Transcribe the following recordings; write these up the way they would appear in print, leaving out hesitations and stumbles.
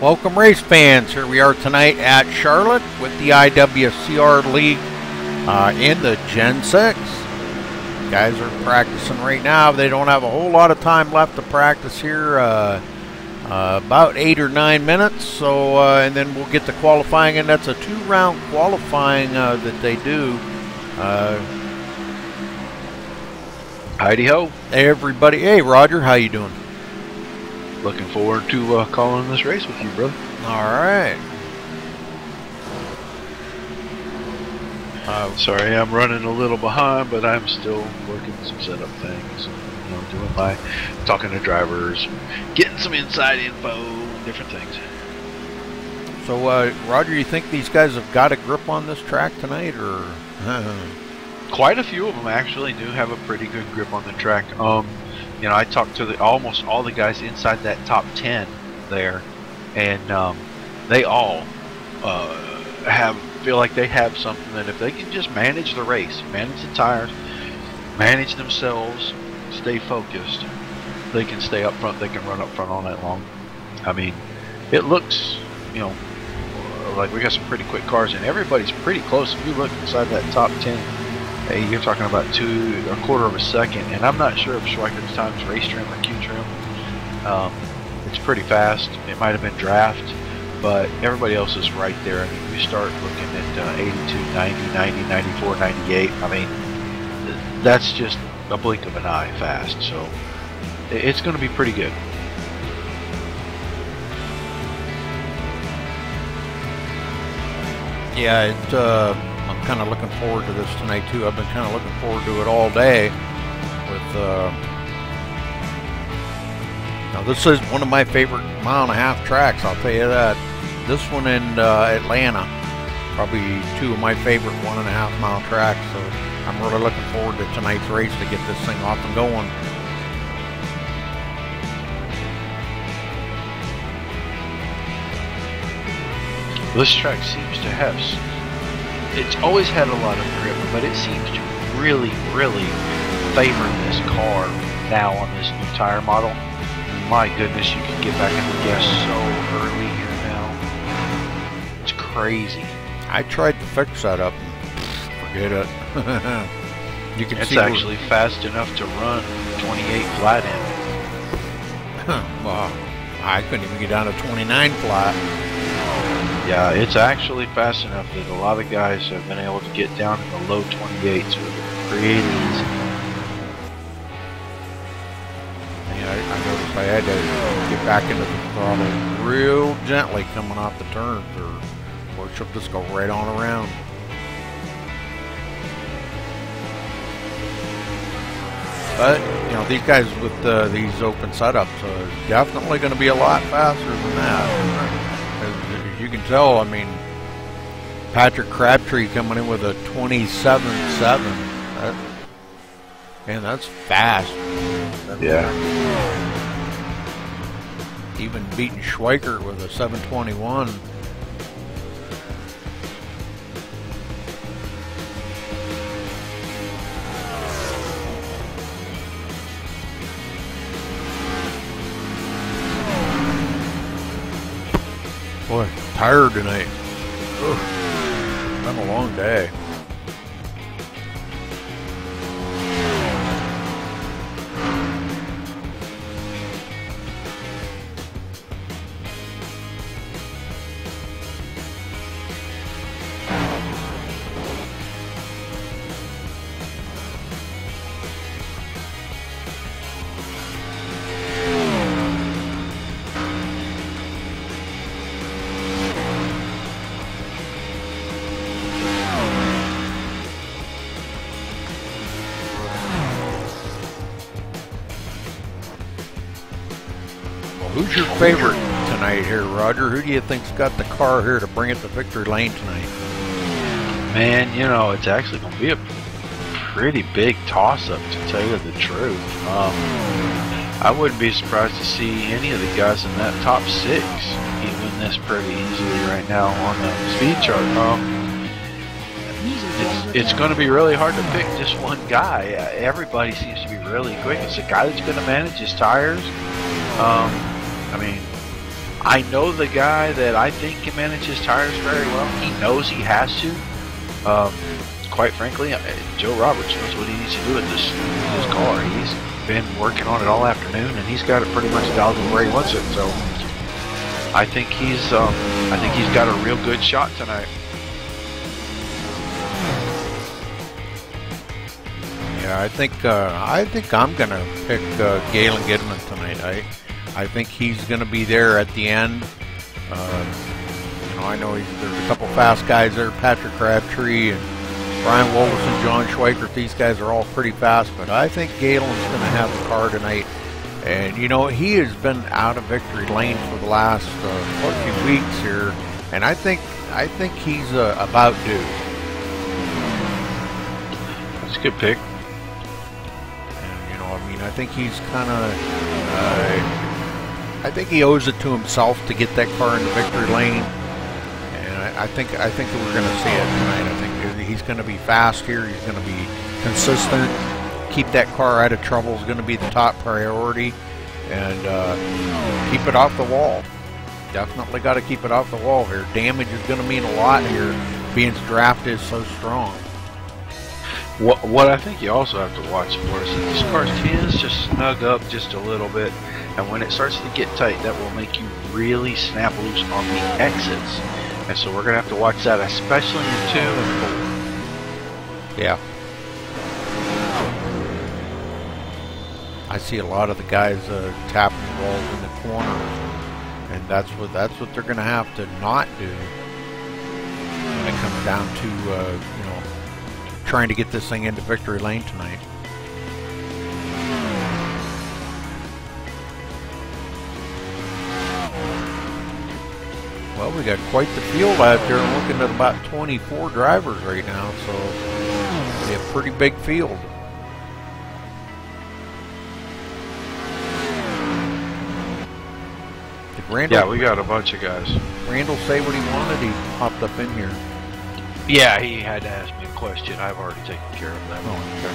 Welcome race fans, here we are tonight at Charlotte with the IWCR League in the Gen 6. Guys are practicing right now. They don't have a whole lot of time left to practice here, about 8 or 9 minutes, so and then we'll get to qualifying, and that's a 2-round qualifying that they do. Heidi ho. Hey everybody, hey Roger, how you doing? Looking forward to calling this race with you, brother. All right. Sorry, I'm running a little behind, but I'm still working some setup things. You know, doing my talking to drivers, getting some inside info, different things. So, Roger, you think these guys have got a grip on this track tonight, or? Quite a few of them actually do have a pretty good grip on the track. You know, I talked to almost all the guys inside that top 10 there, and they all feel like they have something that if they can just manage the race, manage the tires, manage themselves, stay focused, they can stay up front, they can run up front all night long. I mean, it looks, you know, like we got some pretty quick cars, and everybody's pretty close. If you look inside that top 10, hey, you're talking about a quarter of a second, and I'm not sure if Schweikert's time's race trim or Q trim. It's pretty fast. It might have been draft, but everybody else is right there. I mean, you start looking at 82, 90, 90, 94, 98. I mean, that's just a blink of an eye fast. So it's going to be pretty good. Yeah, I'm kind of looking forward to this tonight too. I've been kind of looking forward to it all day. Now this is one of my favorite mile-and-a-half tracks, I'll tell you that. This one in Atlanta, probably 2 of my favorite 1.5 mile tracks. So I'm really looking forward to tonight's race to get this thing off and going. This track seems to have, it's always had a lot of grip, but it seems to really, really favor this car now on this new tire model. My goodness, you can get back in the gas so early here now. It's crazy. I tried to fix that up and forget it. You can it's see actually fast enough to run 28 flat in. Well, I couldn't even get down to 29 flat. Yeah, it's actually fast enough that a lot of guys have been able to get down in the low 28s with it pretty easy. And I noticed I had to get back into the throttle real gently coming off the turns, or she'll just go right on around. But, you know, these guys with these open setups are definitely going to be a lot faster than that. As you can tell, I mean, Patrick Crabtree coming in with a 27.7. Man, that's fast. Yeah. Even beating Schweikert with a 721. Boy, tired tonight. Ugh, been a long day. Who's your favorite tonight here, Roger? Who do you think's got the car here to bring it to victory lane tonight? Man, you know, it's actually going to be a pretty big toss-up, to tell you the truth. I wouldn't be surprised to see any of the guys in that top 6 even this pretty easily right now on the speed chart. It's going to be really hard to pick just one guy. Everybody seems to be really quick. It's a guy that's going to manage his tires. I mean, I know the guy that I think can manage his tires very well. He knows he has to. Quite frankly, Joe Roberts knows what he needs to do with this car. He's been working on it all afternoon, and he's got it pretty much dialed in where he wants it. So I think he's got a real good shot tonight. Yeah, I think I'm gonna pick Galen Gidman tonight. I think he's gonna be there at the end. You know, I know there's a couple fast guys there, Patrick Crabtree and Brian Wolverson, John Schweikert. These guys are all pretty fast, but I think Galen's gonna have the car tonight. And you know, he has been out of victory lane for the last few weeks here, and I think he's about due. That's a good pick. I think he's kind of, I think he owes it to himself to get that car into victory lane, and I think that we're going to see it tonight. I think he's going to be fast here. He's going to be consistent. Keep that car out of trouble is going to be the top priority, and keep it off the wall. Definitely got to keep it off the wall here. Damage is going to mean a lot here, being draft is so strong. What I think you also have to watch for is that this car tends to snug up just a little bit, and when it starts to get tight, that will make you really snap loose on the exits. And so we're going to have to watch that, especially in 2 and 4. Yeah. I see a lot of the guys tapping the walls in the corner, and that's what they're going to have to not do when it comes down to you know, trying to get this thing into victory lane tonight. Well, we got quite the field out there. I'm looking at about 24 drivers right now, so we have a pretty big field. Did Randall, yeah, we got a bunch of guys. Randall say what he wanted? He popped up in here. Yeah, he had to ask me a question. I've already taken care of that. Oh, okay.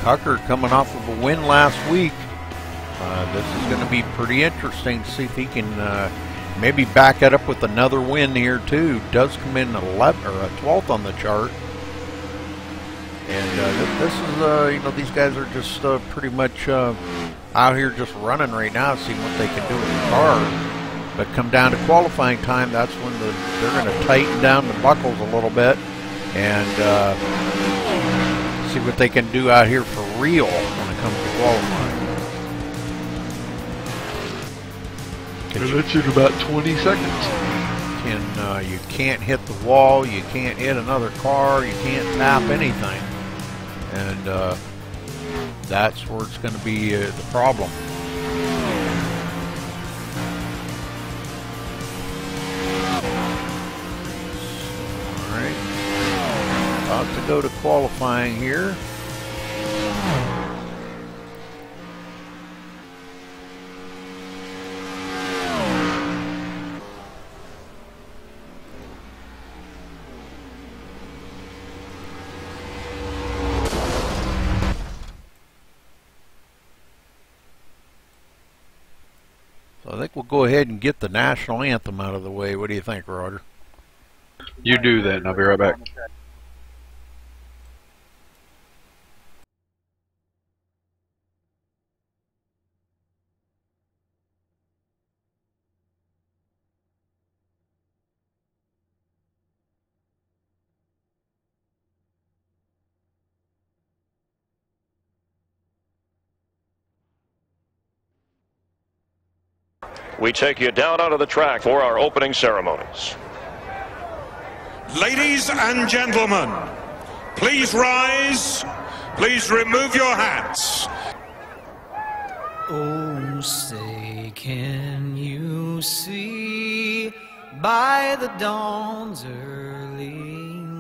Cucker coming off of a win last week. This is going to be pretty interesting to see if he can maybe back it up with another win here too. Does come in 11th or 12th on the chart. And this is, you know, these guys are just pretty much out here just running right now, seeing what they can do with the car. But come down to qualifying time, that's when they're going to tighten down the buckles a little bit and see what they can do out here for real when it comes to qualifying. That's in about 20 seconds. You can't hit the wall, you can't hit another car, you can't tap anything. And that's where it's going to be the problem. All right, about to go to qualifying here. I think we'll go ahead and get the national anthem out of the way. What do you think, Roger? You do that, and I'll be right back. We take you down onto the track for our opening ceremonies. Ladies and gentlemen, please rise. Please remove your hats. Oh, say, can you see by the dawn's early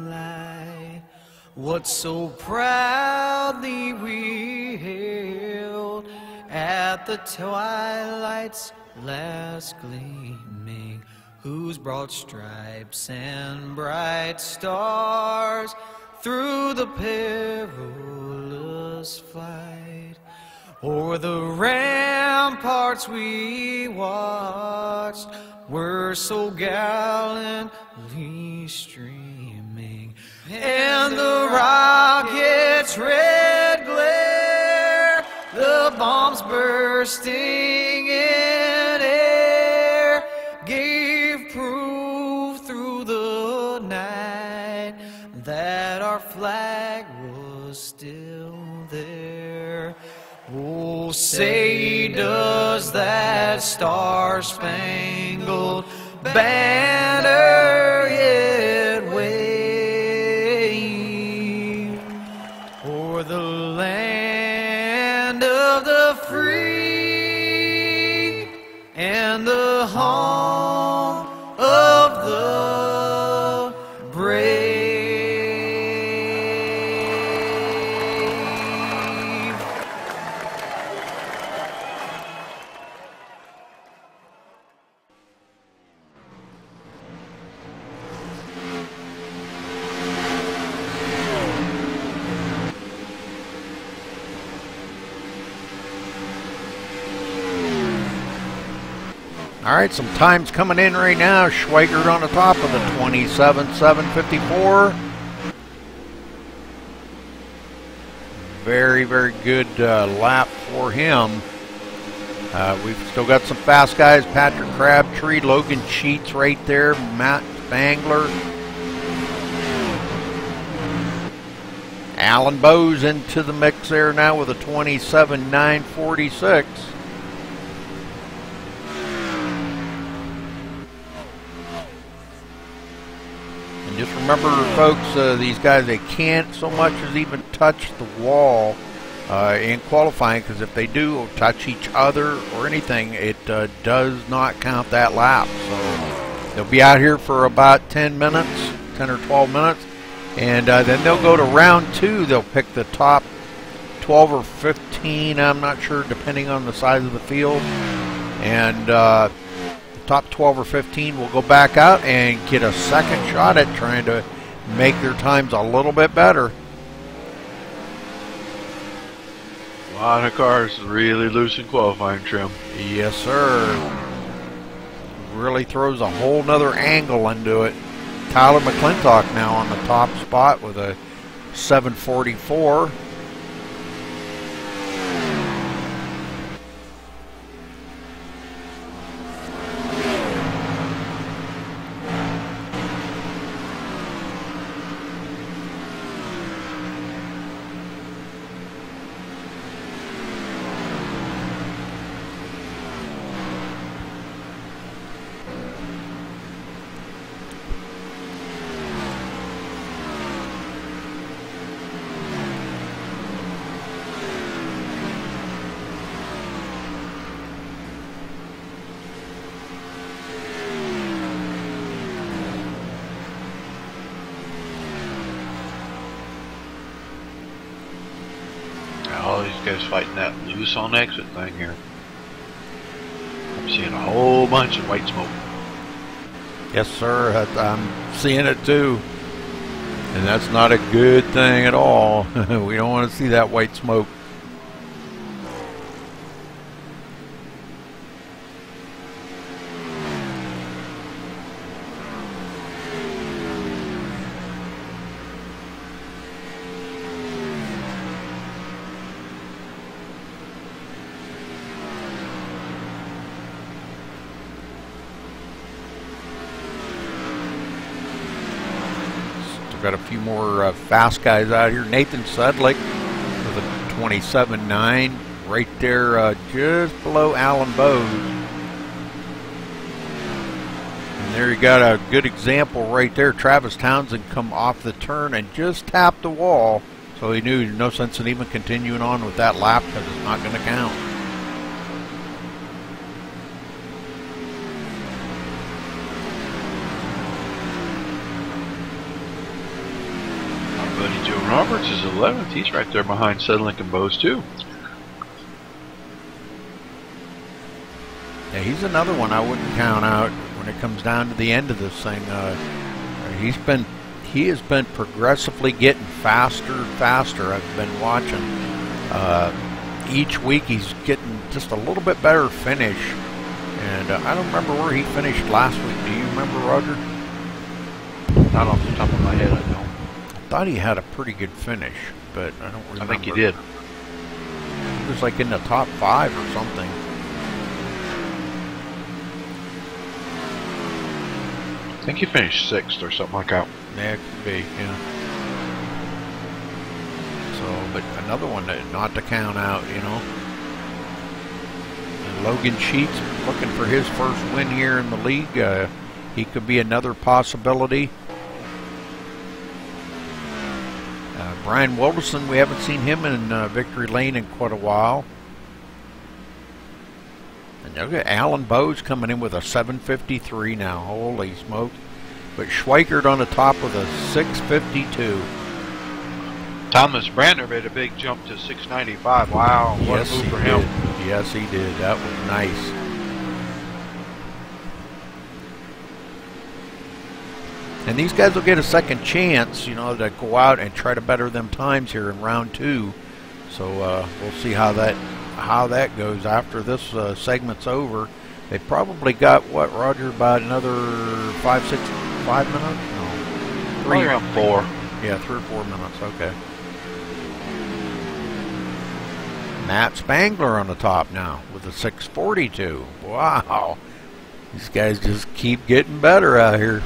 light what so proudly we hailed at the twilight's last gleaming? whose broad stripes and bright stars through the perilous fight o'er the ramparts we watched were so gallantly streaming, and the rockets' red glare, the bombs bursting in air, gave proof through the night that our flag was still there. Oh, say does that star-spangled banner yet wave o'er the land of the free and the home of the brave? All right, some times coming in right now. Schweigert on the top of the 27.754. Very, very good lap for him. We've still got some fast guys. Patrick Crabtree, Logan Sheets right there, Matt Spangler. Alan Bowes into the mix there now with a 27.946. Just remember, folks, these guys, they can't so much as even touch the wall in qualifying, because if they do touch each other or anything, it does not count that lap. So they'll be out here for about 10 minutes, 10 or 12 minutes, and then they'll go to round 2. They'll pick the top 12 or 15, I'm not sure, depending on the size of the field. And top 12 or 15 will go back out and get a second shot at trying to make their times a little bit better. A lot of cars really loose in qualifying trim. Yes, sir. Really throws a whole nother angle into it. Tyler McClintock now on the top spot with a 744. All these guys fighting that loose on exit thing here. I'm seeing a whole bunch of white smoke. Yes, sir. I'm seeing it too. And that's not a good thing at all. We don't want to see that white smoke. Got a few more fast guys out here. Nathan Sedlick with a 27.9 right there, just below Alan Bowes. And there you got a good example right there. Travis Townsend come off the turn and just tapped the wall, so he knew there's no sense in even continuing on with that lap because it's not going to count. Roberts is 11th. He's right there behind Sedlick and Bowes too. Yeah, he's another one I wouldn't count out when when it comes down to the end of this thing. He has been progressively getting faster and faster. I've been watching. Each week he's getting just a little bit better finish. And I don't remember where he finished last week. Do you remember, Roger? Not off the top of my head, I don't. I thought he had a pretty good finish, but I don't remember. I think he did. He was like in the top 5 or something. I think he finished 6th or something like that. Yeah, it could be, yeah. So, but another one that not to count out, you know. And Logan Sheets looking for his first win here in the league. He could be another possibility. Brian Wilderson, we haven't seen him in victory lane in quite a while. And look at Alan Bowes coming in with a 753 now. Holy smoke. But Schweikert on the top with a 652. Thomas Brander made a big jump to 695. Wow, what a move for him. Yes, he did. That was nice. And these guys will get a second chance, you know, to go out and try to better them times here in round 2. So we'll see how that goes after this segment's over. They probably got what, Roger, about another 5 minutes? No, Probably around 4. Yeah, 3 or 4 minutes. Okay. Matt Spangler on the top now with a 642. Wow, these guys just keep getting better out here.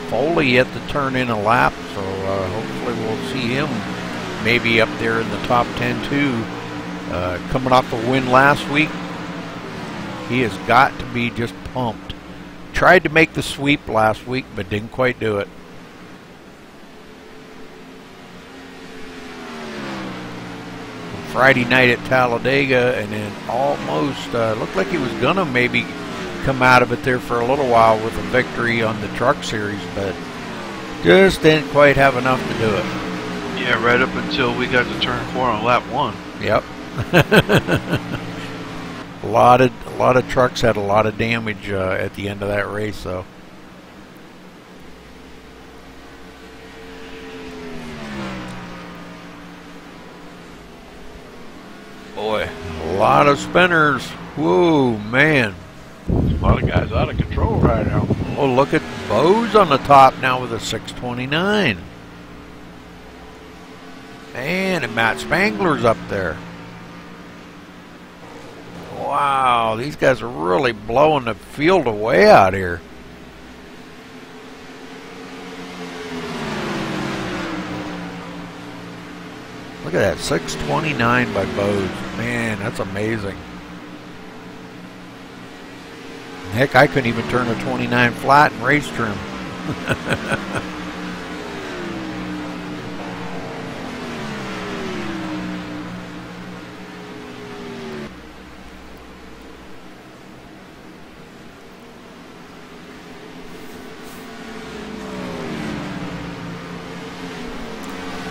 Foley yet to turn in a lap, so hopefully we'll see him maybe up there in the top 10 too. Coming off a win last week, he has got to be just pumped. Tried to make the sweep last week, but didn't quite do it. Friday night at Talladega, and then almost looked like he was gonna maybe come out of it there for a little while with a victory on the Truck Series, but just didn't quite have enough to do it. Yeah, right up until we got to turn 4 on lap 1. Yep. a lot of trucks had a lot of damage at the end of that race, though. Boy, a lot of spinners. Whoa, man. A lot of guys out of control right now. Oh, look at Bowes on the top now with a 629. Man, and Matt Spangler's up there. Wow, these guys are really blowing the field away out here. Look at that, 629 by Bowes. Man, that's amazing. Heck, I couldn't even turn a 29 flat in race trim.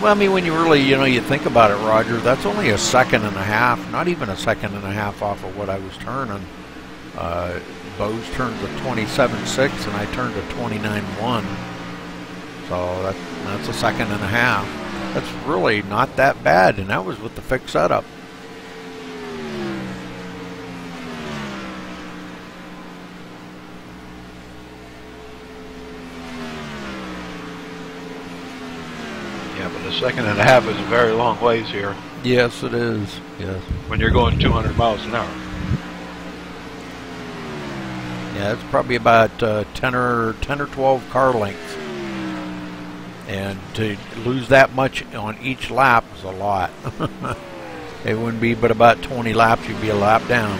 Well, I mean, when you really, you think about it, Roger, that's only a second and a half, not even a second and a half off of what I was turning. Bowes turned to 27.6 and I turned to 29.1. So that's a second and a half. That's really not that bad, and that was with the fixed setup. Yeah, but a second and a half is a very long ways here. Yes, it is. Yes. When you're going 200 miles an hour. Yeah, it's probably about 10 or 12 car lengths. And to lose that much on each lap is a lot. It wouldn't be but about 20 laps, you'd be a lap down.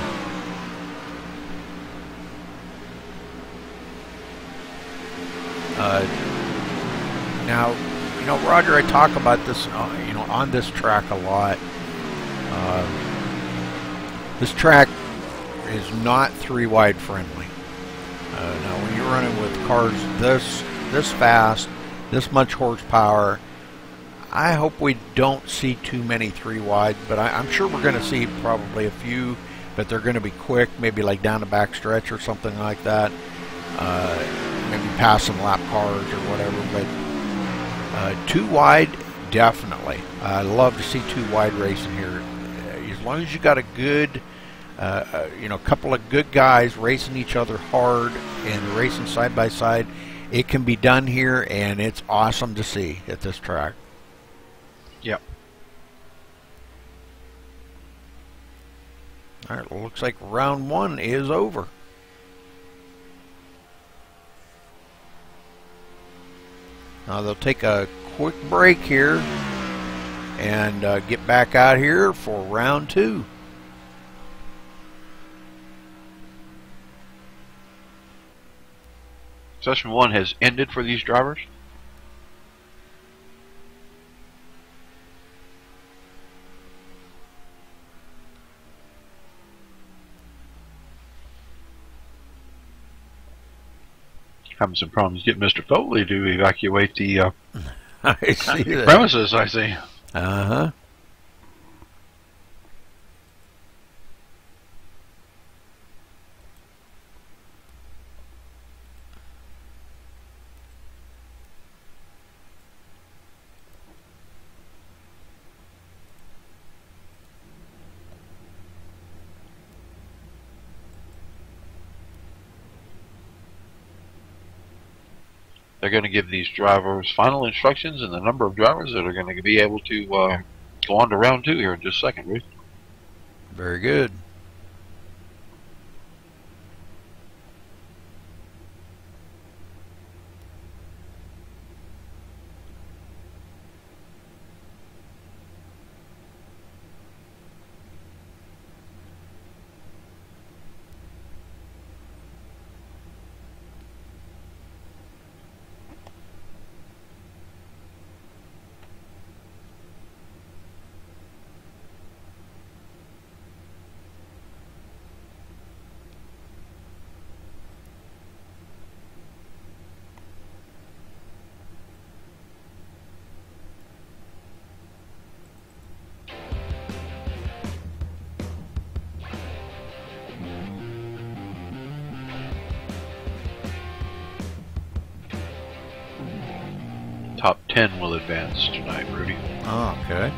Now, Roger, I talk about this, on this track a lot. This track is not 3-wide friendly. Now, when you're running with cars this fast, this much horsepower, I hope we don't see too many 3 wide, but I'm sure we're going to see probably a few, but they're going to be quick, maybe like down the back stretch or something like that. Maybe passing lap cars or whatever, but 2 wide, definitely. I love to see 2 wide racing here. As long as you got a good, couple of good guys racing each other hard and racing side by side, it can be done here, and it's awesome to see at this track. Yep. All right, well, looks like round 1 is over. Now they'll take a quick break here and get back out here for round 2. Session 1 has ended for these drivers. Having some problems getting Mr. Foley to evacuate the I see that. premises, I see. Uh-huh. They're going to give these drivers final instructions and the number of drivers that are going to be able to go on to round 2 here in just a second, Ruth. Very good. Top 10 will advance tonight, Rudy. Oh, okay.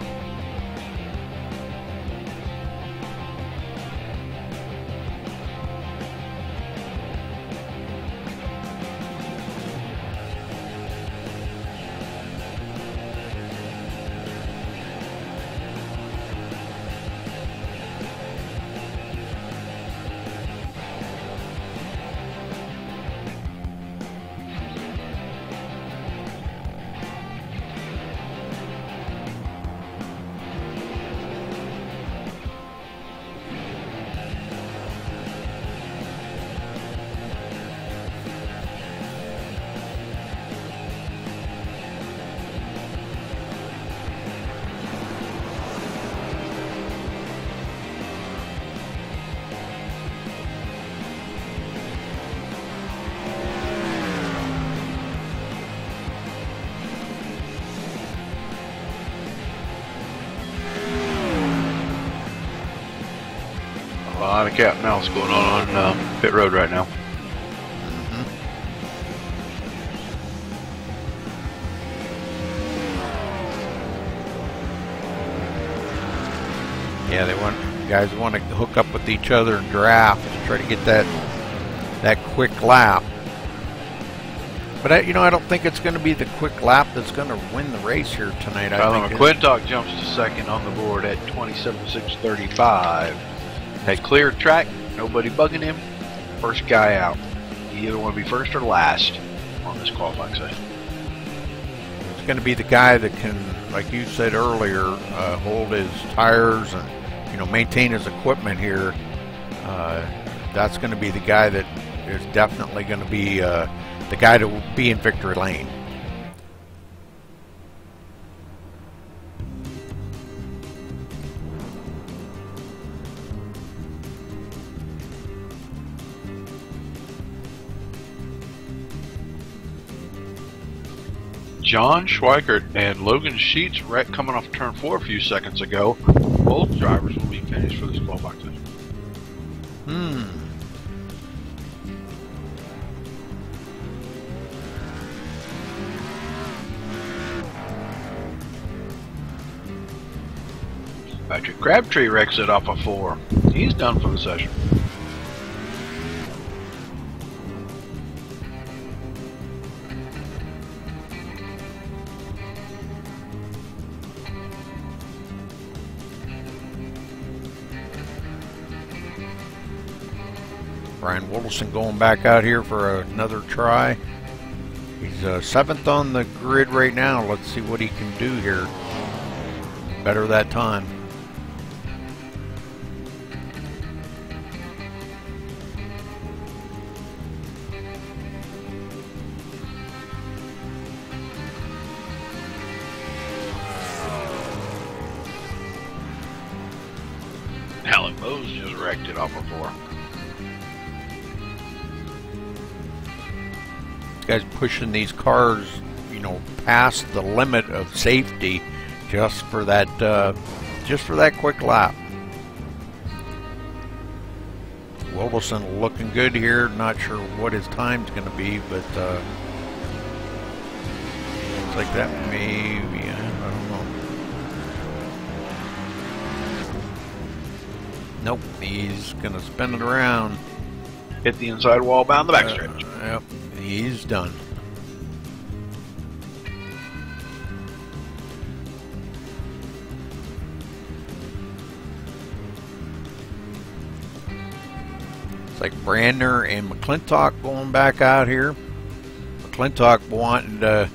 A lot of cat and mouse going on pit road right now. Yeah, guys want to hook up with each other and draft to try to get that quick lap. But I don't think it's going to be the quick lap that's going to win the race here tonight. Tyler McClintock jumps to second on the board at 27.635. Had cleared track, nobody bugging him. First guy out. You either want to be first or last on this qualifying session. It's going to be the guy that can, like you said earlier, hold his tires and maintain his equipment here. That's going to be the guy that is definitely going to be the guy to be in victory lane. John Schweikert and Logan Sheets wreck coming off turn 4 a few seconds ago. Both drivers will be finished for this qualifying session. Patrick Crabtree wrecks it off a 4. He's done for the session. Brian Wilson going back out here for another try. He's 7th on the grid right now. Let's see what he can do here. Better that time. Alan Bose just wrecked it off a 4. Guys pushing these cars, you know, past the limit of safety just for that quick lap. Wilson looking good here. Not sure what his time's going to be, but looks like that maybe, I don't know. Nope, he's going to spin it around. Hit the inside wall bound the backstretch. Yep, he's done. It's like Brandner and McClintock going back out here. McClintock wanting to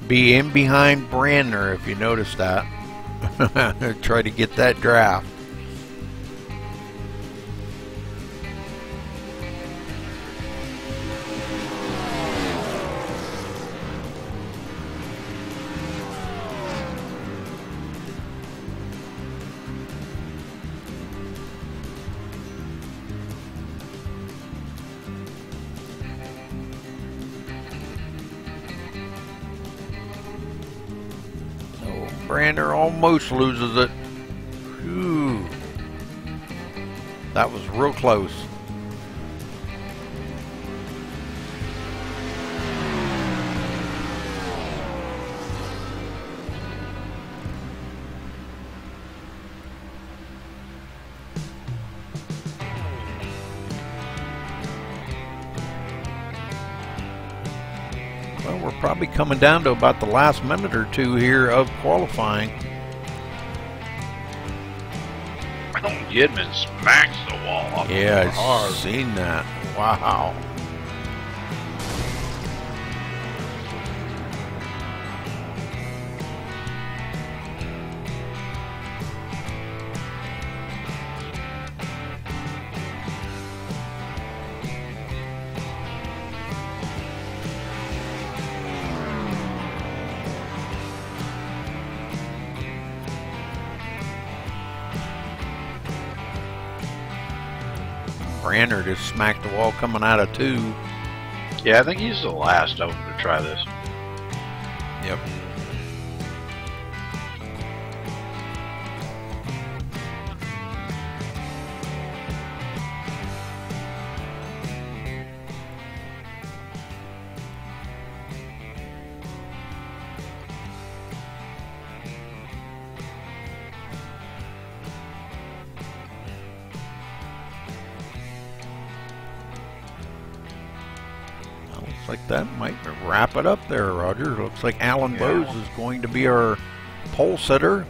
be in behind Brandner, if you notice that. Try to get that draft. Brandner almost loses it. Whew. That was real close. Well, we're probably coming down to about the last minute or two here of qualifying. Gidman smacks the wall off. Yeah, I've seen that. Wow. Brandner just smacked the wall coming out of 2. Yeah, I think he's the last open to try this. Yep. Like that might wrap it up there, Roger. Looks like Alan Bose is going to be our pole sitter.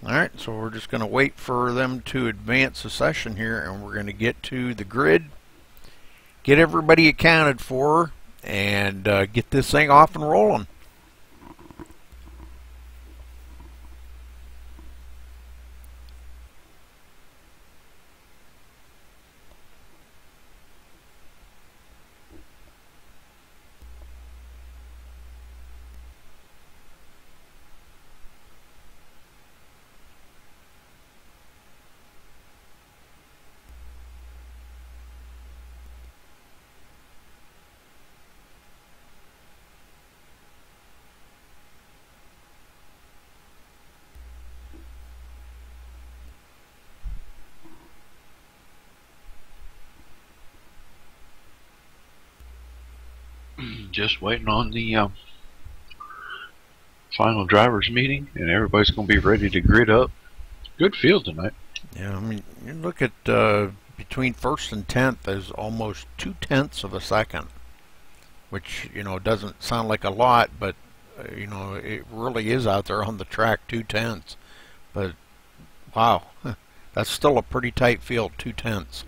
Alright, so we're just going to wait for them to advance the session here, and we're going to get to the grid, get everybody accounted for, and get this thing off and rolling. Just waiting on the final drivers meeting, and everybody's going to be ready to grid up. Good field tonight. Yeah, I mean, you look at between first and 10th, there's almost 0.2 of a second, which, you know, doesn't sound like a lot, but you know, it really is out there on the track, 0.2. But wow, that's still a pretty tight field, 0.2.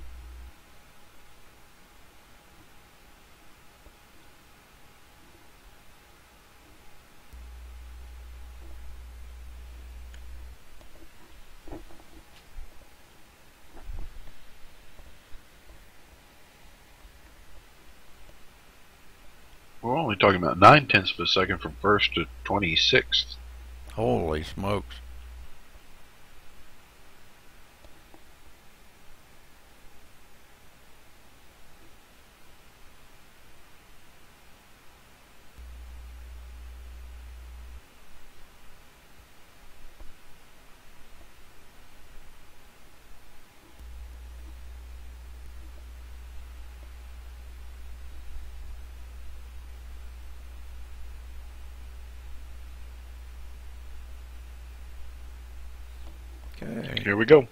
We're only talking about 0.9 of a second from first to 26th. Holy smokes. Okay. Here we go.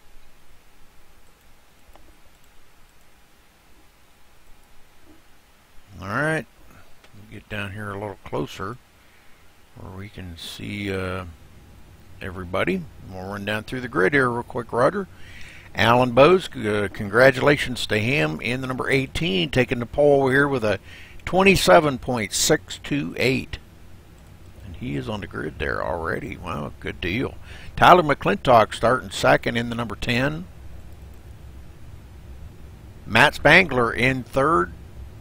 All right, get down here a little closer where we can see everybody. We'll run down through the grid here real quick, Roger. Alan Bose, congratulations to him in the number 18, taking the pole here with a 27.628. And he is on the grid there already. Wow, good deal. Tyler McClintock starting second in the number 10. Matt Spangler in third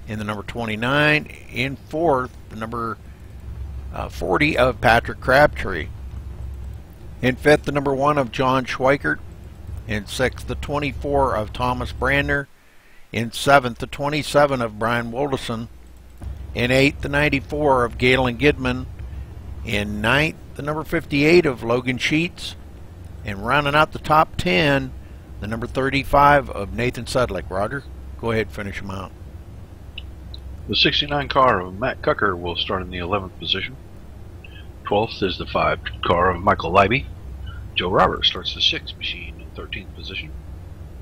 in the number 29. In fourth, the number 40 of Patrick Crabtree. In fifth, the number 1 of John Schweikert. In sixth, the 24 of Thomas Brandner. In seventh, the 27 of Brian Woldison. In eighth, the 94 of Galen Gidman. In ninth, the number 58 of Logan Sheets. And rounding out the top 10, the number 35 of Nathan Sedlick. Roger, go ahead and finish them out. The 69 car of Matt Cucker will start in the 11th position. 12th is the 5 car of Michael Leiby. Joe Roberts starts the 6th machine in 13th position.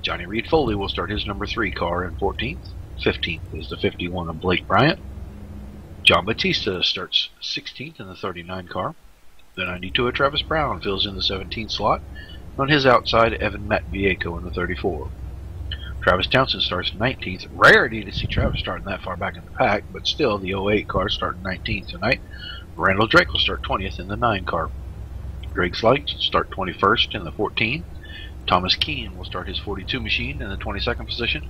Johnny Reed Foley will start his number 3 car in 14th. 15th is the 51 of Blake Bryant. John Batista starts 16th in the 39 car. The 92 of Travis Brown fills in the 17th slot. On his outside, Evan Matt Vieco in the 34. Travis Townsend starts 19th. Rarity to see Travis starting that far back in the pack, but still the 08 car starting 19th tonight. Randall Drake will start 20th in the 9 car. Greg Slight start 21st in the 14. Thomas Keane will start his 42 machine in the 22nd position.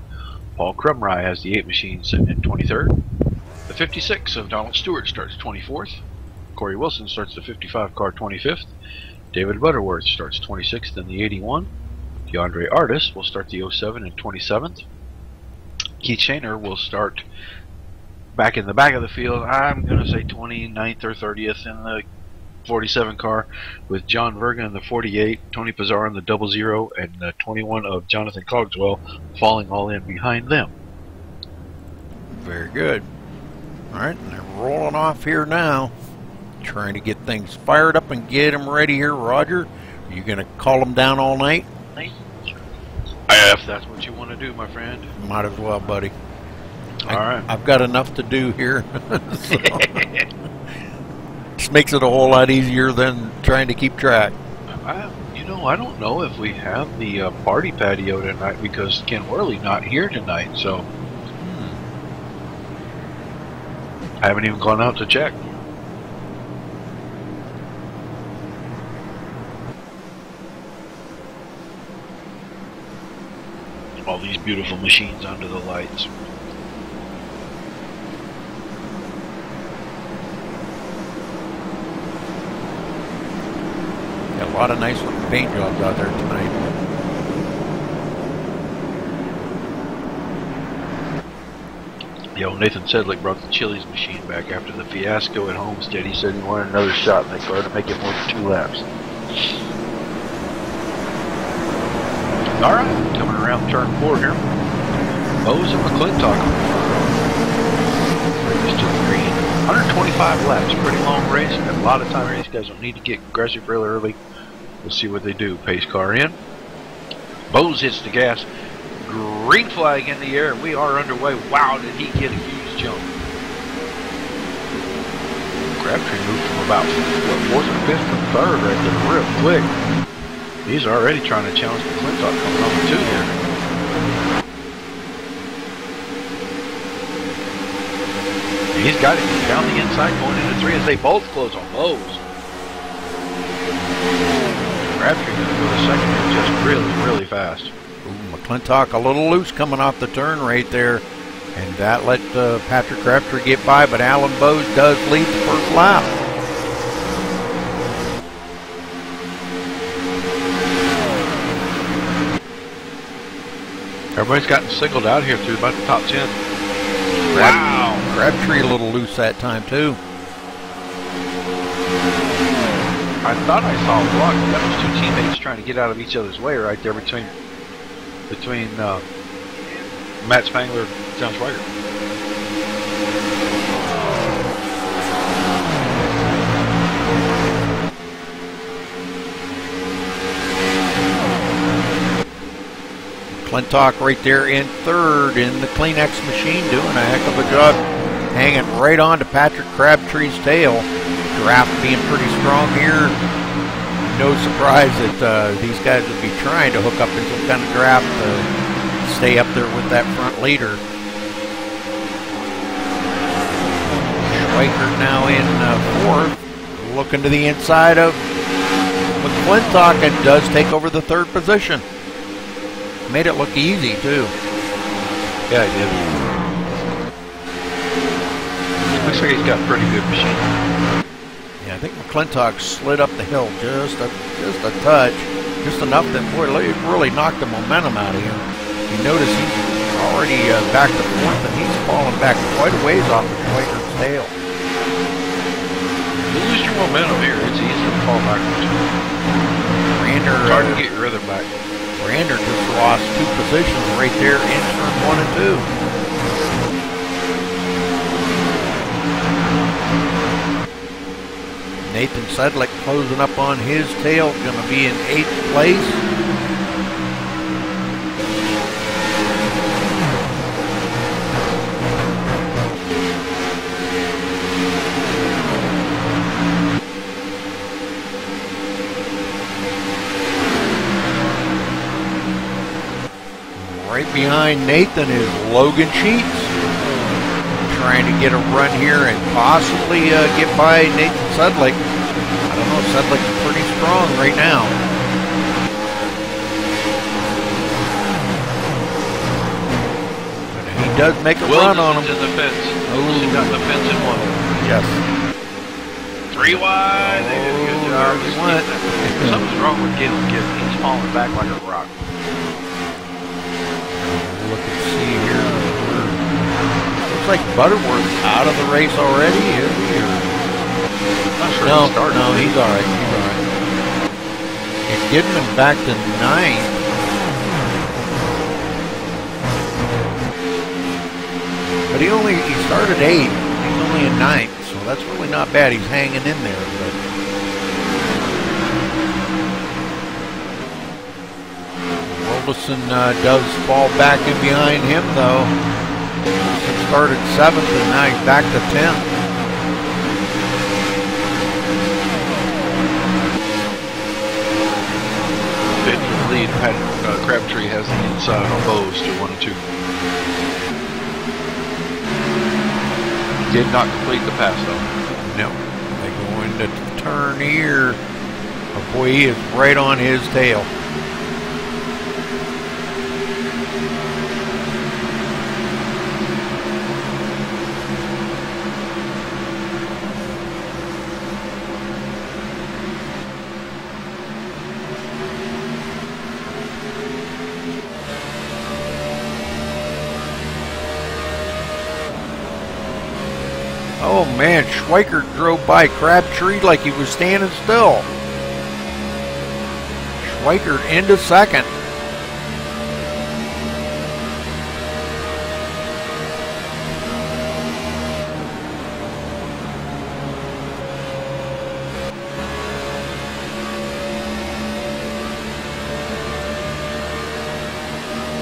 Paul Crumry has the 8 machine sitting in 23rd. The 56 of Donald Stewart starts 24th. Corey Wilson starts the 55 car 25th. David Butterworth starts 26th in the 81. DeAndre Artis will start the 07 in 27th. Keith Shaner will start back in the back of the field. I'm going to say 29th or 30th in the 47 car, with John Verga in the 48, Tony Pizarro in the 00, and the 21 of Jonathan Cogswell falling all in behind them. Very good. All right, and they're rolling off here now, trying to get things fired up and get them ready here. Roger, are you going to call them down all night? If that's what you want to do, my friend. Might as well, buddy. All right. I've got enough to do here. So, just makes it a whole lot easier than trying to keep track. You know, I don't know if we have the party patio tonight because Ken Worley not here tonight, so. I haven't even gone out to check. All these beautiful machines under the lights. Got a lot of nice looking paint jobs out there tonight. Yo, Nathan Sedlick brought the Chili's machine back after the fiasco at Homestead. He said he wanted another shot in that car to make it more than 2 laps. Alright, coming around turn 4 here. Bose and McClintock. Race to the green. 125 laps, pretty long race. Got a lot of time here. These guys don't need to get aggressive really early. We'll see what they do. Pace car in. Bose hits the gas. Green flag in the air. We are underway. Wow, did he get a huge jump. Crabtree moved from about 4th or 5th to 3rd right there real quick. He's already trying to challenge McClintock coming on the 2 here. He's got it down the inside going into 3 as they both close on Bose. Crabtree going to go to 2nd here just really fast. McClintock a little loose coming off the turn right there, and that let Patrick Crabtree get by, but Alan Bose does lead the first lap. Everybody's gotten singled out here through about the top 10. Wow! Crabtree a little loose that time too. I thought I saw a block, but that was 2 teammates trying to get out of each other's way right there between Matt Spangler and John Schweiger. McClintock right there in 3rd in the Kleenex machine, doing a heck of a job, hanging right on to Patrick Crabtree's tail. Draft being pretty strong here. No surprise that these guys would be trying to hook up in some kind of draft to stay up there with that front leader. Schweiker now in 4th, looking to the inside of McClintock and does take over the 3rd position. Made it look easy too. Yeah, he did. Looks like he's got a pretty good machine. Yeah, I think McClintock slid up the hill just a touch, just enough that boy, it really knocked the momentum out of him. You notice he's already back to 4th, and he's fallen back quite a ways off of Schweiker's tail. You lose your momentum here, it's easy to fall backwards. It's hard to get your rhythm back. Brander just lost 2 positions right there in turn 1 and 2. Nathan Sedlick closing up on his tail, going to be in 8th place. Right behind Nathan is Logan Sheets, trying to get a run here and possibly get by Nathan Sedlick. I don't know, Sedlick is pretty strong right now. But he does make a run on him. In the fence. Oh, he got the fence in 1. Yes. 3 wide. They did a good job. Something's wrong with Galen Gibbs. He's falling back like a rock. Look and see here. Looks like Butterworth's out of the race already, is he? Not sure No, he's all right. He's all right. And getting him back to 9th. But he started 8th. He's only in 9th, so that's really not bad. He's hanging in there. But Wilson does fall back in behind him, though. Wilson started 7th, and now he's back to 10th. Lead, Crabtree has the inside on Bose to 1 and 2. Did not complete the pass though. No. They go into the turn here. Oh boy, he is right on his tail. Oh man, Schweikert drove by Crabtree like he was standing still. Schweikert into second.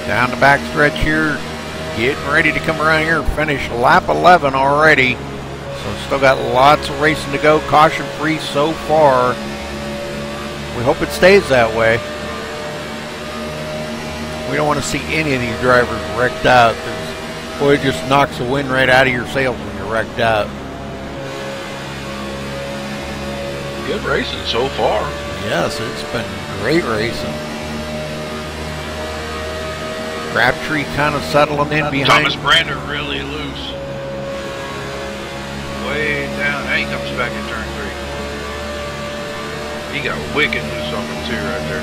Down the back stretch here, getting ready to come around here and finish lap 11 already. So still got lots of racing to go. Caution free so far. We hope it stays that way. We don't want to see any of these drivers wrecked out, because boy, it just knocks the wind right out of your sails when you're wrecked out. Good racing so far. Yes, it's been great racing. Crabtree kind of settling in behind. Thomas Brander really loose. Way down. Now he comes back in turn 3. He got wicked loose off the 2 right there.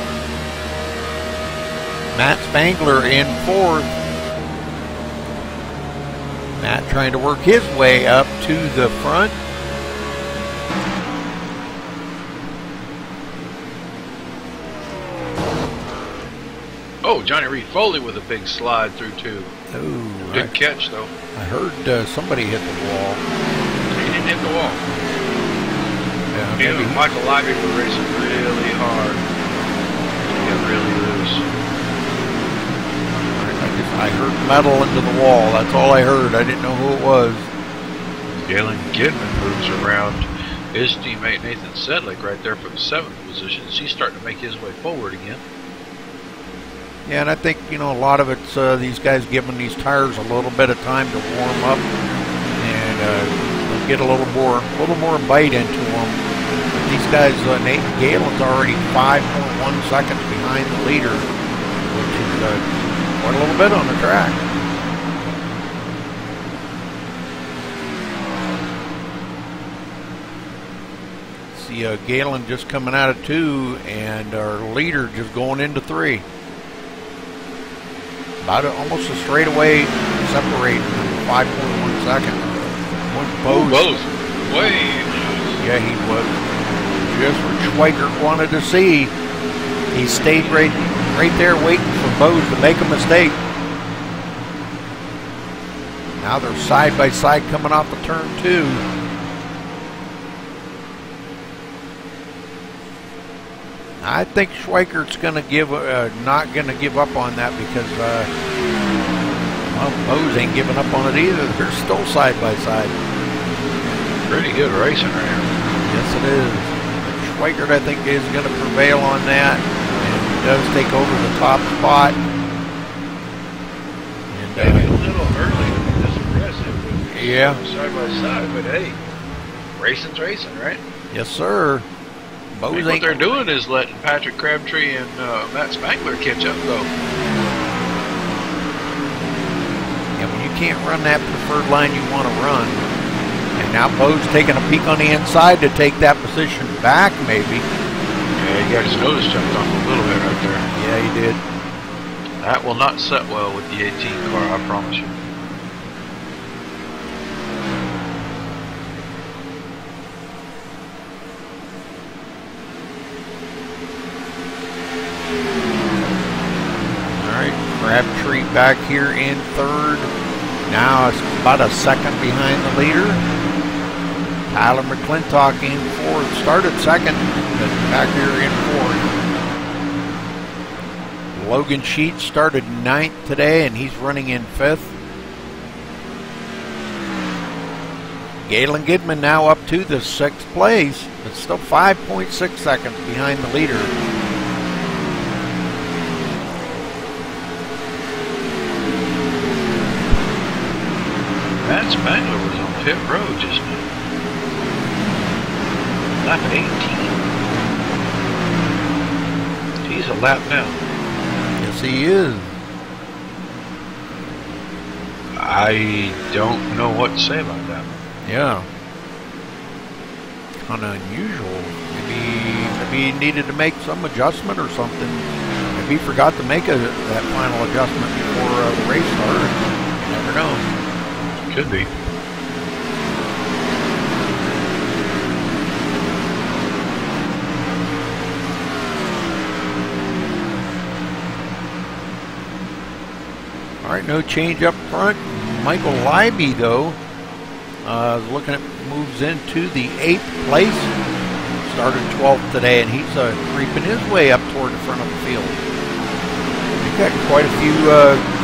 Matt Spangler in 4th. Matt trying to work his way up to the front. Oh, Johnny Reed Foley with a big slide through 2. Ooh, Good catch though. I heard somebody hit the wall. He didn't hit the wall. Yeah, Him maybe. and Michael Libby were racing really hard. He got really loose. I heard metal into the wall. That's all I heard. I didn't know who it was. Galen Kidman moves around his teammate Nathan Sedlick right there for the 7th position. He's starting to make his way forward again. Yeah, and I think, you know, a lot of it's these guys giving these tires a little bit of time to warm up and get a little more bite into them. But these guys, Nathan Galen's already 5.1 seconds behind the leader, which is quite a little bit on the track. See Galen just coming out of 2, and our leader just going into 3. About almost a straightaway separating 5.1 seconds. Bose way loose. Yeah, he was. Just what Schweikert wanted to see. He stayed right there waiting for Bose to make a mistake. Now they're side by side coming off the turn 2. I think Schweikert's going to not going to give up on that, because well, Bose ain't giving up on it either. They're still side by side. Pretty good racing right here. Yes, it is. Schweikert, I think, is going to prevail on that, and does take over the top spot. And, maybe a little early to be this aggressive with yeah, side by side, but hey, racing's racing, right? yes, sir. Bose What they're doing is letting Patrick Crabtree and Matt Spangler catch up, though. Yeah, when you can't run that preferred line you want to run, and now Bose taking a peek on the inside to take that position back, maybe. Yeah, he got his nose jumped off a little bit right there. Yeah, he did. That will not set well with the 18 car, I promise you. Crabtree back here in 3rd. Now it's about a second behind the leader. Tyler McClintock in 4th. Started 2nd, but back here in 4th. Logan Sheets started 9th today, and he's running in 5th. Galen Gidman now up to the 6th place, but still 5.6 seconds behind the leader. Matt Spangler was only pit road just now. Lap 18. He's a lap down. Yes, he is. I don't know what to say about that. Yeah. Kind of unusual. Maybe he needed to make some adjustment or something. Maybe he forgot to make that final adjustment before the race started. You never know. Could be. All right, no change up front. Michael Leiby, though, looking at moves into the 8th place. Started 12th today, and he's creeping his way up toward the front of the field. He's got quite a few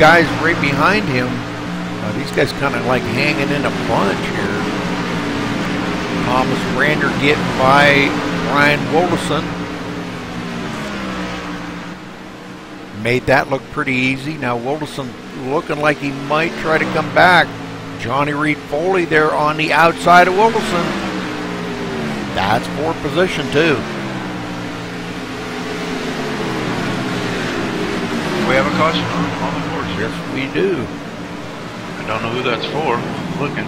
guys right behind him. These guys kind of like hanging in a bunch here. Thomas Brander getting by Brian Wolderson. Made that look pretty easy. Now Wolderson looking like he might try to come back. Johnny Reed Foley there on the outside of Wolderson. That's for position 2. We have a caution on the course. Yes, we do. I don't know who that's for. I'm looking.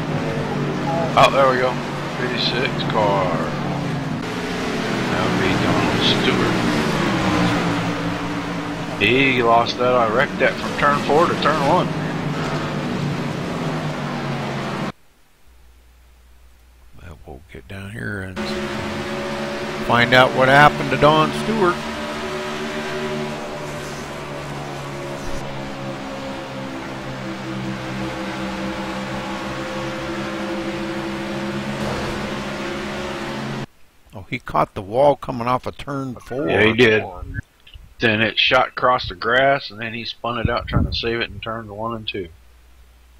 Oh, there we go. 56 car. That would be Donald Stewart. He lost that. I wrecked that from turn 4 to turn 1. Well, we'll get down here and find out what happened to Don Stewart. Oh, he caught the wall coming off of turn 4. Yeah, he did. Then it shot across the grass, and then he spun it out trying to save it in turns 1 and 2.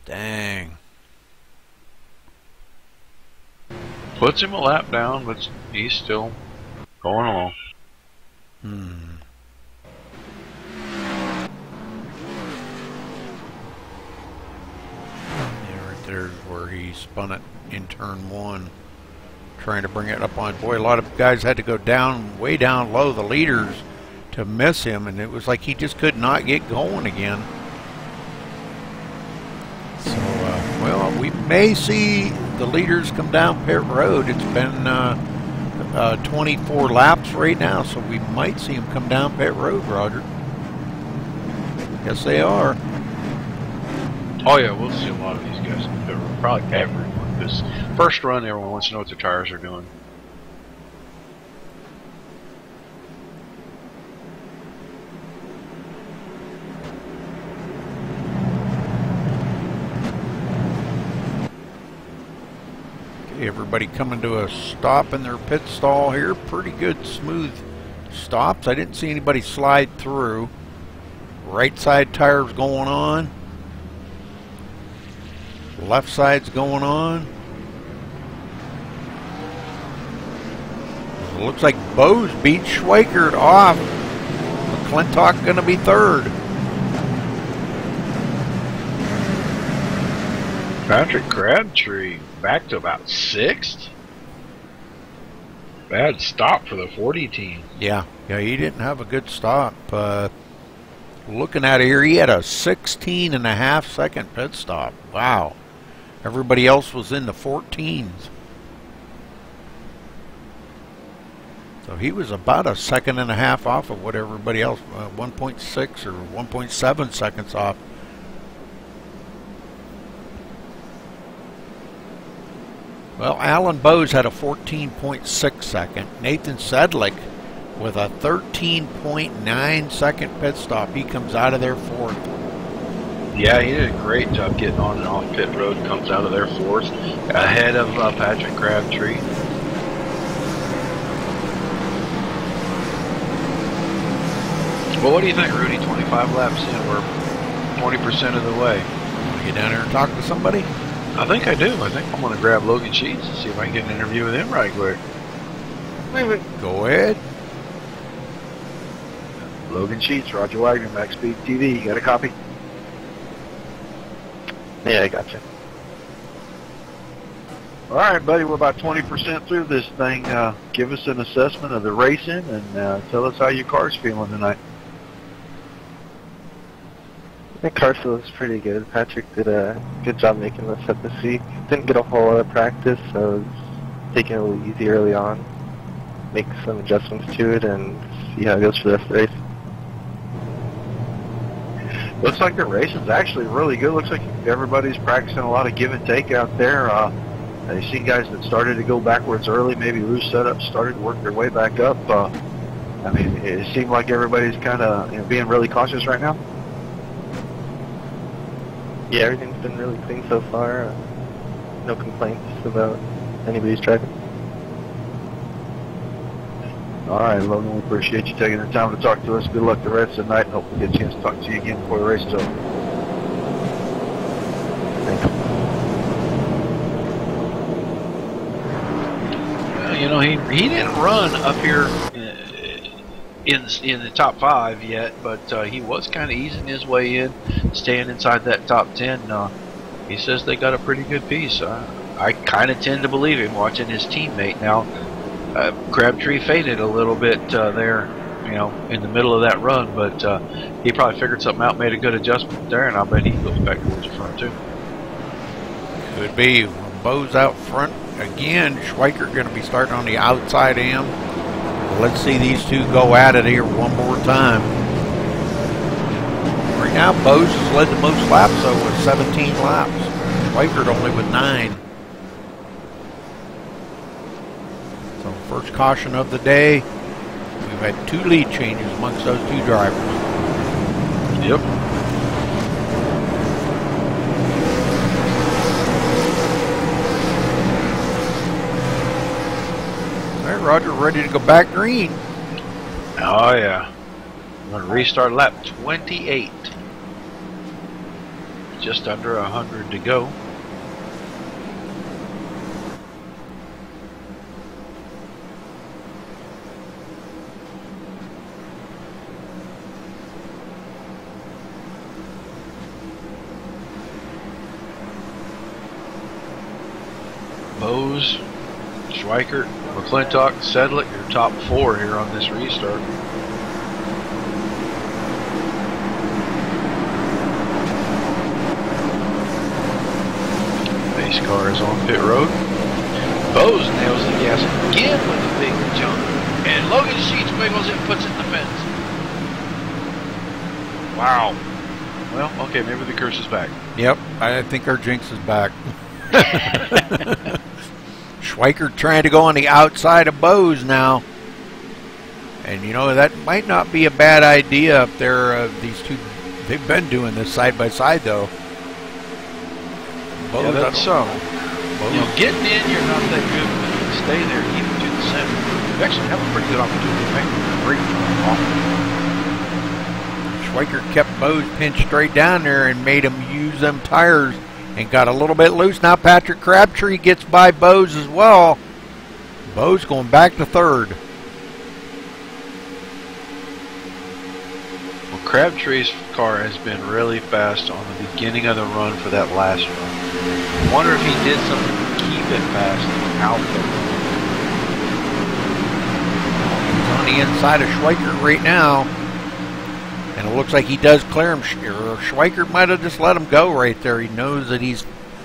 Dang. Puts him a lap down, but he's still going along. Yeah, right there's where he spun it in turn 1. Trying to bring it up on. Boy, a lot of guys had to go down, way down low, the leaders, to miss him, and it was like he just could not get going again. So, well, we may see the leaders come down pit road. It's been 24 laps right now, so we might see them come down pit road, Roger. Yes, they are. Oh yeah, we'll see a lot of these guys in the pit road. Probably everyone, because first run, everyone wants to know what their tires are doing. Everybody coming to a stop in their pit stall here. Pretty good, smooth stops. I didn't see anybody slide through. Right side tires going on. Left side's going on. It looks like Bose beat Schweikert off. McClintock going to be 3rd. Patrick Crabtree back to about 6th. Bad stop for the 40 team. Yeah, he didn't have a good stop. Looking at it here, he had a 16.5 second pit stop. Wow. Everybody else was in the 14s. So he was about a 1.5 seconds off of what everybody else, 1.6 or 1.7 seconds off. Well, Alan Bose had a 14.6 second. Nathan Sedlick with a 13.9 second pit stop. He comes out of there 4th. Yeah, he did a great job getting on and off pit road. Comes out of there 4th, ahead of Patrick Crabtree. Well, what do you think, Rudy? 25 laps in, we're 20% of the way. Want to get down there and talk to somebody? I think I do. I think I'm going to grab Logan Sheets and see if I can get an interview with him right quick. Go ahead. Logan Sheets, Roger Wagner, MaxSpeedTV. You got a copy? Yeah, I got you. All right, buddy, we're about 20% through this thing. Give us an assessment of the racing and tell us how your car's feeling tonight. The car feels pretty good. Patrick did a good job making us up this week. Didn't get a whole lot of practice, so I was taking it a little easy early on. Make some adjustments to it and see how it goes for the rest of the race. Looks like the racing's actually really good. Looks like everybody's practicing a lot of give and take out there. I see guys that started to go backwards early, maybe lose setups, started to work their way back up. I mean, it seemed like everybody's kind of being really cautious right now. Yeah, everything's been really clean so far. No complaints about anybody's driving. All right, Logan, we appreciate you taking the time to talk to us. Good luck the rest of the night, and hope we get a chance to talk to you again before the race is over. Thanks. Well, you know, he didn't run up here in the top 5 yet, but he was kind of easing his way in, staying inside that top 10. He says they got a pretty good piece. I kind of tend to believe him watching his teammate now. Crabtree faded a little bit there, you know, in the middle of that run, but he probably figured something out, made a good adjustment there, and I bet he goes back towards the front too. Could be. Bo's out front again. Schweikert going to be starting on the outside of him. Let's see these two go at it here one more time. Right now, Bo's has led the most laps, though, with 17 laps. Schweikert only with 9. So first caution of the day. We've had 2 lead changes amongst those 2 drivers. Yep. All right, Roger, ready to go back green. Oh yeah. I'm going to restart lap 28. Just under 100 to go. Bose, Schweikert, McClintock, Sedlick, your top 4 here on this restart. Base car is on pit road. Bose nails the gas again with a big jump. And Logan Sheets wiggles it, puts it in the fence. Wow. Well, okay, maybe the curse is back. Yep, I think our jinx is back. Schweikert trying to go on the outside of Bose now. And you know, that might not be a bad idea up there. These two, they've been doing this side by side though. Bose, yeah, that's so. You know, getting in, you're not that good, but you can stay there even to the center. You actually have a pretty good opportunity to make a break. Schweikert kept Bose pinched straight down there and made him use them tires and got a little bit loose. Now Patrick Crabtree gets by Bose as well. Bose going back to 3rd. Well, Crabtree's car has been really fast on the beginning of the run for that last run. I wonder if he did something to keep it fast out there. He's on the inside of Schweikert right now. And it looks like he does clear him. Schweikert might have just let him go right there. He knows that he's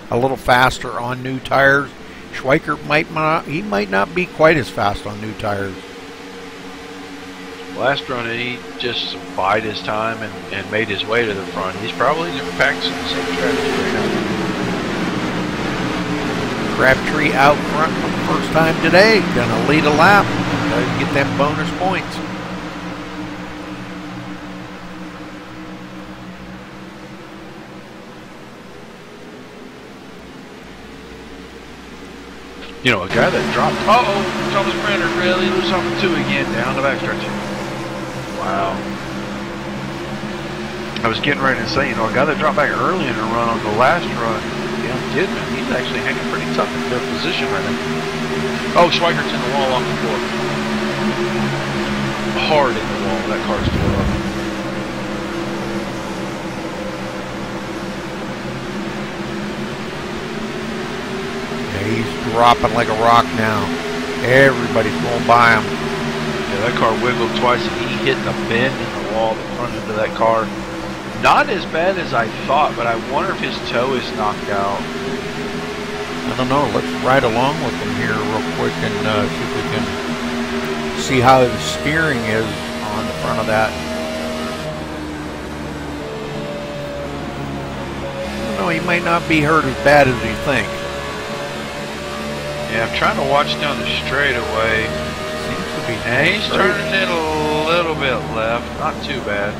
a little faster on new tires. Schweikert might not be quite as fast on new tires. Last run, he just bided his time and made his way to the front. He's probably practicing the same strategy right now. Crabtree out front for the first time today. Gonna lead a lap. Gotta get them bonus points. You know, a guy that dropped. Thomas Brenner really loose off the 2 again down the backstretch. Wow. I was getting ready to say, you know, a guy that dropped back early in the run on the last run, Didman, he's actually hanging pretty tough in fifth position right now. Oh, Schweikert's in the wall off the floor. Hard in the wall. That car's still up. He's dropping like a rock now. Everybody's going by him. Yeah, that car wiggled twice and he hit the bend in the wall that front end of that car. Not as bad as I thought, but I wonder if his toe is knocked out. I don't know. Let's ride along with him here real quick and see if we can see how the steering is on the front of that. I don't know, he might not be hurt as bad as you think. Yeah, I'm trying to watch down the straightaway. Seems to be. And he's turning it a little bit left. Not too bad.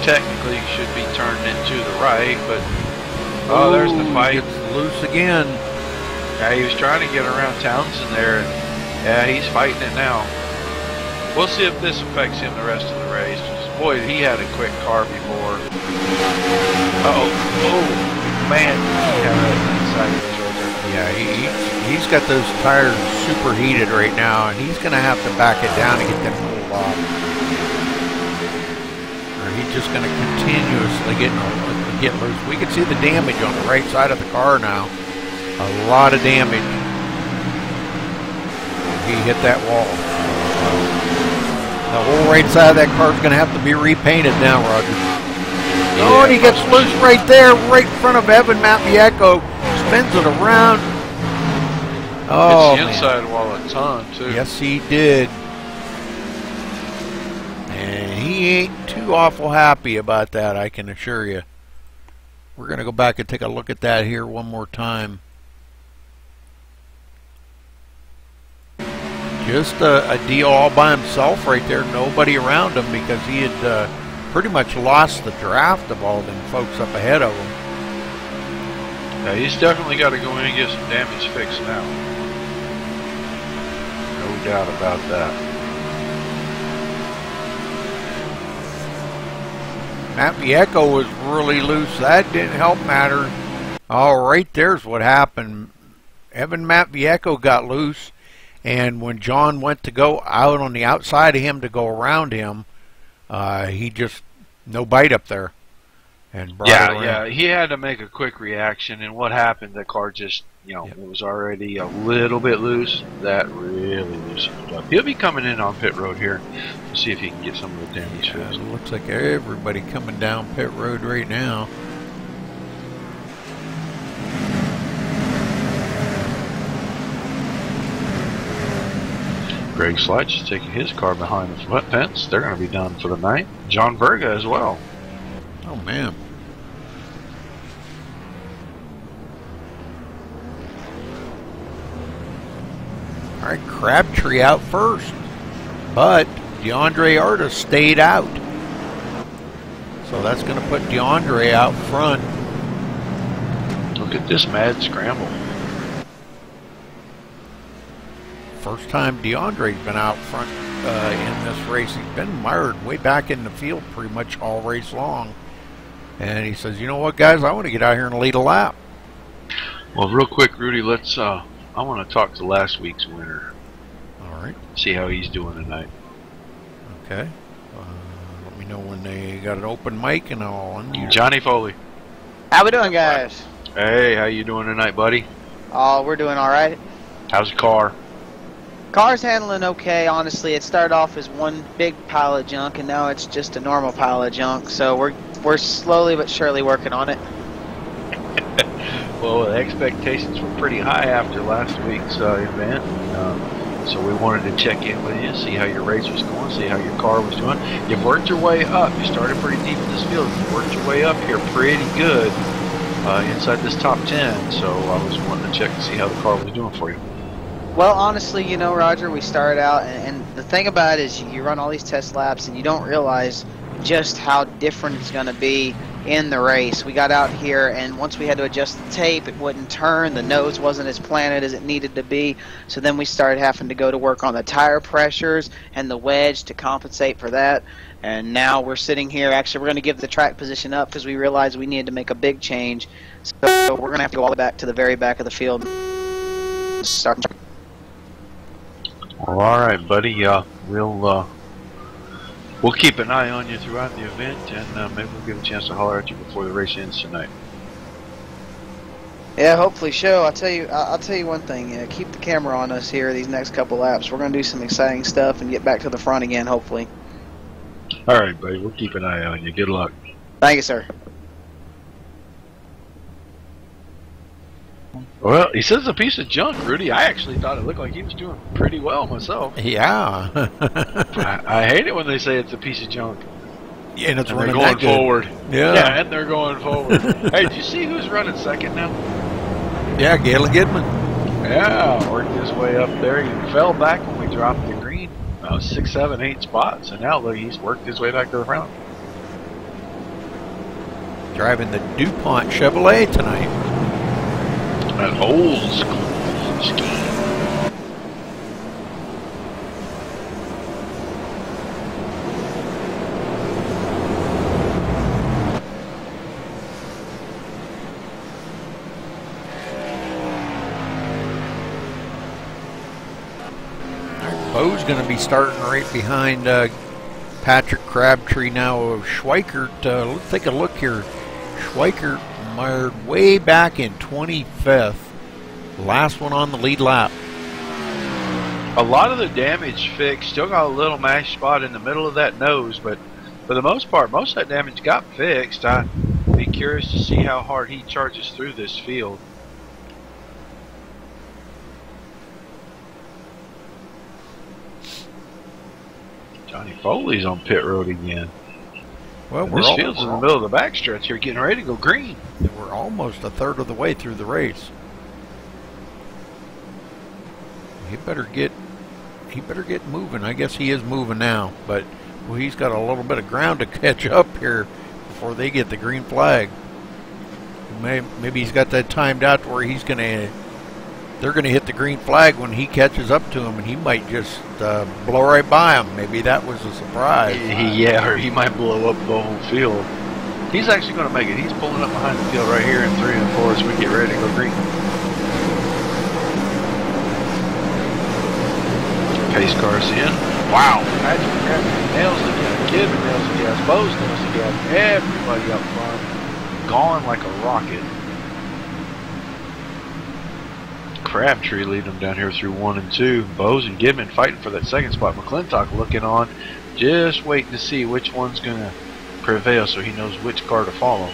Technically, he should be turned into the right, but oh, there's the fight. Gets loose again. Yeah, he was trying to get around Townsend there, and yeah, he's fighting it now. We'll see if this affects him the rest of the race. Boy, he had a quick car before. Uh-oh. Oh, man. Yeah, he's got those tires super heated right now, and he's going to have to back it down to get them cooled off. Or he's just going to continuously get loose. We can see the damage on the right side of the car now. A lot of damage. He hit that wall. The whole right side of that car is going to have to be repainted now, Roger. Yeah, oh, and he gets loose right there, right in front of Evan Matvieko. Spins it around. Oh, it's the inside wall a ton, too. Yes, he did. And he ain't too awful happy about that, I can assure you. We're going to go back and take a look at that here one more time. Just a deal all by himself right there. Nobody around him because he had pretty much lost the draft of all them folks up ahead of him. Yeah, he's definitely got to go in and get some damage fixed now. No doubt about that. Matvieko was really loose. That didn't help matters. Oh, right there's what happened. Evan Matvieko got loose, and when John went to go out on the outside of him to go around him, he just no bite up there. And yeah, he had to make a quick reaction, and what happened, the car just, it was already a little bit loose. That really loosened it up. He'll be coming in on pit road here to see if he can get some of the damage fixed. It looks like everybody coming down pit road right now. Greg Slides is taking his car behind the front fence. They're going to be done for the night. John Verga as well. Oh, man. All right, Crabtree out first. But DeAndre Artis stayed out. So that's going to put DeAndre out front. Look at this mad scramble. First time DeAndre's been out front in this race. He's been mired way back in the field pretty much all race long. And he says, you know what, guys, I want to get out here and lead a lap. Well, real quick, Rudy, let's, I want to talk to last week's winner. All right. See how he's doing tonight. Okay. Let me know when they got an open mic and I'll unmute. Johnny Foley. How we doing, guys? Hey, how you doing tonight, buddy? Oh, we're doing all right. How's the car? Car's handling okay, honestly. It started off as one big pile of junk, and now it's just a normal pile of junk. So we're slowly but surely working on it. Well, the expectations were pretty high after last week's event. So we wanted to check in with you, see how your race was going, see how your car was doing. You've worked your way up. You started pretty deep in this field. You've worked your way up here pretty good inside this top 10. So I was wanting to check to see how the car was doing for you. Well, honestly, Roger, we started out, and the thing about it is you run all these test laps, and you don't realize just how different it's going to be in the race. We got out here, and once we had to adjust the tape, it wouldn't turn. The nose wasn't as planted as it needed to be. So then we started having to go to work on the tire pressures and the wedge to compensate for that. And now we're sitting here. Actually, we're going to give the track position up because we realized we needed to make a big change. So we're going to have to go all the way back to the very back of the field and start. Well, all right, buddy. We'll keep an eye on you throughout the event, and maybe we'll get a chance to holler at you before the race ends tonight. Yeah, hopefully show. I'll tell you one thing. Keep the camera on us here these next couple laps. We're gonna do some exciting stuff and get back to the front again, hopefully. All right, buddy. We'll keep an eye on you. Good luck. Thank you, sir. Well, he says a piece of junk, Rudy. I actually thought it looked like he was doing pretty well myself. Yeah. I hate it when they say it's a piece of junk. Yeah, and it's And running they're going that good. forward. Yeah. And they're going forward. Hey, did you see who's running second now? Yeah, Galen Gidman. Yeah, worked his way up there. He fell back when we dropped the green. 6, 7, 8 spots, and now look, he's worked his way back to the front. Driving the DuPont Chevrolet tonight. An old school scheme. Bo's going to be starting right behind Patrick Crabtree now of Schweikert. Let's take a look here. Schweikert mired way back in 25th. Last one on the lead lap. A lot of the damage fixed. Still got a little mash spot in the middle of that nose, but for the most part, most of that damage got fixed. I'd be curious to see how hard he charges through this field. Johnny Foley's on pit road again. Well, And this field's in the middle of the backstretch here, getting ready to go green. We're almost a third of the way through the race. He better get moving. I guess he is moving now, but well, he's got a little bit of ground to catch up here before they get the green flag. Maybe he's got that timed out to where they're gonna hit the green flag when he catches up to him, and he might just blow right by him. Maybe that was a surprise. Yeah, or he might blow up the whole field. He's actually going to make it. He's pulling up behind the field right here in 3 and 4 as we get ready to go green. Pace cars in. Wow. Patrick Crabtree nails the gas. Gibbon nails the gas. Bose nails the gas. Everybody up front. Gone like a rocket. Crabtree leading them down here through 1 and 2. Bose and Gibbon fighting for that second spot. McClintock looking on, just waiting to see which one's going to prevail so he knows which car to follow.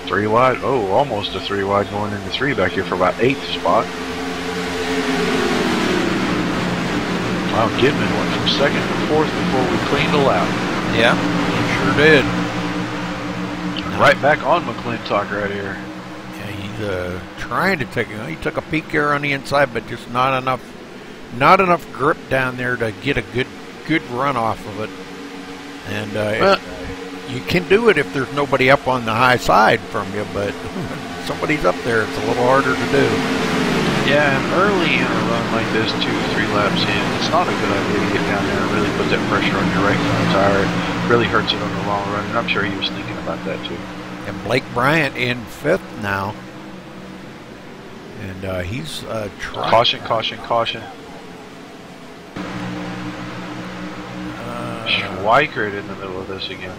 3 wide. Oh, almost a 3 wide going into 3 back here for about 8th spot. Wow, Gibbon went from 2nd to 4th before we cleaned a lap. Yeah, he sure did. Right back on McClintock right here. Yeah, he's trying to take. He took a peek there on the inside, but just not enough grip down there to get a good run off of it. And you can do it if there's nobody up on the high side from you, but somebody's up there, it's a little harder to do. Yeah, and early in a run like this, 2 or 3 laps in, it's not a good idea to get down there and really put that pressure on your right front tire. It really hurts it on the long run, and I'm sure he was thinking about that too. And Blake Bryant in 5th now. And he's trying. Caution, caution, caution. Schweikert in the middle of this again.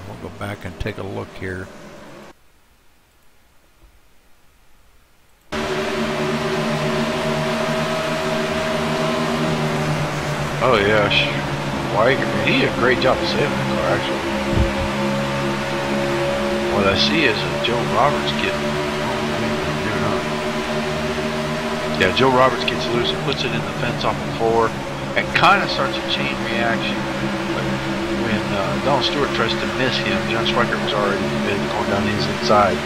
We'll go back and take a look here. Oh yeah, Schweikert. He did a great job of saving the car actually. What I see is Joe Roberts getting. Yeah, Joe Roberts gets loose and puts it in the fence off the 4 and kind of starts a chain reaction. But when Donald Stewart tries to miss him, John Schweikert was already going down his inside,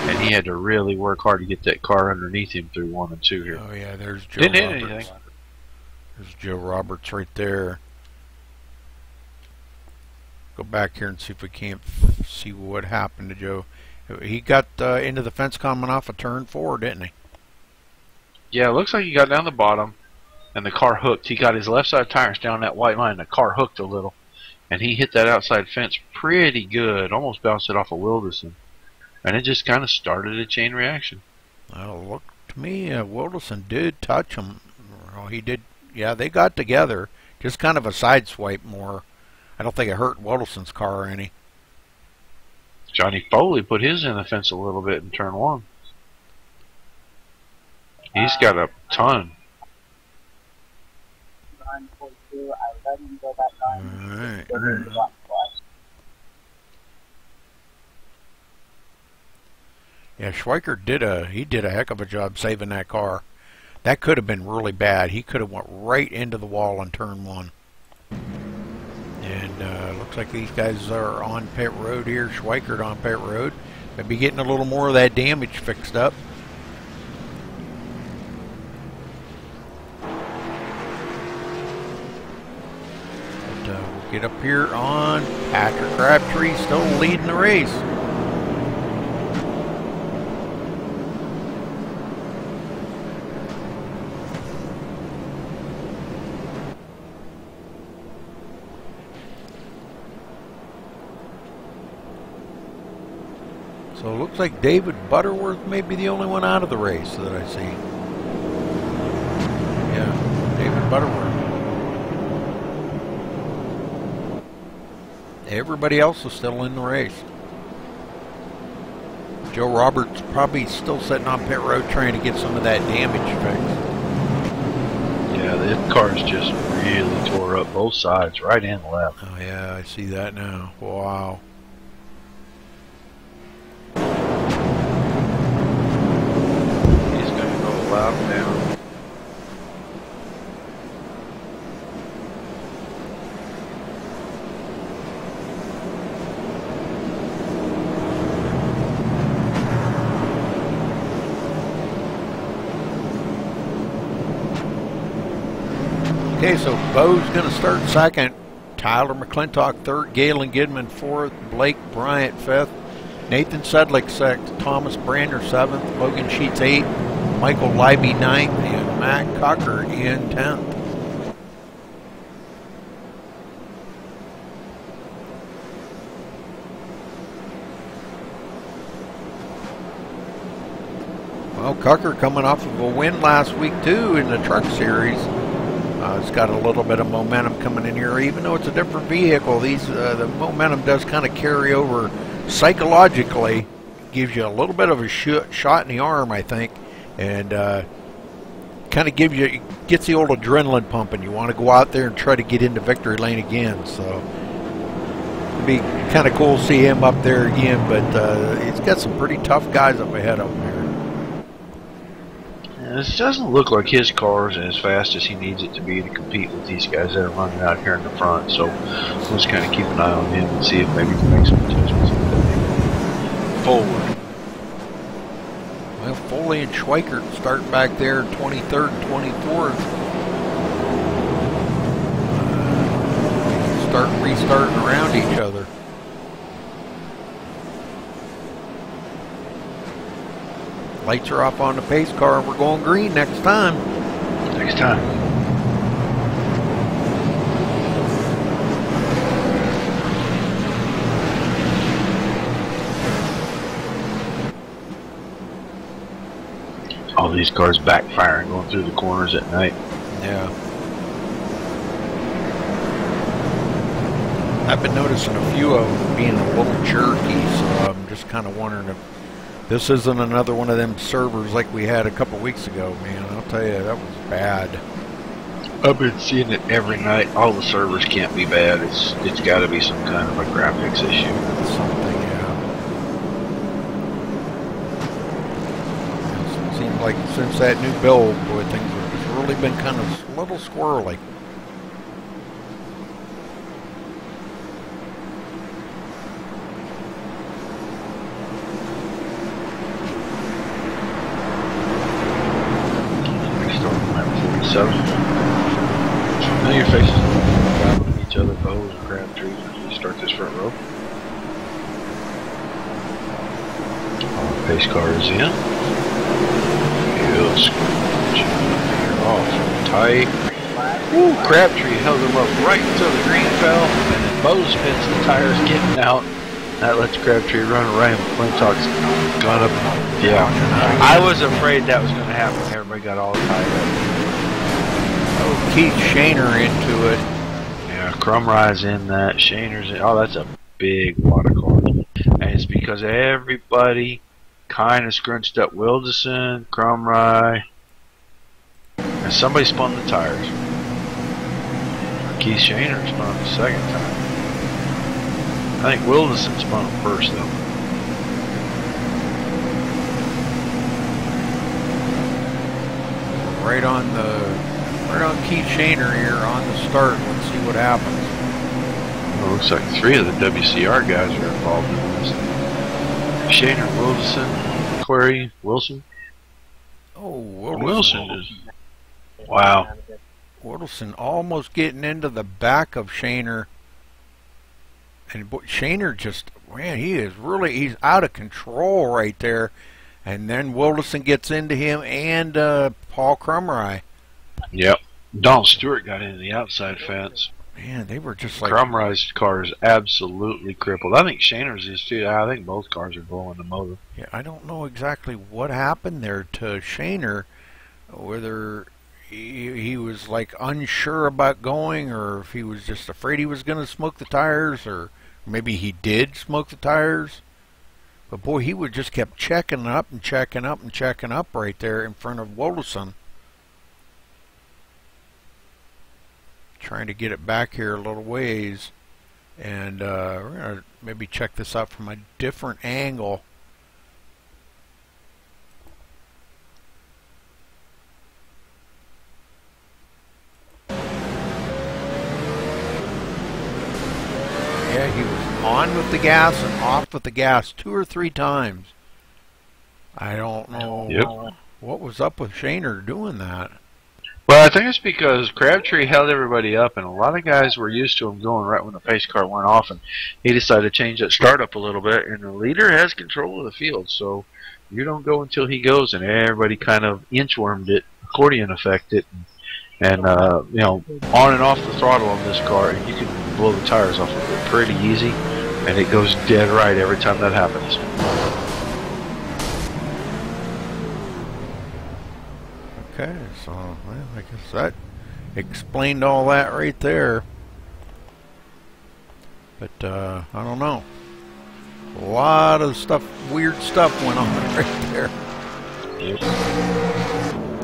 and he had to really work hard to get that car underneath him through 1 and 2 here. Oh yeah, there's Joe Didn't Roberts. hit anything. There's Joe Roberts right there. Go back here and see if we can't see what happened to Joe. He got into the fence coming off of turn 4, didn't he? Yeah, it looks like he got down the bottom, and the car hooked. He got his left side tires down that white line. The car hooked a little, and he hit that outside fence pretty good. Almost bounced it off of Wilderson, and it just kind of started a chain reaction. Well, look to me, Wilderson did touch him. Well, he did. Yeah, they got together. Just kind of a side swipe more. I don't think it hurt Waddleson's car any. Johnny Foley put his in the fence a little bit in turn 1. He's got a ton. Alright. Yeah, Schweiker did a heck of a job saving that car. That could have been really bad. He could have went right into the wall on turn 1. And looks like these guys are on pit road here. Schweikert on pit road. Maybe getting a little more of that damage fixed up. But we'll get up here on Patrick Crabtree, still leading the race. So it looks like David Butterworth may be the only one out of the race that I see. Yeah, David Butterworth. Everybody else is still in the race. Joe Roberts probably still sitting on pit road trying to get some of that damage fixed. Yeah, the car's just really tore up both sides, right and left. Oh yeah, I see that now. Wow. Lap down. Okay, so Bo's going to start second. Tyler McClintock third. Galen Gidman fourth. Blake Bryant fifth. Nathan Sedlick sixth. Thomas Brander seventh. Logan Sheets eighth. Michael Leiby ninth. And Matt Cocker in 10th. Well, Cocker coming off of a win last week too in the truck series. It's got a little bit of momentum coming in here, even though it's a different vehicle. The momentum does kind of carry over psychologically. Gives you a little bit of a shot in the arm, I think, and kind of gets the old adrenaline pumping. You want to go out there and try to get into victory lane again. So it'd be kind of cool to see him up there again. But he's got some pretty tough guys up ahead of him here. This doesn't look like his car is as fast as he needs it to be to compete with these guys that are running out here in the front. So let's kind of keep an eye on him and see if maybe we can make some adjustments forward. Well, Foley and Schweikert start back there 23rd and 24th. Restarting around each other. Lights are off on the pace car. We're going green next time. Next time. All these cars backfiring going through the corners at night. Yeah. I've been noticing a few of them being a little jerky, so I'm just kind of wondering if this isn't another one of them servers like we had a couple weeks ago, man. I'll tell you, that was bad. I've been seeing it every night. All the servers can't be bad. It's got to be some kind of a graphics issue. Something, yeah. It seems like since that new build, boy, things have just really been kind of a little squirrely. Familiar faces driving each other, Bows and Crabtree, as we start this front row. Pace car is in. Yes. Off. Tight. Woo, Crabtree held him up right until the green fell, and then Bows spins the tires getting out. That lets Crabtree run around. McClintock's gone up. Yeah. I was afraid that was going to happen. Everybody got all tied up. Oh, Keith Shaner into it. Yeah, Crumrye's in that. Shaner's in. Oh, that's a big lot of cars. And it's because everybody kind of scrunched up Wilderson, Crumrye, and somebody spun the tires. Keith Shaner spun them the second time. I think Wilderson spun them first, though. Right on Keith Shaner here on the start. Let's see what happens. Well, it looks like 3 of the WCR guys are involved in this. Shaner, Wilderson, Query, Wilson. Oh, Wilson is. Wow. Wilson almost getting into the back of Shaner. And Shaner just, man, he's out of control right there. And then Wilderson gets into him and Paul Crumrye. Yep. Donald Stewart got into the outside fence. Man, they were just like... Crumrye's car is absolutely crippled. I think Shaner's is too. I think both cars are blowing the motor. Yeah, I don't know exactly what happened there to Shaner. Whether he was like unsure about going, or if he was just afraid he was going to smoke the tires, or maybe he did smoke the tires. But boy, he would just kept checking up and checking up and checking up right there in front of Wilderson. Trying to get it back here a little ways. And we're going to maybe check this out from a different angle. Yeah, he was on with the gas and off with the gas 2 or 3 times. I don't know what was up with Shaner doing that. Well, I think it's because Crabtree held everybody up, and a lot of guys were used to him going right when the pace car went off, and he decided to change that start up a little bit, and the leader has control of the field, so you don't go until he goes, and everybody kind of inchwormed it, accordion effect it, and you know, on and off the throttle on this car, and you can blow the tires off of it pretty easy, and it goes dead right every time that happens. Okay, so well, I guess that explained all that right there. But I don't know. A lot of stuff, weird stuff went on right there. Yep.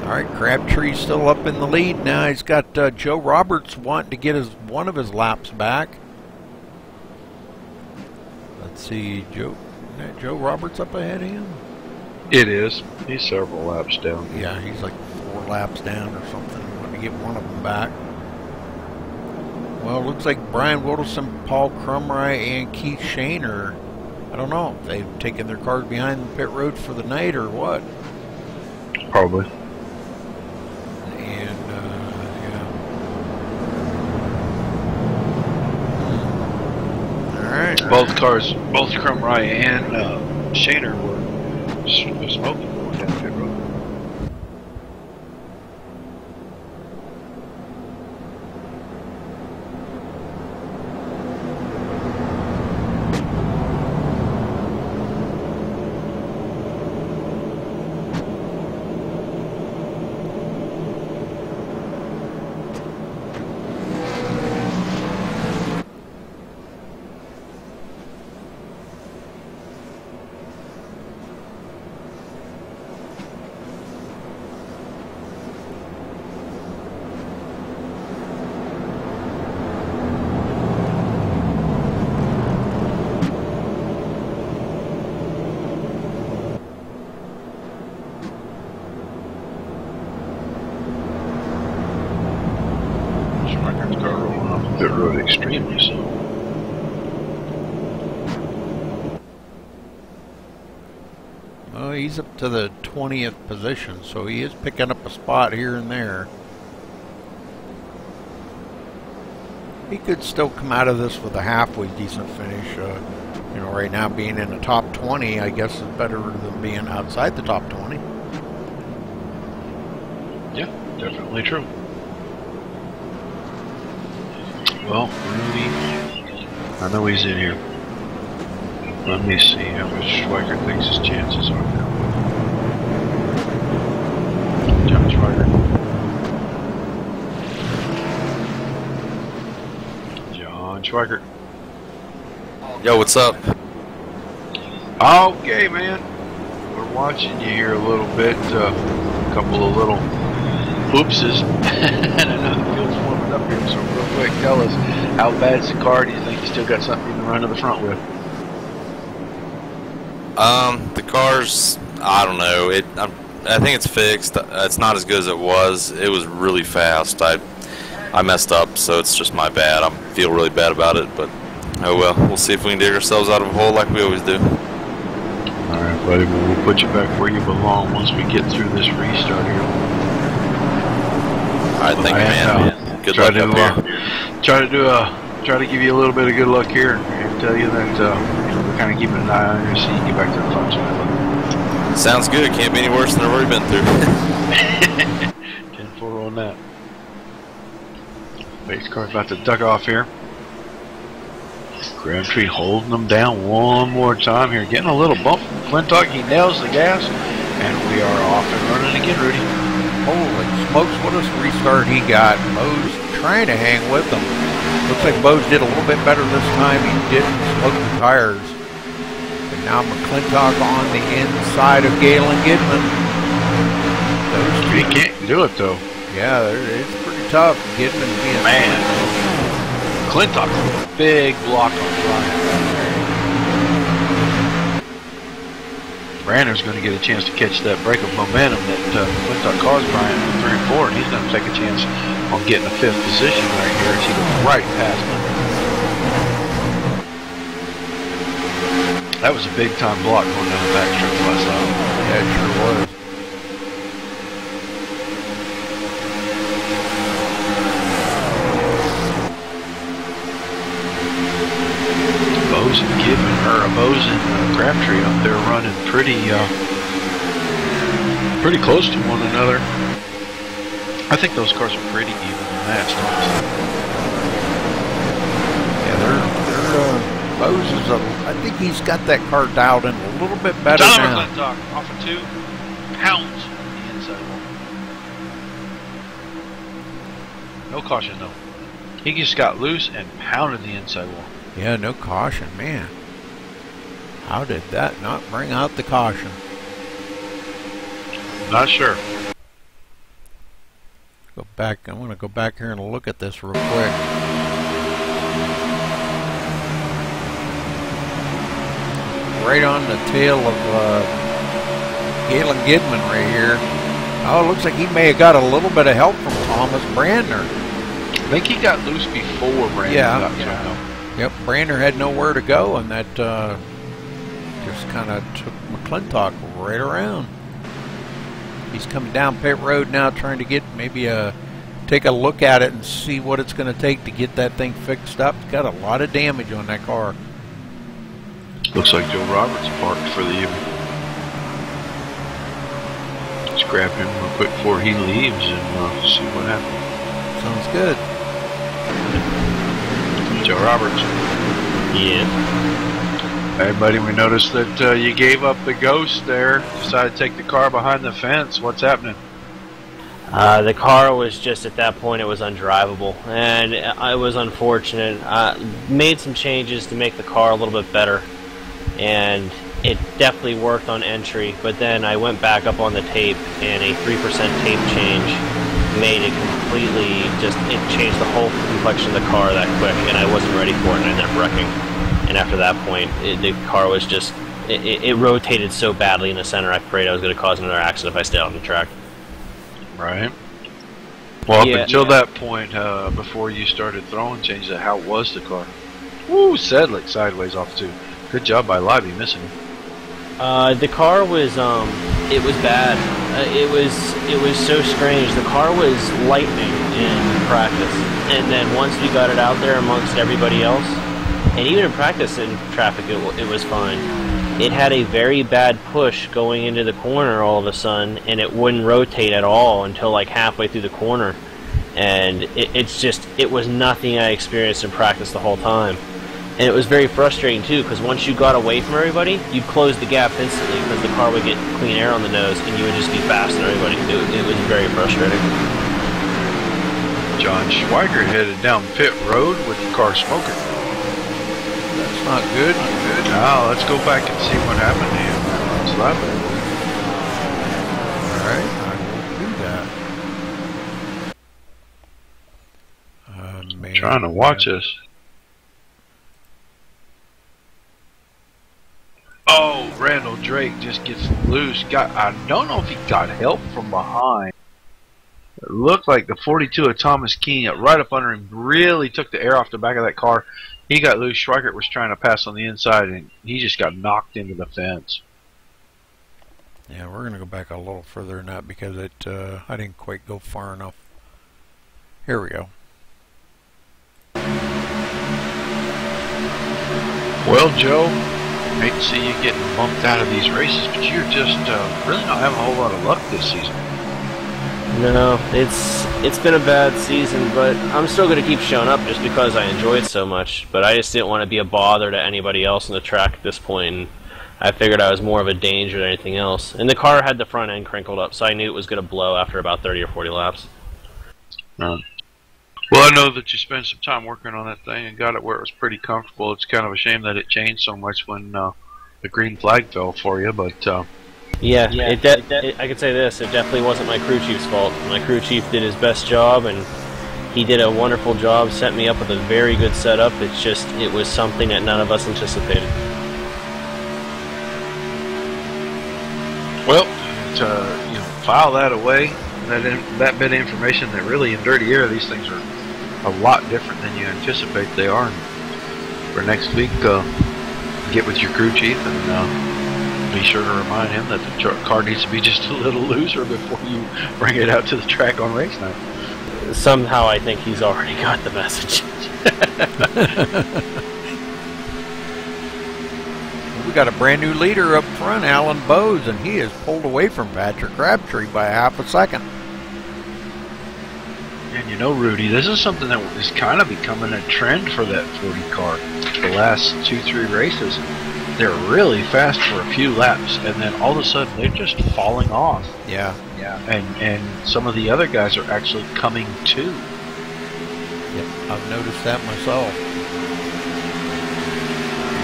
All right, Crabtree's still up in the lead now. He's got Joe Roberts wanting to get one of his laps back. Let's see, Joe Roberts up ahead of him? It is. He's several laps down. Yeah, he's like 4 laps down or something. Want to get one of them back. Well, it looks like Brian Wilderson, Paul Crumrye, and Keith Shaner. I don't know if they've taken their cars behind the pit road for the night or what. Probably. And, yeah. Alright. Both cars, both Crumrye and Shaner were smoking going down pit road. Pit road extremely slow. Well, he's up to the 20th position, so he is picking up a spot here and there. He could still come out of this with a halfway decent finish. You know, right now being in the top 20, I guess, is better than being outside the top 20. Yeah, definitely true. Well, Rudy, I know he's in here. Let me see how much Schweiger thinks his chances are now. John Schweiger. Schweikert. Yo, what's up? Okay, man. We're watching you here a little bit. A couple of little oopses. And I know the field's warming up here, so real quick, tell us, how bad's the car? Do you think you still got something you can run to the front with? The car's, I don't know. I think it's fixed. It's not as good as it was. It was really fast. I messed up, so it's just my bad. I feel really bad about it, but oh well. We'll see if we can dig ourselves out of a hole like we always do. All right, buddy. Well, we'll put you back where you belong once we get through this restart here. All right, thank you, man. Good luck up here. Try to give you a little bit of good luck here, and tell you that we're kind of keeping an eye on you so you can get back to the front side. Sounds good. Can't be any worse than I've already been through. 10-4 on that. Base car's about to duck off here. Crabtree holding them down one more time here. Getting a little bump from McClintock. He nails the gas. And we are off and running again, Rudy. Holy smokes, what a restart he got. Bo's trying to hang with him. Looks like Bo's did a little bit better this time. He didn't smoke the tires. And now McClintock on the inside of Galen Gidman. He can't do it, though. Yeah, it's pretty tough. Gidman being... Man. McClintock, big block on Bryant. Branner's going to get a chance to catch that break of momentum that McClintock caused Bryant from 3 and 4, and he's going to take a chance on getting a 5th position right here as he goes right past him. That was a big time block going down the back stretch last time. Yeah, it sure was. Bose and Crabtree up there running pretty close to one another. I think those cars are pretty evenly matched, honestly. Yeah, Bose is I think he's got that car dialed in a little bit better now. McClintock off of 2 pounds on the inside wall. No caution though. He just got loose and pounded the inside wall. Yeah, no caution, man. How did that not bring out the caution? Not sure. Go back. I want to go back here and look at this real quick. Right on the tail of Galen Gidman right here. Oh, it looks like he may have got a little bit of help from Thomas Brandner. I think he got loose before Brandner got thrown out. Yep, Brandner had nowhere to go, and that just kind of took McClintock right around. He's coming down pit road now, trying to get maybe take a look at it and see what it's going to take to get that thing fixed up. It's got a lot of damage on that car. Looks like Joe Roberts parked for the evening. Let's grab him real quick before he leaves and see what happens. Sounds good. Joe Roberts. Yeah. Hey, buddy, we noticed that you gave up the ghost there. Decided to take the car behind the fence. What's happening? The car was just, at that point, it was undrivable. And it was unfortunate. Made some changes to make the car a little bit better. And it definitely worked on entry. But then I went back up on the tape, and a 3% tape change made it completely, it changed the whole complexion of the car that quick, and I wasn't ready for it, and I ended up wrecking. And after that point, the car was just, it rotated so badly in the center, I was afraid I was going to cause another accident if I stayed on the track. Right. Well, up until that point, before you started throwing changes, how was the car? Woo, Sedlick sideways off 2. Good job by Libby missing him. The car was, it was bad. It was so strange. The car was lightning in practice, and then once we got it out there amongst everybody else, and even in practice in traffic, it was fine. It had a very bad push going into the corner all of a sudden, and it wouldn't rotate at all until like halfway through the corner. And it was nothing I experienced in practice the whole time. And it was very frustrating too, because once you got away from everybody, you'd close the gap instantly because the car would get clean air on the nose and you would just be faster than everybody. It was very frustrating. John Schweiger headed down pit road with the car smoking. That's not good. Now let's go back and see what happened to him. What's that? Alright, I will do that. Trying to watch us. Oh, Randall Drake just gets loose. I don't know if he got help from behind. It looked like the 42 of Thomas King right up under him really took the air off the back of that car. He got loose. Schweikert was trying to pass on the inside, and he just got knocked into the fence. Yeah, we're going to go back a little further than that because I didn't quite go far enough. Here we go. Well, Joe, hate to see you getting bumped out of these races, but you're just really not having a whole lot of luck this season. No, it's been a bad season, but I'm still going to keep showing up just because I enjoy it so much. But I just didn't want to be a bother to anybody else on the track at this point, and I figured I was more of a danger than anything else. And the car had the front end crinkled up, so I knew it was going to blow after about 30 or 40 laps. Well, I know that you spent some time working on that thing and got it where it was pretty comfortable. It's kind of a shame that it changed so much when the green flag fell for you, but... Yeah, I could say this, it definitely wasn't my crew chief's fault. My crew chief did his best job, and he did a wonderful job, set me up with a very good setup. It's just, it was something that none of us anticipated. Well, file that away, that bit of information that really in dirty air, these things are a lot different than you anticipate they are. And for next week, get with your crew chief and be sure to remind him that the car needs to be just a little looser before you bring it out to the track on race night. Somehow I think he's already got the message. We got a brand new leader up front, Alan Bowes, and he is pulled away from Patrick Crabtree by half a second. And you know, Rudy, this is something that is kind of becoming a trend for that 40 car. The last 2-3 races, they're really fast for a few laps, and then all of a sudden they're just falling off. Yeah. And some of the other guys are actually coming too. Yep, I've noticed that myself.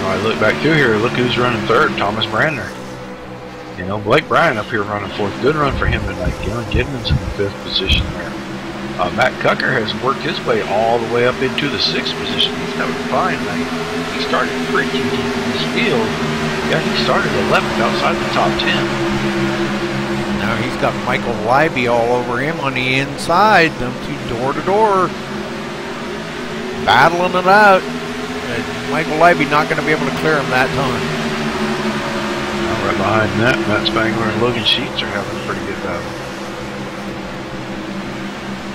I look back through here, look who's running third, Thomas Brandner. Blake Bryan up here running fourth. Good run for him tonight. Galen Gidman's in the 5th position there. Matt Cucker has worked his way all the way up into the 6th position. He's having a fine night. He started pretty deep in this field. Yeah, he started 11th outside the top 10. Now he's got Michael Leiby all over him on the inside. Them two door to door, battling it out. And Michael Leiby not going to be able to clear him that time. Right behind that, Matt Spangler and Logan Sheets are having a pretty good battle.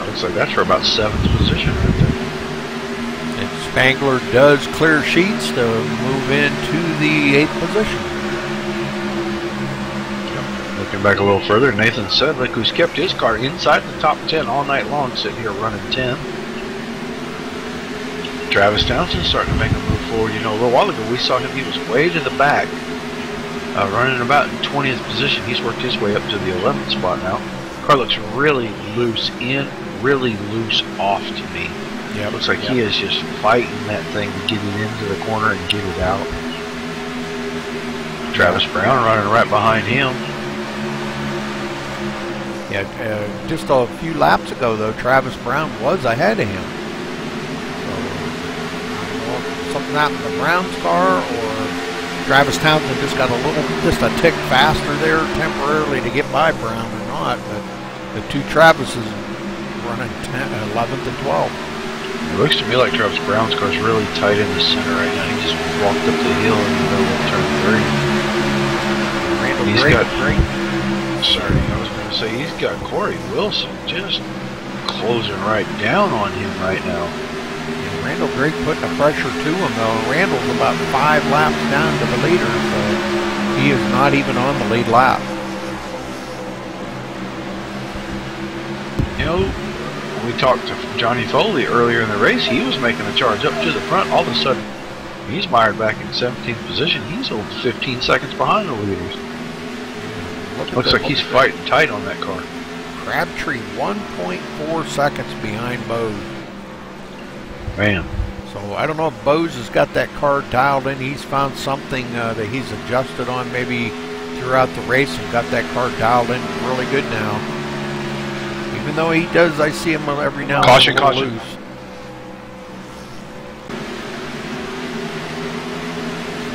Looks like that's for about 7th position right there. And Spangler does clear Sheets to move into the 8th position. Yep. Looking back a little further, Nathan Sedlick, who's kept his car inside the top 10 all night long, sitting here running 10. Travis Townsend starting to make a move forward. A little while ago we saw him, he was way to the back, running about in 20th position. He's worked his way up to the 11th spot now. Car looks really loose in, really loose off to me. Yeah, looks like he is just fighting that thing to get it into the corner and get it out. Travis Brown running right behind him. Yeah, just a few laps ago though, Travis Brown was ahead of him. So, something happened to Brown's car, or Travis Townsend just got just a tick faster there temporarily to get by Brown or not, but the two Travises running 11th and 12th. It looks to me like Travis Brown's car is really tight in the center right now. He just walked up the hill in the middle of turn 3. He's got Sorry, I was going to say he's got Corey Wilson just closing right down on him right now. Yeah, Randall Drake putting the pressure to him though. Randall's about 5 laps down to the leader, so he is not even on the lead lap. We talked to Johnny Foley earlier in the race. He was making a charge up to the front. All of a sudden, he's mired back in 17th position. He's over 15 seconds behind the leaders. Looks like he's fighting tight on that car. Crabtree 1.4 seconds behind Bowes. Man. So I don't know if Bose has got that car dialed in. He's found something that he's adjusted on maybe throughout the race and got that car dialed in really good now. Even though he does, I see him every now and then. Caution, caution. Loose.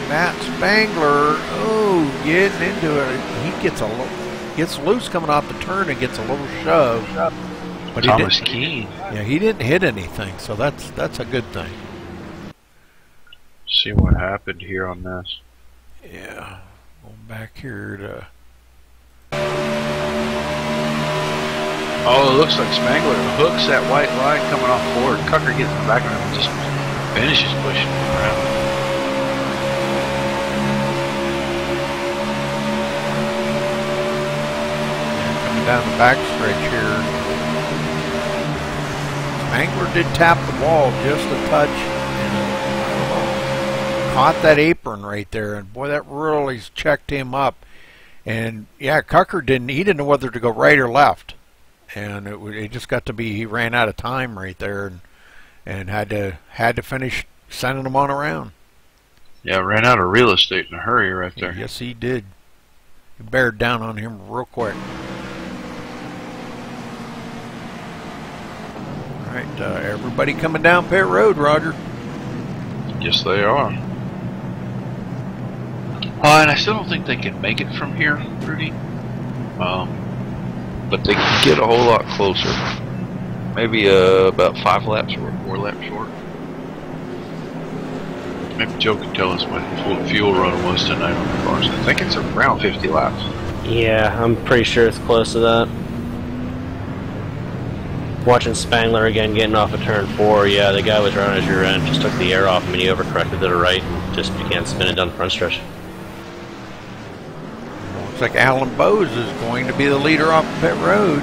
Matt Spangler, oh, getting into it. He gets loose coming off the turn and gets a little shove. But Thomas Keene. Yeah, he didn't hit anything, so that's a good thing. See what happened here on this. Yeah, going back here to. Oh, it looks like Spangler hooks that white line coming off forward. Cucker gets in the back of him and just finishes pushing him around. Coming down the back stretch here. Spangler did tap the wall just a touch and caught that apron right there, and boy, that really checked him up. And yeah, Cucker didn't know whether to go right or left. And it just got to be he ran out of time right there, and had to finish sending them on around. Yeah, ran out of real estate in a hurry right there. Yes, he did. He bared down on him real quick. All right, everybody coming down pit road, Roger. Yes, they are. And I still don't think they can make it from here, Rudy. But they can get a whole lot closer. Maybe about 5 laps or 4 laps short. Maybe Joe can tell us what fuel run was tonight on the cars. I think it's around 50 laps. Yeah, I'm pretty sure it's close to that. Watching Spangler again getting off of turn 4, yeah, the guy was running his rear end, just took the air off him and he overcorrected to the right and just began spinning down the front stretch. Looks like Alan Bose is going to be the leader off pit road.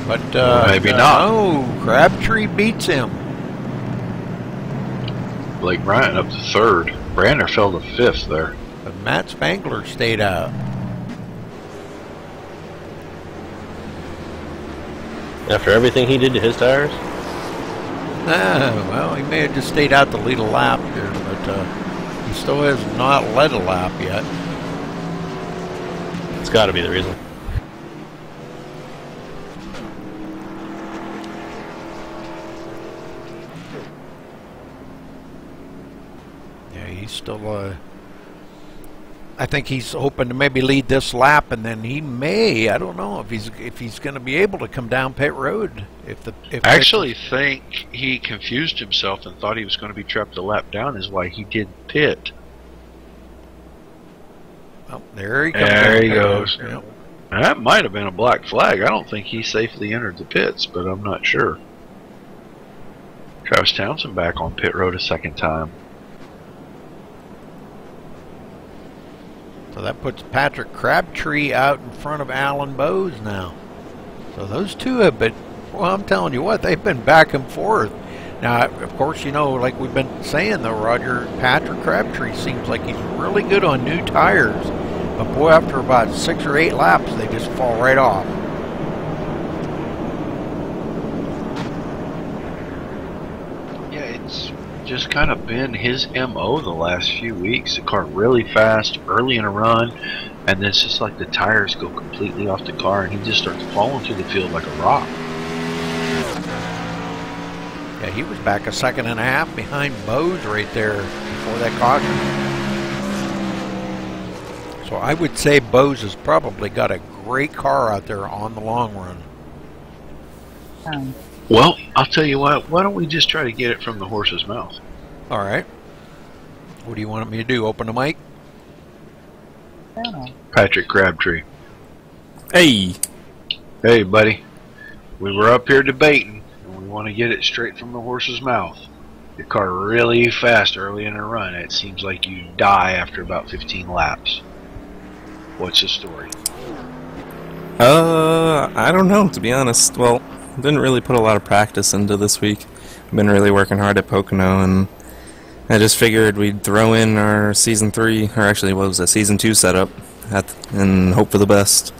But maybe not. No, Crabtree beats him. Blake Bryant up to 3rd. Brander fell to 5th there. But Matt Spangler stayed out. After everything he did to his tires? Well, he may have just stayed out to lead a lap here, but he still has not led a lap yet. It's got to be the reason. Yeah, he's still. I think he's hoping to maybe lead this lap, and then he may. I don't know if he's going to be able to come down pit road. I actually think he confused himself and thought he was going to be trapped a lap down. Is why he didn't pit. Oh, there he comes. There he goes. Yep. That might have been a black flag. I don't think he safely entered the pits, but I'm not sure. Travis Townsend back on pit road a second time. So that puts Patrick Crabtree out in front of Alan Bose now. So those two have been, well, I'm telling you what, they've been back and forth. Now, of course, you know, like we've been saying though, Roger, Patrick Crabtree seems like he's really good on new tires. But boy, after about 6 or 8 laps, they just fall right off. Yeah, it's just kind of been his MO the last few weeks. The car really fast, early in a run, and then it's just like the tires go completely off the car and he just starts falling through the field like a rock. Yeah, he was back a second and a half behind Bose right there before that caution. So I would say Bose has probably got a great car out there on the long run. Well, I'll tell you what, why don't we just try to get it from the horse's mouth? All right. What do you want me to do? Open the mic? Patrick Crabtree. Hey. Hey, buddy. We were up here debating, and we want to get it straight from the horse's mouth. Your car really fast early in a run. It seems like you die after about 15 laps. What's the story? I don't know, to be honest. Well, didn't really put a lot of practice into this week. I've been really working hard at Pocono, and I just figured we'd throw in our Season 3, or actually what was it, Season 2 setup, and hope for the best.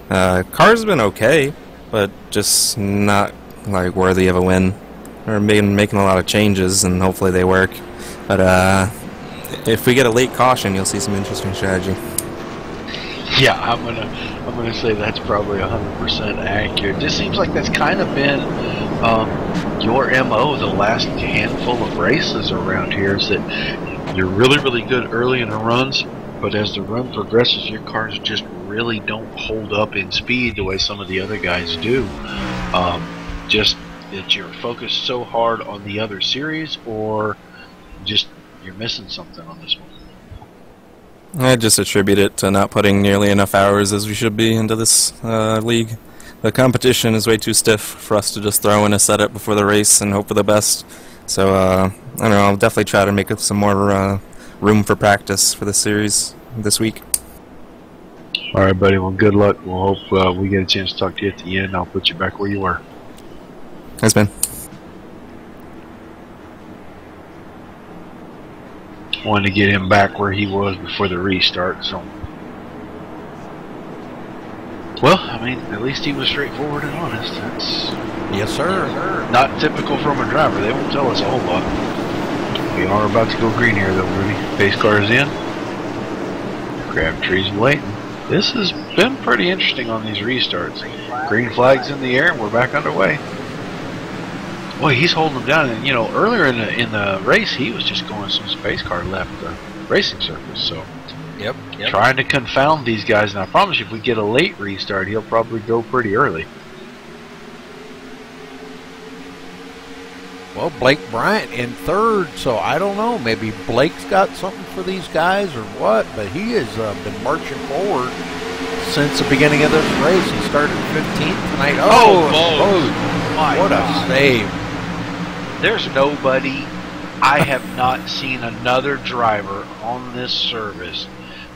Car's been okay, but just not, like, worthy of a win. making a lot of changes, and hopefully they work. But if we get a late caution, you'll see some interesting strategy. Yeah, I'm gonna say that's probably 100% accurate. This seems like that's kind of been your MO the last handful of races around here. Is that you're really good early in the runs, but as the run progresses, your cars just really don't hold up in speed the way some of the other guys do. Just that you're focused so hard on the other series, or just you're missing something on this one. I just attribute it to not putting nearly enough hours as we should be into this league. The competition is way too stiff for us to just throw in a setup before the race and hope for the best. So, I don't know, I'll definitely try to make up some more room for practice for the series this week. Alright, buddy, well, good luck. We'll hope we get a chance to talk to you at the end. I'll put you back where you were. Thanks, man. Wanted to get him back where he was before the restart, so. Well, I mean, at least he was straightforward and honest. That's yes, sir. Not typical from a driver. They won't tell us a whole lot. We are about to go green here, though, Rudy. Pace car is in. Crabtree's waiting. This has been pretty interesting on these restarts. Green flag's in the air, and we're back underway. Boy, he's holding them down, and you know, earlier in the race, he was just going some space car left the racing surface. So, yep. Trying to confound these guys, and I promise you, if we get a late restart, he'll probably go pretty early. Well, Blake Bryant in third, so I don't know. Maybe Blake's got something for these guys or what, but he has been marching forward since the beginning of this race. He started 15th tonight. What a save. There's nobody. I have not seen another driver on this service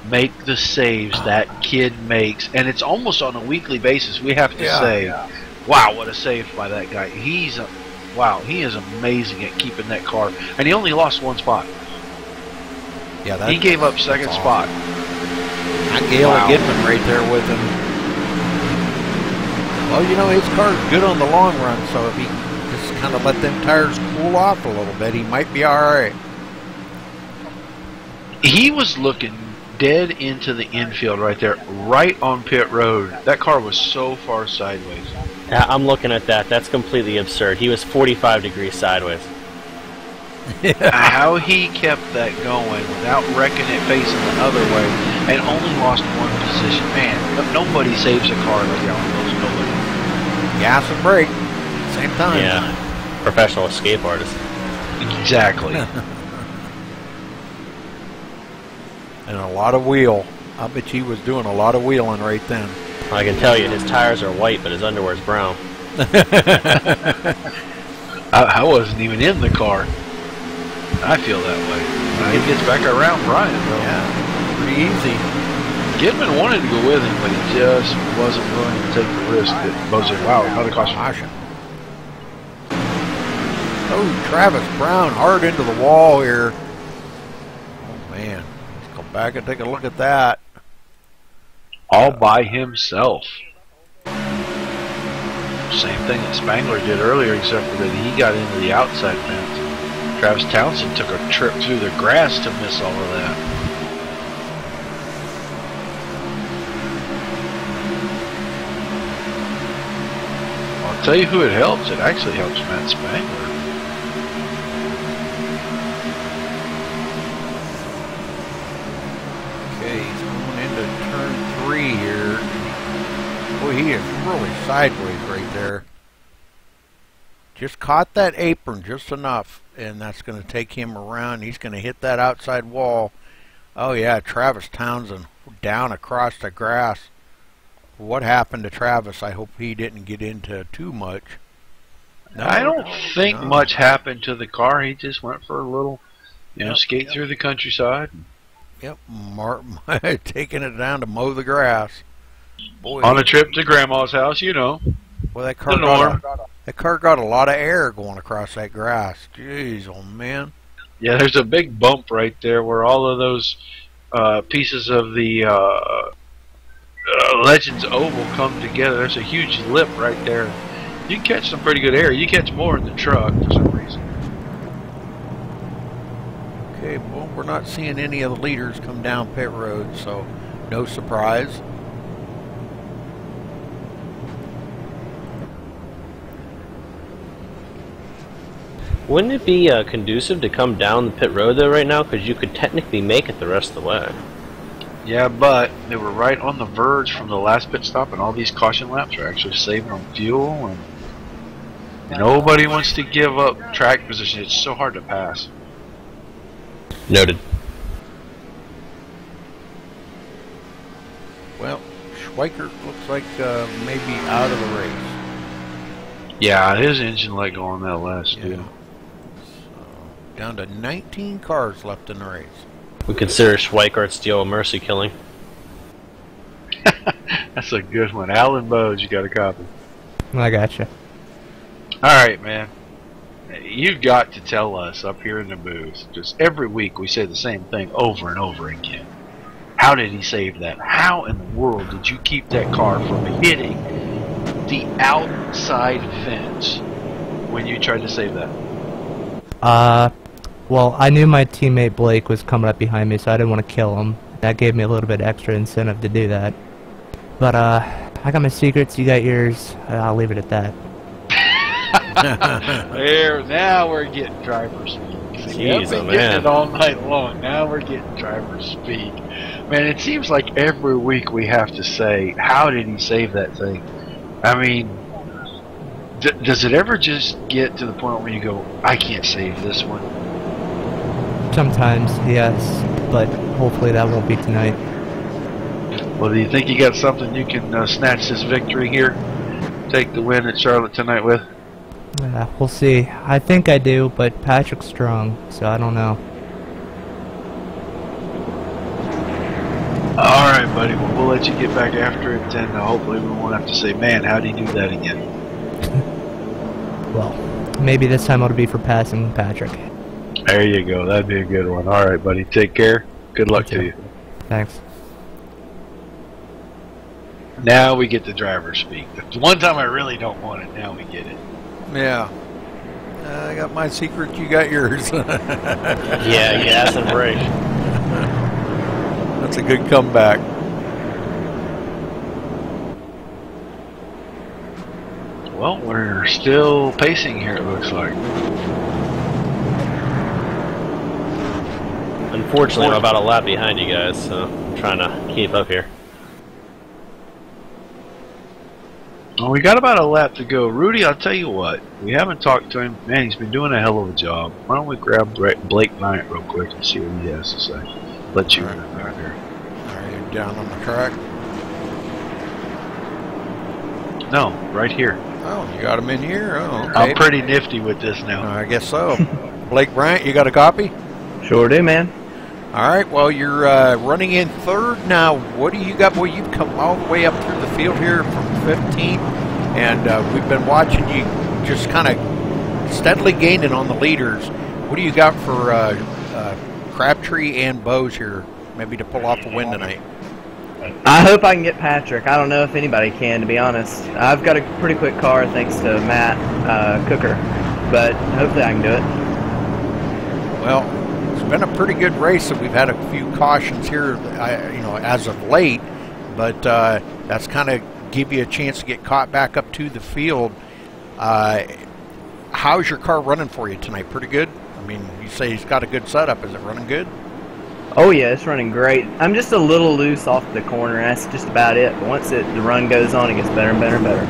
make the saves that kid makes, and it's almost on a weekly basis. We have to say, wow, what a save by that guy. Wow, he is amazing at keeping that car, and he only lost one spot. Yeah, he gave up second spot. Galen Gidman right there with him. Well, you know, his car's good on the long run, so if he just kind of let them tires cool off a little bit, he might be all right. He was looking dead into the infield right there, right on pit road. That car was so far sideways. Yeah, I'm looking at that. That's completely absurd. He was 45 degrees sideways. How he kept that going without wrecking it facing the other way and only lost one position. Man, nobody saves a car like that on those. Nobody. Gas and brake, same time. Yeah, professional escape artist. Exactly. And a lot of wheel. I bet he was doing a lot of wheeling right then. I can tell you his tires are white, but his underwear's brown. I wasn't even in the car. I feel that way. He gets back around Brian, though. Yeah, pretty easy. Gidman wanted to go with him, but he just wasn't willing to take the risk that Bo said, wow, another caution. Oh, Travis Brown hard into the wall here. Oh, man. Let's go back and take a look at that. All by himself. Same thing that Spangler did earlier, except for that he got into the outside fence. Travis Townsend took a trip through the grass to miss all of that. I'll tell you who it helps. It actually helps Matt Spangler. Okay, he's going into turn 3 here. Boy, he is really sideways right there. Just caught that apron just enough, and that's going to take him around. He's going to hit that outside wall. Oh, yeah, Travis Townsend down across the grass. What happened to Travis? I hope he didn't get into too much. No, I don't think much happened to the car. He just went for a little, skate through the countryside. Yep, taking it down to mow the grass. Boy, on a trip to Grandma's house, Well, that car got a lot of air going across that grass. Jeez, oh man. Yeah, there's a big bump right there where all of those pieces of the Legends Oval come together. There's a huge lip right there. You can catch some pretty good air. You catch more in the truck for some reason. Okay, well, we're not seeing any of the leaders come down pit road, so no surprise. Wouldn't it be conducive to come down the pit road though right now? Because you could technically make it the rest of the way. Yeah, but they were right on the verge from the last pit stop, and all these caution laps are actually saving on fuel, and nobody wants to give up track position. It's so hard to pass. Noted. Well, Schweikert looks like maybe out of the race. Yeah, his engine let go on that last deal. So, down to 19 cars left in the race. We consider Schweikart's deal a mercy killing. That's a good one. Alan Bowes, you got a copy. I gotcha. Alright, man. You've got to tell us up here in the booth, just every week we say the same thing over and over again. How did he save that? How in the world did you keep that car from hitting the outside fence when you tried to save that? Well, I knew my teammate Blake was coming up behind me, so I didn't want to kill him. That gave me a little bit extra incentive to do that. But, I got my secrets, you got yours. I'll leave it at that. There, now we're getting driver's speak. Jeez, We've been getting it all night long. Now we're getting driver's speak. Man, it seems like every week we have to say, how did he save that thing? I mean, does it ever just get to the point where you go, I can't save this one? Sometimes, yes, but hopefully that won't be tonight. Well, do you think you got something you can snatch this victory here? Take the win at Charlotte tonight with? Yeah, we'll see. I think I do, but Patrick's strong, so I don't know. Alright, buddy. Well, we'll let you get back after it, and hopefully we won't have to say, man, how'd he do that again? Well, maybe this time it'll be for passing Patrick. There you go. That'd be a good one. Alright, buddy. Take care. Good luck to you. Thanks. Now we get the driver speak. The one time I really don't want it, now we get it. Yeah. I got my secret, you got yours. Yeah, gas and brake. That's a good comeback. Well, we're still pacing here, it looks like. Unfortunately, I'm about a lap behind you guys, so I'm trying to keep up here. Well, we got about a lap to go. Rudy, I'll tell you what. We haven't talked to him. Man, he's been doing a hell of a job. Why don't we grab Blake Knight real quick and see what he has to say. Let you run right here. Are you down on the track? No, right here. Oh, you got him in here? Oh, okay. I'm pretty nifty with this now. I guess so. Blake Bryant, you got a copy? Sure do, man. All right, well, you're running in third now. What do you got? Boy, you've come all the way up through the field here from 15th, and we've been watching you just kind of steadily gaining on the leaders. What do you got for Crabtree and Bowes here, maybe to pull off a win tonight? I hope I can get Patrick. I don't know if anybody can, to be honest. I've got a pretty quick car thanks to Matt Cooker, but hopefully I can do it. Well, it's been a pretty good race, and we've had a few cautions here, you know, as of late, but that's kind of give you a chance to get caught back up to the field. How's your car running for you tonight? Pretty good? I mean, you say he's got a good setup. Is it running good? Oh yeah, it's running great. I'm just a little loose off the corner, and that's just about it. But once the run goes on, it gets better and better and better.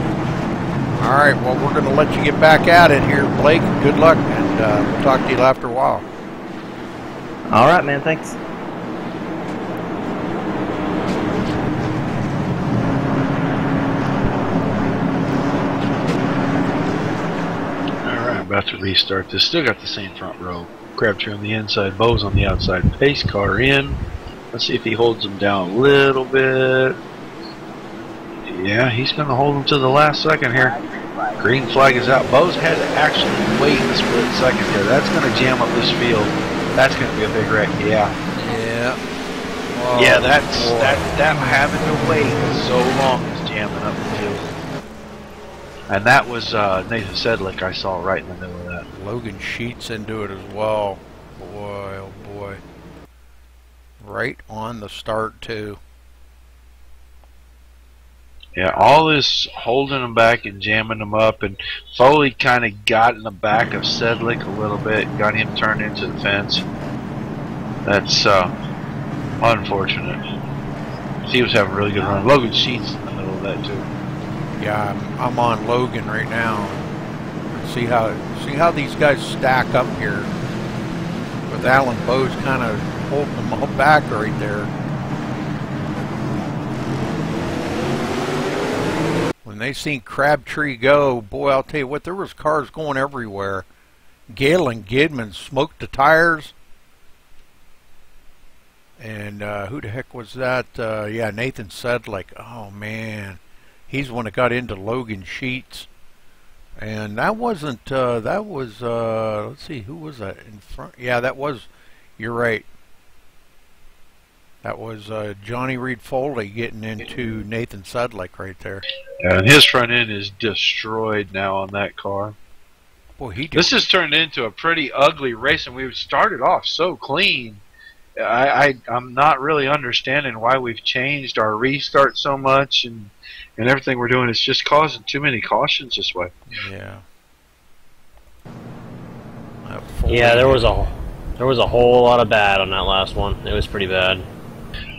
All right, well, we're going to let you get back at it here, Blake. Good luck, and we'll talk to you after a while. All right, man. Thanks. All right, about to restart this. Still got the same front row. Crabtree on the inside, Bowes on the outside. Pace car in. Let's see if he holds him down a little bit. Yeah, he's going to hold him to the last second here. Green flag is out. Bowes had to actually wait a split second here. That's going to jam up this field. That's going to be a big wreck. Yeah. Yeah. Oh, yeah, that having to wait so long is jamming up the field. And that was Nathan Sedlick I saw right in the middle of that. Logan Sheets into it as well. Boy, oh boy. Right on the start, too. Yeah, all this holding them back and jamming them up, and Foley kind of got in the back of Sedlick a little bit, got him turned into the fence. That's unfortunate. He was having a really good run. Logan Sheets in the middle of that too. Yeah, I'm on Logan right now. See how these guys stack up here. With Alan Bowes kind of holding them all back right there. When they seen Crabtree go, boy, I'll tell you what, there was cars going everywhere. Gale and Gidman smoked the tires. And who the heck was that? Yeah, Nathan Sedlick. Oh, man. He's the one that got into Logan Sheets. And that wasn't, that was, let's see, who was that in front? Yeah, that was, you're right. That was Johnny Reed Foley getting into Nathan Sedlick right there. Yeah, and his front end is destroyed now on that car. Boy, this has turned into a pretty ugly race, and we started off so clean. I'm not really understanding why we've changed our restart so much and everything we're doing. It's just causing too many cautions this way. Yeah. Yeah, there was a whole lot of bad on that last one. It was pretty bad.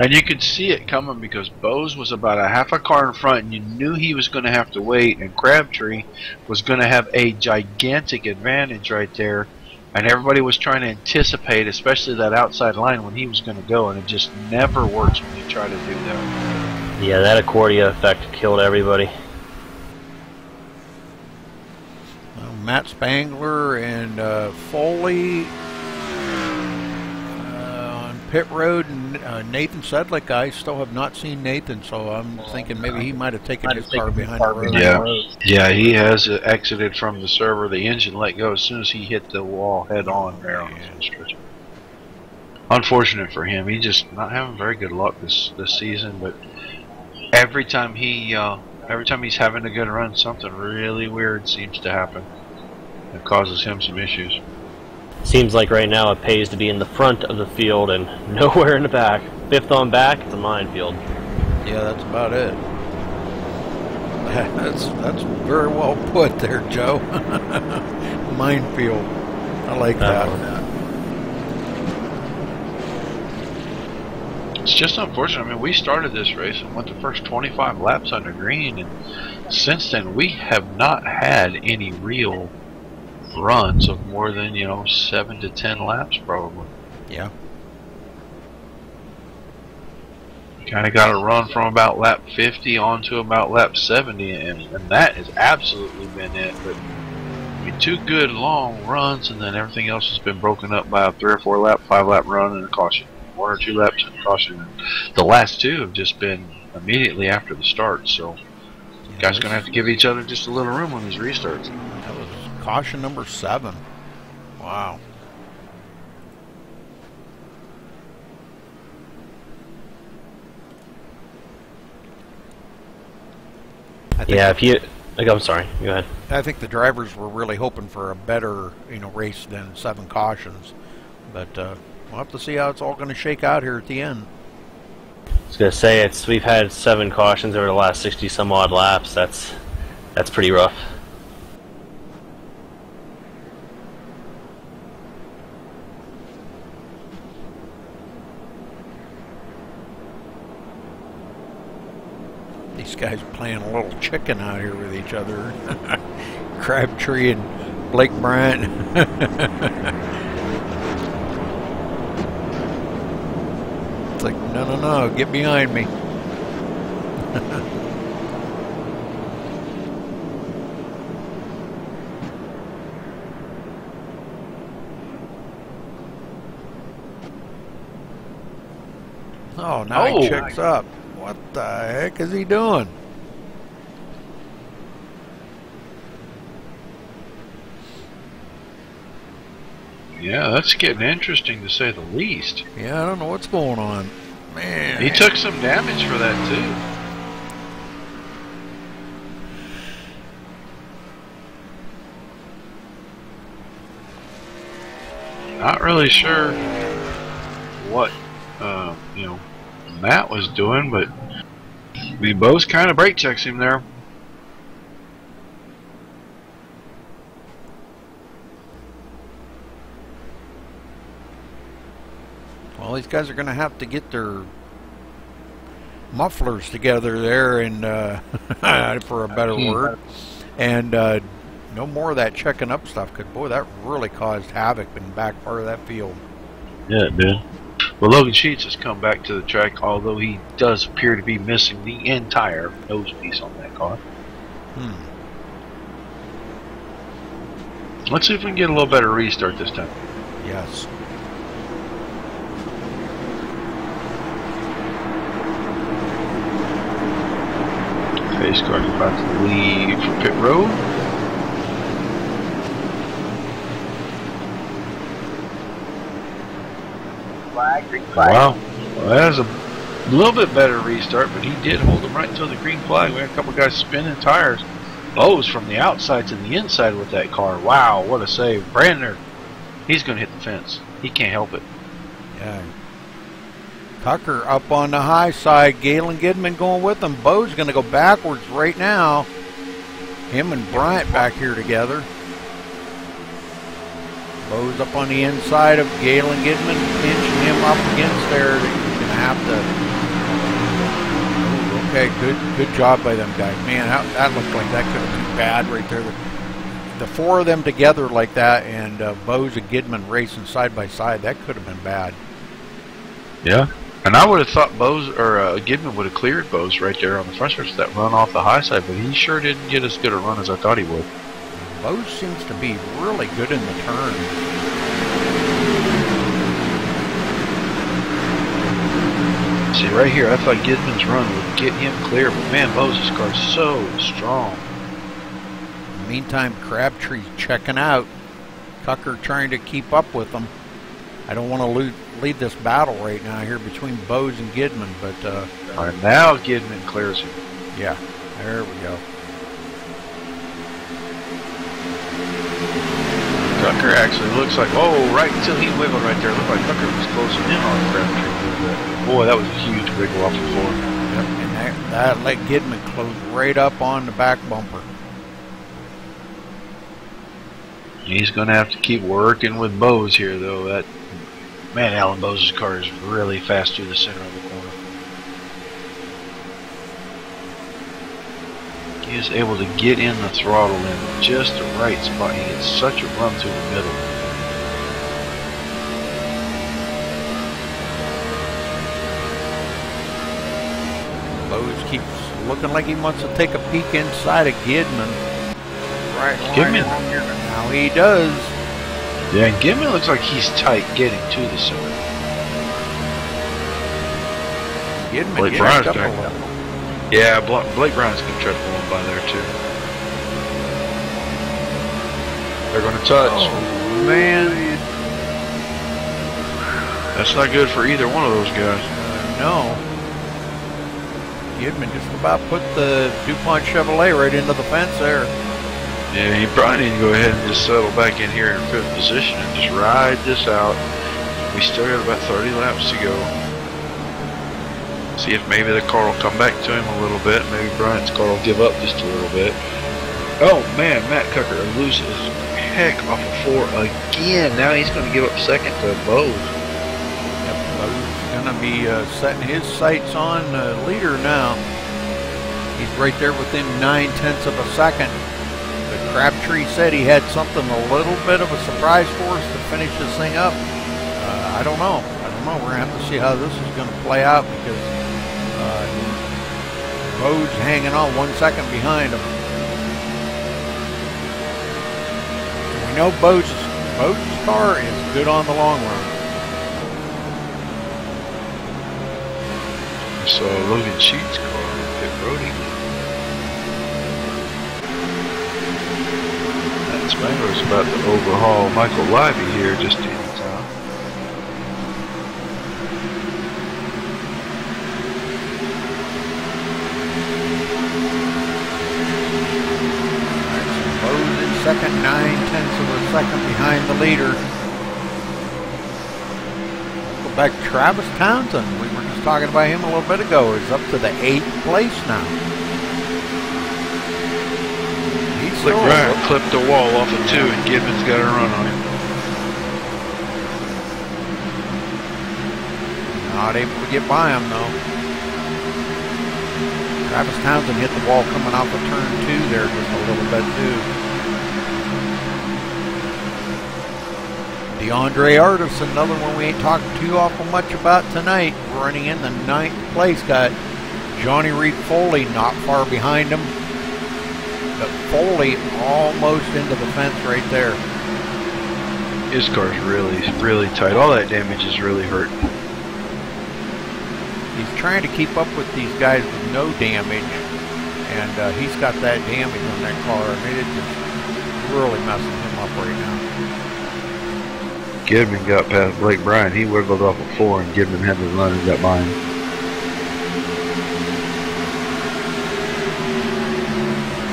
And you could see it coming because Bowes was about a half a car in front, and you knew he was going to have to wait, and Crabtree was going to have a gigantic advantage right there. And everybody was trying to anticipate, especially that outside line, when he was going to go, and it just never works when you try to do that. Yeah, that Accordia effect killed everybody. Matt Spangler and Foley on pit road, and Nathan Sedlick. I still have not seen Nathan, so I'm thinking maybe he might have taken his car behind the road. Yeah, he has exited from the server. The engine let go as soon as he hit the wall head on there on the stretch. Unfortunate for him. He's just not having very good luck this season, but every time he's having a good run, something really weird seems to happen. It causes him some issues. Seems like right now it pays to be in the front of the field and nowhere in the back. Fifth on back, it's a minefield. Yeah, that's about it. That's very well put there, Joe. Minefield. I like that. It's just unfortunate. I mean, we started this race and went the first 25 laps under green, and since then we have not had any real runs of more than 7 to 10 laps probably. Yeah. Kind of got a run from about lap 50 on to about lap 70, and that has absolutely been it. But I mean, 2 good long runs, and then everything else has been broken up by a 3 or 4 lap, 5 lap run and a caution. 1 or 2 laps and a caution. The last 2 have just been immediately after the start, so guys are going to have to give each other just a little room on these restarts. That was caution number 7. Wow. Yeah, I'm sorry. Go ahead. I think the drivers were really hoping for a better, race than 7 cautions, but we'll have to see how it's all going to shake out here at the end. I was gonna say we've had 7 cautions over the last 60 some odd laps. That's pretty rough. These guys playing a little chicken out here with each other. Crabtree and Blake Bryant. It's like, no, get behind me. Oh, now he checks up. What the heck is he doing? Yeah, that's getting interesting to say the least. Yeah, I don't know what's going on. Man. He took some damage for that, too. Not really sure what you know, Matt was doing, but we both kind of brake checks him there. Well, these guys are going to have to get their mufflers together there, and for a better word, and no more of that checking up stuff, because boy, that really caused havoc in the back part of that field. Yeah, it did. Well, Logan Sheets has come back to the track, although he does appear to be missing the entire nose piece on that car. Let's see if we can get a little better restart this time. Yes. Pace car is about to leave for pit road. Wow. Well, that was a little bit better restart, but he did hold him right until the green flag. We had a couple guys spinning tires. Bose from the outside to the inside with that car. Wow, what a save. Brandner, he's going to hit the fence. He can't help it. Yeah. Tucker up on the high side. Galen Gidman going with him. Bo's going to go backwards right now. Him and Bryant back here together. Bo's up on the inside of Galen Gidman, pinching him up against there. They're going to have to. Okay, good job by them guys. Man, that looked like that could have been bad right there. The four of them together like that, and Bose and Gidman racing side by side, that could have been bad. Yeah, and I would have thought Bose or Gidman would have cleared Bose right there on the front stretch, that run off the high side, but he sure didn't get as good a run as I thought he would. Bose seems to be really good in the turn. See, right here, I thought Gidman's run would get him clear, but man, Bose's car's so strong. In the meantime, Crabtree's checking out. Tucker trying to keep up with them. I don't want to lead this battle right now here between Bose and Gidman, but... All right, now Gidman clears him. Yeah, there we go. Tucker actually looks like, oh, right until he wiggled right there, it looked like Tucker was closing in on Crabtree a little bit. Boy, that was a huge wiggle off the floor. Yep, and that let Gidman close right up on the back bumper. He's going to have to keep working with Bose here, though. That man, Alan Bose's car is really fast through the center of the corner. He is able to get in the throttle in just the right spot. He gets such a run through the middle. Bose keeps looking like he wants to take a peek inside of Gidman. Right now he does. Yeah, and Gidman looks like he's tight getting to the center. Gidman Blake Brown's back up. Yeah, Blake Brown's going to try to pull him by there, too. They're going to touch. Oh, man. That's not good for either one of those guys. No. Gidman just about put the DuPont Chevrolet right into the fence there. Yeah, he probably need to go ahead and just settle back in here in fifth position and just ride this out. We still got about 30 laps to go. See if maybe the car will come back to him a little bit. Maybe Bryant's car will give up just a little bit. Oh man, Matt Cucker loses heck off of 4 again. Now he's going to give up second to Bose. Yep, Bose is going to be setting his sights on the leader now. He's right there within 9/10 of a second. But Crabtree said he had something a little bit of a surprise for us to finish this thing up. I don't know. We're going to have to see how this is going to play out because Bose hanging on 1 second behind him. We know Bose's car is good on the long run. So Logan Sheets' car on pit road again. Matt Spangler's about to overhaul Michael Livey here just in time. Bose in second, 9/10 of a second behind the leader. fact, Travis Townsend, we were just talking about him a little bit ago, is up to the 8th place now. He's Blake Bryant clipped the wall off of 2, and Gibbons got a run on him. Not able to get by him, though. Travis Townsend hit the wall coming off of turn 2 there just a little bit, too. DeAndre Artis, another one we ain't talking too awful much about tonight, running in the 9th place. Got Johnny Reed Foley not far behind him, but Foley almost into the fence right there. His car's really tight. All that damage is really hurt. He's trying to keep up with these guys with no damage, and he's got that damage on that car. I mean, it's just really messing him up right now. Gibbon got past Blake Bryant. He wiggled off a 4, and Gibbon had to run and got by him.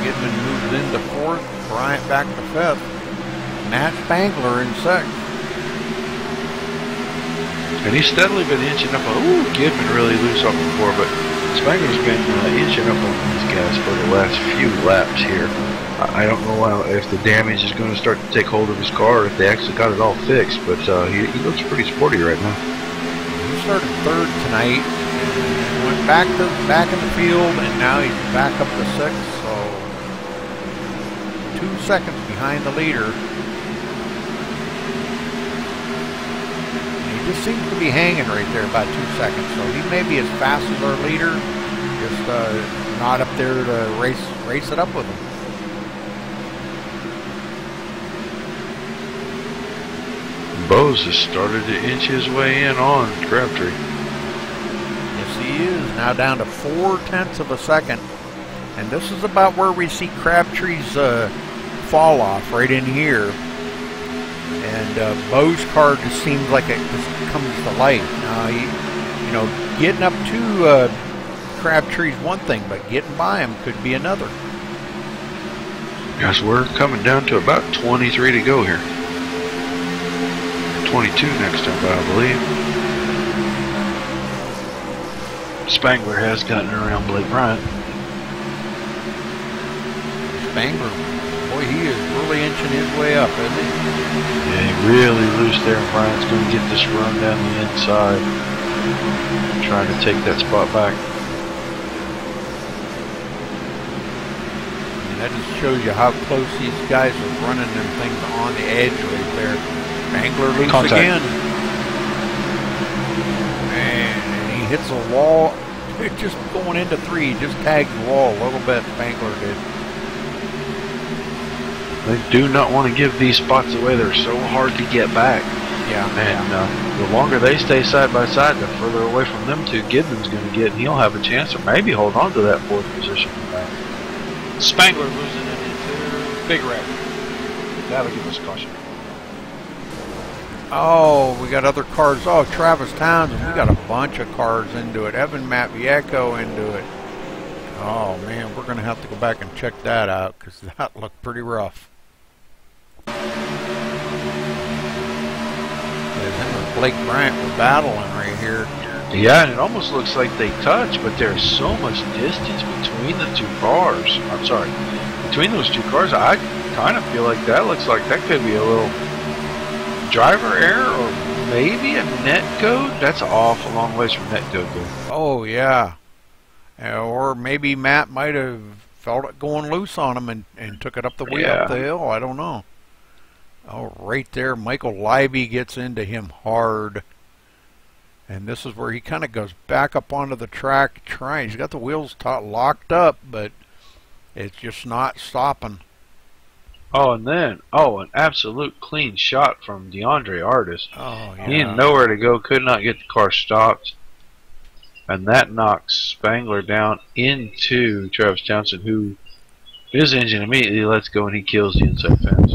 Gibbon moves into 4th, Bryant back to 5th. Matt Spangler in 6th. And he's steadily been inching up on. Ooh, Gibbon really loose off the 4, but Spangler's been inching up on these guys for the last few laps here. I don't know if the damage is going to start to take hold of his car, or if they actually got it all fixed, but he looks pretty sporty right now. He started 3rd tonight, and went back in the field, and now he's back up to 6th, so 2 seconds behind the leader. And he just seems to be hanging right there about 2 seconds, so he may be as fast as our leader, just not up there to race it up with him. Bose has started to inch his way in on Crabtree. Yes, he is. Now down to 0.4 of a second. And this is about where we see Crabtree's fall off, right in here. And Bo's car just seems like it just comes to life. Now, you know, getting up to Crabtree's one thing, but getting by him could be another. Guys, we're coming down to about 23 to go here. 22 next time, I believe. Spangler has gotten around Blake Bryant. Spangler, boy, he is really inching his way up, isn't he? Yeah, he really loose there, and Bryant's going to get this run down the inside, trying to take that spot back. And that just shows you how close these guys are running them things on the edge right there. Spangler loose again. And he hits a wall. Just going into 3, just tagged the wall a little bit, Spangler did. They do not want to give these spots away. They're so hard to get back. Yeah. And the longer they stay side by side, the further away from them two Gibbon's going to get, and he'll have a chance to maybe hold on to that 4th position. Spangler losing it into Big Red. That'll give us caution. Oh, we got other cars. Oh, Travis Townsend. We got a bunch of cars into it. Evan Matvieko into it. Oh, man, we're going to have to go back and check that out because that looked pretty rough. Yeah, him and Blake Bryant were battling right here. Yeah, and it almost looks like they touch, but there's so much distance between the 2 cars. I'm sorry. Between those 2 cars, I kind of feel like that looks like that could be a little driver error or maybe a net code. That's an awful long ways from net code there. Oh, yeah. Or maybe Matt might have felt it going loose on him and took it up the way up the hill. I don't know. Oh, right there, Michael Libby gets into him hard. And this is where he kind of goes back up onto the track trying. He's got the wheels locked up, but it's just not stopping. Oh, and then, an absolute clean shot from DeAndre Artis. Oh, yeah. He had nowhere to go, could not get the car stopped. And that knocks Spangler down into Travis Townsend, who his engine immediately lets go and he kills the inside fence.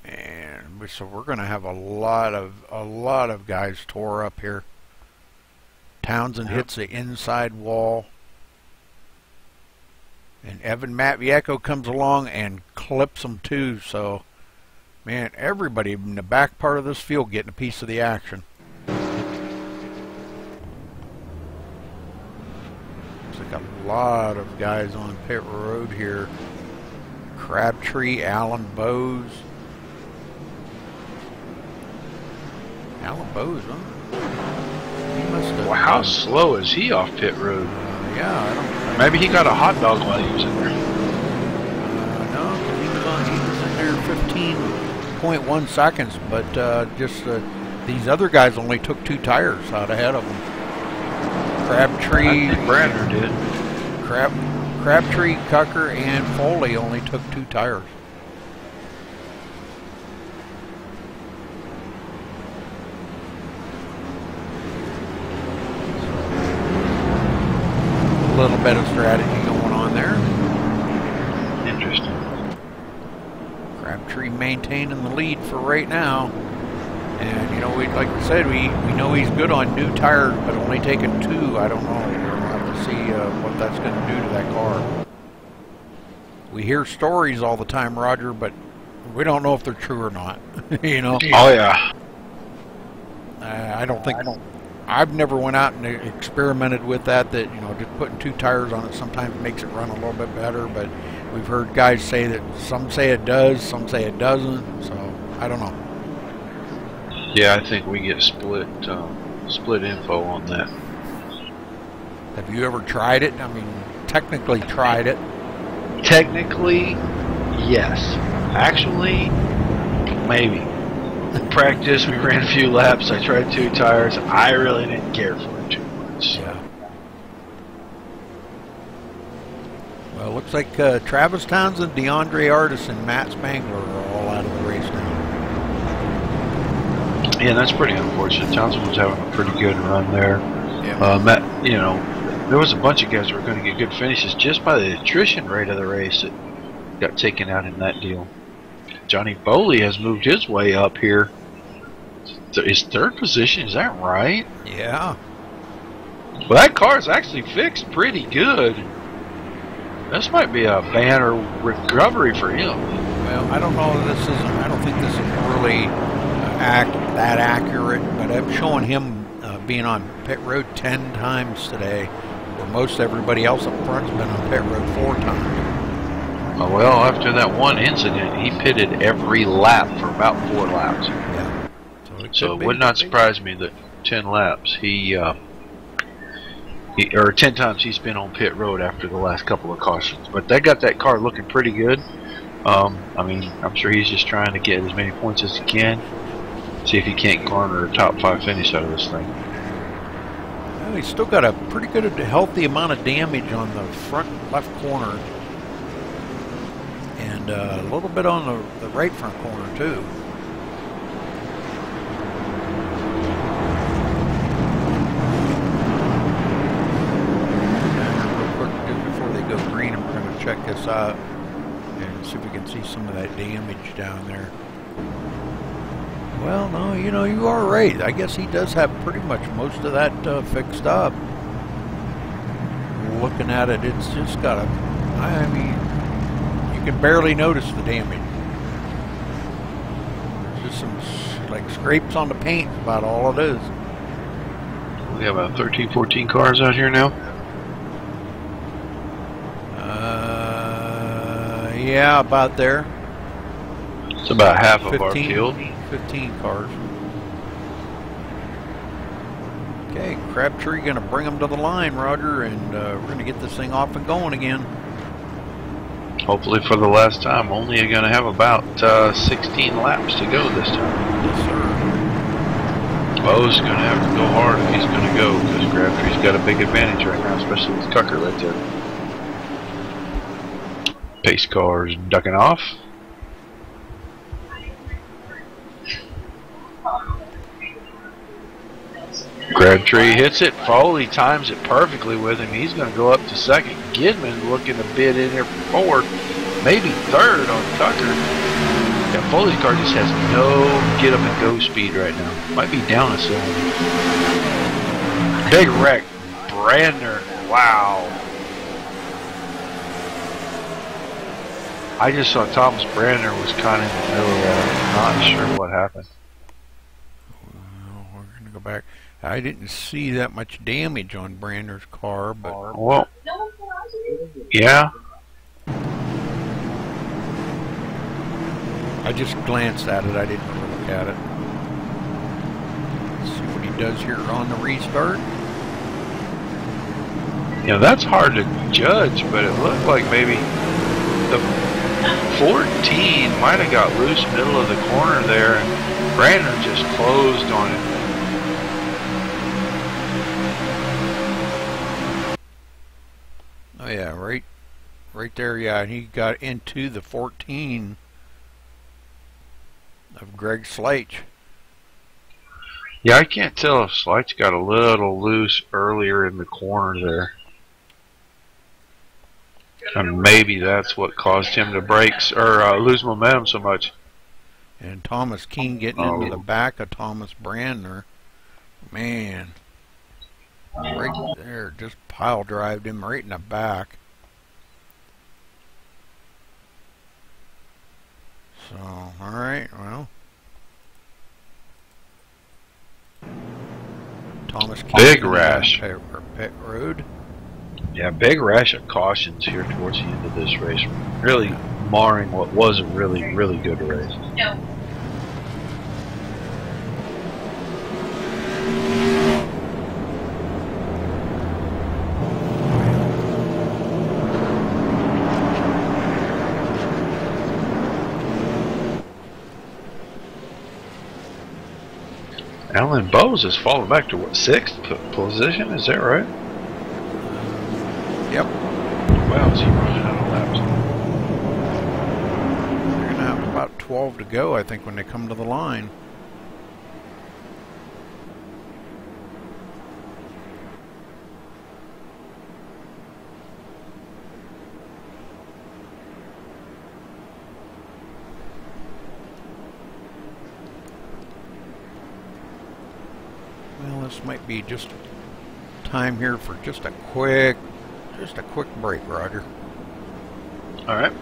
And so we're going to have a lot of guys tore up here. Townsend hits the inside wall. And Evan Matvieko comes along and clips him too. So, man, everybody in the back part of this field getting a piece of the action. like a lot of guys on pit road here. Crabtree, Alan Bowes. Alan Bowes, huh? He must have. Well, how slow is he off pit road? Yeah, I don't. Maybe he got a hot dog while he was in there. No, because he was in there 15.1 seconds, but just these other guys only took 2 tires out ahead of him. Crabtree, I think Brandner did. Crabtree, Cucker, and Foley only took 2 tires. A little bit of strategy going on there. Interesting. Crabtree maintaining the lead for right now. And, you know, like we said, we know he's good on new tires, but only taking 2. I don't know. We'll have to see what that's going to do to that car. We hear stories all the time, Roger, but we don't know if they're true or not. You know? Oh, yeah. I've never went out and experimented with that, you know, just putting 2 tires on it sometimes makes it run a little bit better, but we've heard guys say that some say it does, some say it doesn't, so I don't know. Yeah, I think we get split info on that. Have you ever tried it? I mean, technically tried it. Technically, yes. Actually, maybe. Practice, we ran a few laps. I tried 2 tires. I really didn't care for it too much. Yeah. Well, looks like Travis Townsend, DeAndre Artis, and Matt Spangler are all out of the race now. Yeah, that's pretty unfortunate. Townsend was having a pretty good run there. Yeah. Matt, you know, there was a bunch of guys that were going to get good finishes just by the attrition rate of the race that got taken out in that deal. Johnny Foley has moved his way up here. His 3rd position, is that right? Yeah. Well, that car is actually fixed pretty good. This might be a banner recovery for him. Well, I don't know. I don't think this is really that accurate, but I'm showing him being on pit road 10 times today, where most everybody else up front's been on pit road 4 times. Well, after that one incident, he pitted every lap for about 4 laps. Yeah. So it would not surprise me that 10 laps or 10 times he's been on pit road after the last couple of cautions. But that got that car looking pretty good. I mean, I'm sure he's just trying to get as many points as he can. See if he can't garner a top 5 finish out of this thing. Well, he's still got a pretty good, healthy amount of damage on the front left corner. And a little bit on the right front corner, too. Real quick, just before they go green, I'm going to check this out and see if we can see some of that damage down there. Well, no, you know, you are right. I guess he does have pretty much most of that fixed up. Looking at it, it's just got I mean, you can barely notice the damage. There's just some like scrapes on the paint, about all it is. We have about 13, 14 cars out here now. Yeah, about there. It's about half of our field. 15 cars. Okay, Crabtree going to bring them to the line, Roger, and we're going to get this thing off and going again. Hopefully for the last time. Only going to have about 16 laps to go this time. Yes, sir. Bo's going to have to go hard if he's going to go, because Crabtree's got a big advantage right now, especially with Cucker right there. Pace cars ducking off. Crabtree hits it. Foley times it perfectly with him. He's going to go up to 2nd. Gidman looking to bid in here for 4th, maybe 3rd on Tucker. Yeah, Foley's car just has no get up and go speed right now. Might be down a cylinder. Big wreck. Brandner. Wow. I just saw Thomas Brandner was kind of in the middle of that. I'm not sure what happened. Well, we're going to go back. I didn't see that much damage on Brander's car, but well, yeah. I just glanced at it. I didn't really look at it. Let's see what he does here on the restart. You know, that's hard to judge, but it looked like maybe the 14 might have got loose middle of the corner there, and Brandon just closed on it. Oh yeah, right there, yeah, he got into the 14 of Greg Sleich. Yeah, I can't tell if Sleich got a little loose earlier in the corner there. And maybe that's what caused him to break or lose momentum so much. And Thomas Keene getting into the back of Thomas Brandner. Man. Right there, just pile drived him right in the back. So, alright, well. Thomas Keene. Big rash. Pit road. Yeah, big rash of cautions here towards the end of this race. Really marring what was a really, really good race. No. Alan Bowes has fallen back to what, 6th position? Is that right? Yep. Wow, is he running out of laps? They're going to have about 12 to go, I think, when they come to the line. Well, this might be just time here for just a quick break, Roger. All right.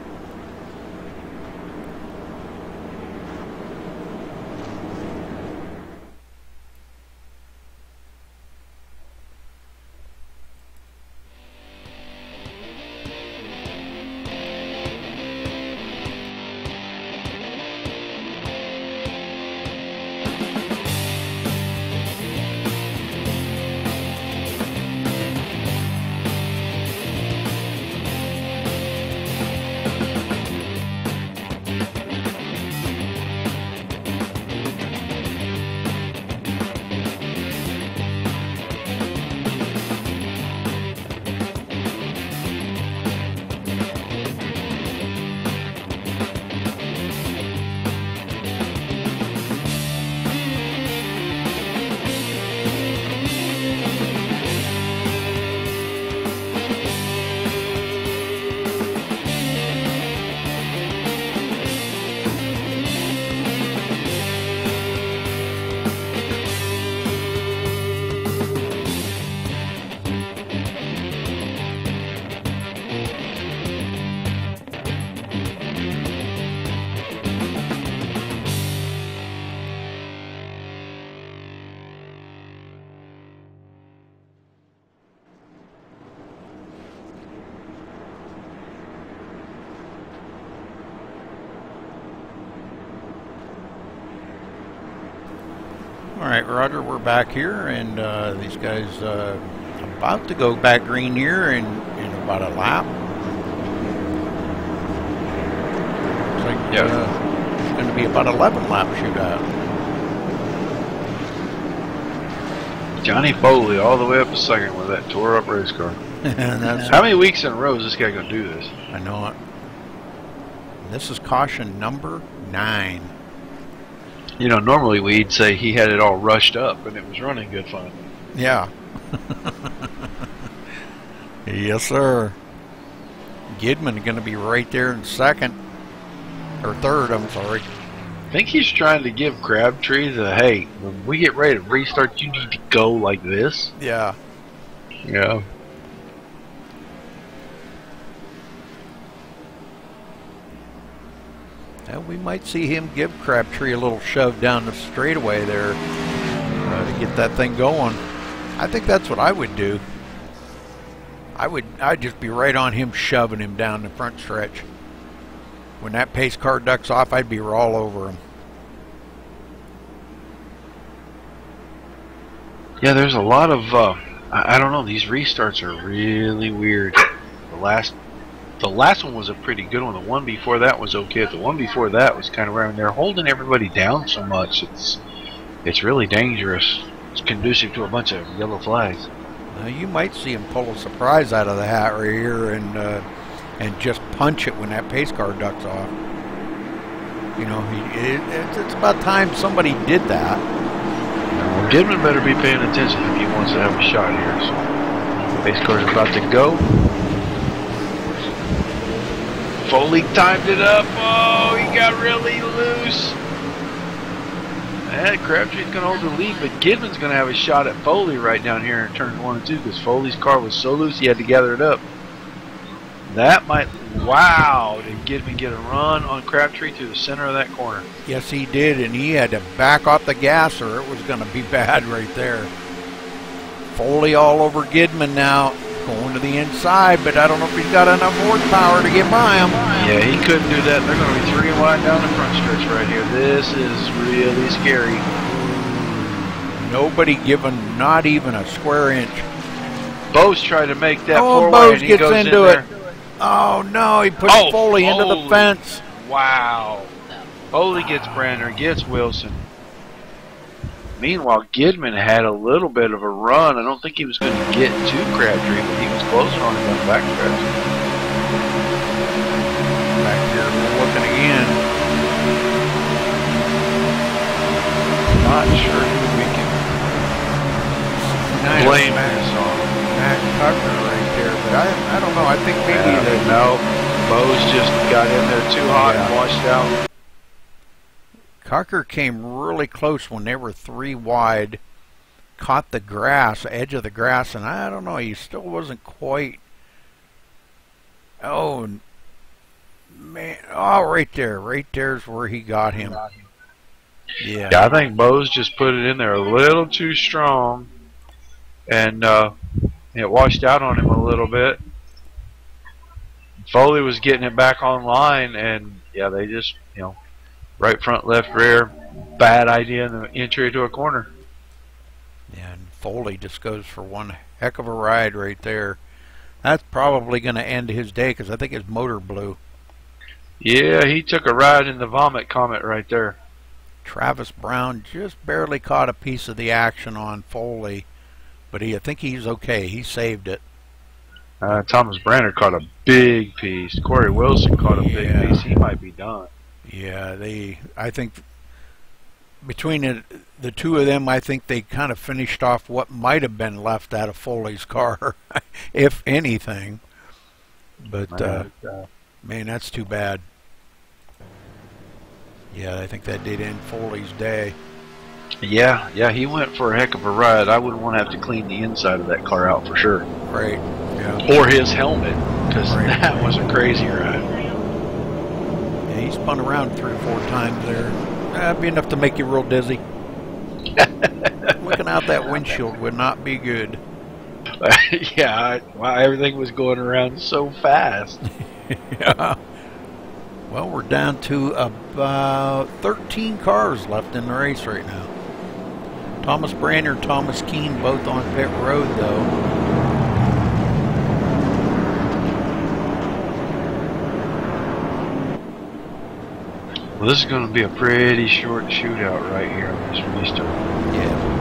Alright, Roger, we're back here, and these guys about to go back green here in about a lap. Looks like it's going to be about 11 lap shootout. Johnny Foley all the way up a second with that tore up race car. How many weeks in a row is this guy going to do this? I know it. This is caution number 9. You know, normally we'd say he had it all rushed up and it was running good fun. Yeah. Yes, sir. Gidman going to be right there in second. Or third, I'm sorry. I think he's trying to give Crabtree the, hey, when we get ready to restart, you need to go like this. Yeah. Yeah. Well, we might see him give Crabtree a little shove down the straightaway there. to get that thing going. I think that's what I would do. I'd just be right on him, shoving him down the front stretch. When that pace car ducks off, I'd be all over him. Yeah, there's a lot of I don't know. These restarts are really weird. The last one was a pretty good one. The one before that was okay. The one before that was kind of around. They're holding everybody down so much. It's really dangerous. It's conducive to a bunch of yellow flags. You might see him pull a surprise out of the hat right here and just punch it when that pace car ducks off. You know, it's about time somebody did that. Well, Goodman better be paying attention if he wants to have a shot here. So, pace car's about to go. Foley timed it up. Oh, he got really loose. Crabtree's going to hold the lead, but Goodman's going to have a shot at Foley right down here in turns 1 and 2 because Foley's car was so loose he had to gather it up. That might... Wow! Did Goodman get a run on Crabtree through the center of that corner? Yes, he did, and he had to back off the gas or it was going to be bad right there. Foley all over Goodman now. Going to the inside, but I don't know if he's got enough horsepower to get by him. Yeah, he couldn't do that. They're going to be 3 wide down the front stretch right here. This is really scary. Nobody giving not even a square inch. Bose tried to make that forward. Bose gets into it. Oh no, he put Foley into the fence. Wow. Foley gets Brander, gets Wilson. Meanwhile, Goodman had a little bit of a run. I don't think he was going to get to Crabtree, but he was closing on him on the back stretch. Back here, we're looking again. Not sure who we can blame this on. Matt Tucker right there, but I don't know. I think maybe no, Bose just got in there too hot and washed out. Cocker came really close when they were 3 wide, caught the grass, edge of the grass, and I don't know, he still wasn't quite. Oh, man. Oh, right there's where he got him. Yeah, I think Bose just put it in there a little too strong, and it washed out on him a little bit. Foley was getting it back online, and yeah, they just, you know, right front, left rear, bad idea in the entry to a corner. Yeah, and Foley just goes for one heck of a ride right there. That's probably going to end his day because I think his motor blew. Yeah, he took a ride in the vomit comet right there. Travis Brown just barely caught a piece of the action on Foley, but I think he's okay. He saved it. Thomas Brander caught a big piece. Corey Wilson caught a big piece. He might be done. Yeah, I think between the two of them, I think they kind of finished off what might have been left out of Foley's car, if anything. But, man, that's too bad. Yeah, I think that did end Foley's day. Yeah, he went for a heck of a ride. I wouldn't want to have to clean the inside of that car out for sure. Right, yeah. Or his helmet, because that was a crazy ride. He spun around 3 or 4 times there. That'd be enough to make you real dizzy. Looking out that windshield would not be good. Yeah, everything was going around so fast. Yeah. Well, we're down to about 13 cars left in the race right now. Thomas Brander and Thomas Keene both on pit road, though. Well, this is going to be a pretty short shootout right here on this restart. Yeah.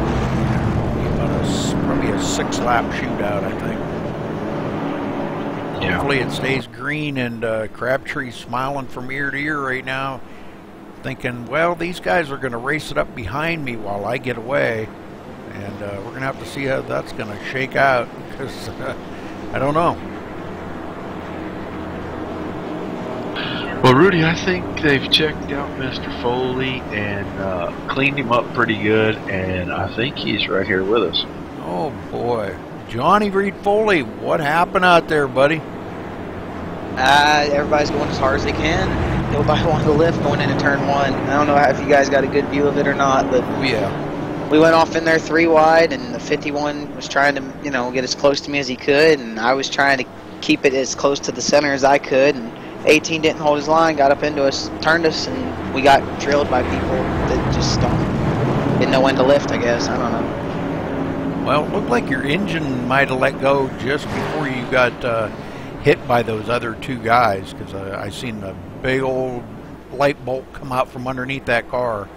Probably a 6-lap shootout, I think. Yeah. Hopefully it stays green, and Crabtree's smiling from ear to ear right now, thinking, well, these guys are going to race it up behind me while I get away. And we're going to have to see how that's going to shake out, because I don't know. Well, Rudy, I think they've checked out Mr. Foley and cleaned him up pretty good, and I think he's right here with us. Oh, boy. Johnny Reed Foley, what happened out there, buddy? Everybody's going as hard as they can. Nobody wanted to lift going into turn 1. I don't know if you guys got a good view of it or not, but yeah, we went off in there 3 wide, and the 51 was trying to, you know, get as close to me as he could, and I was trying to keep it as close to the center as I could, and 18 didn't hold his line, got up into us, turned us, and we got drilled by people that just didn't know when to lift, I guess. I don't know. Well, it looked like your engine might have let go just before you got hit by those other 2 guys, because I seen the big old light bolt come out from underneath that car.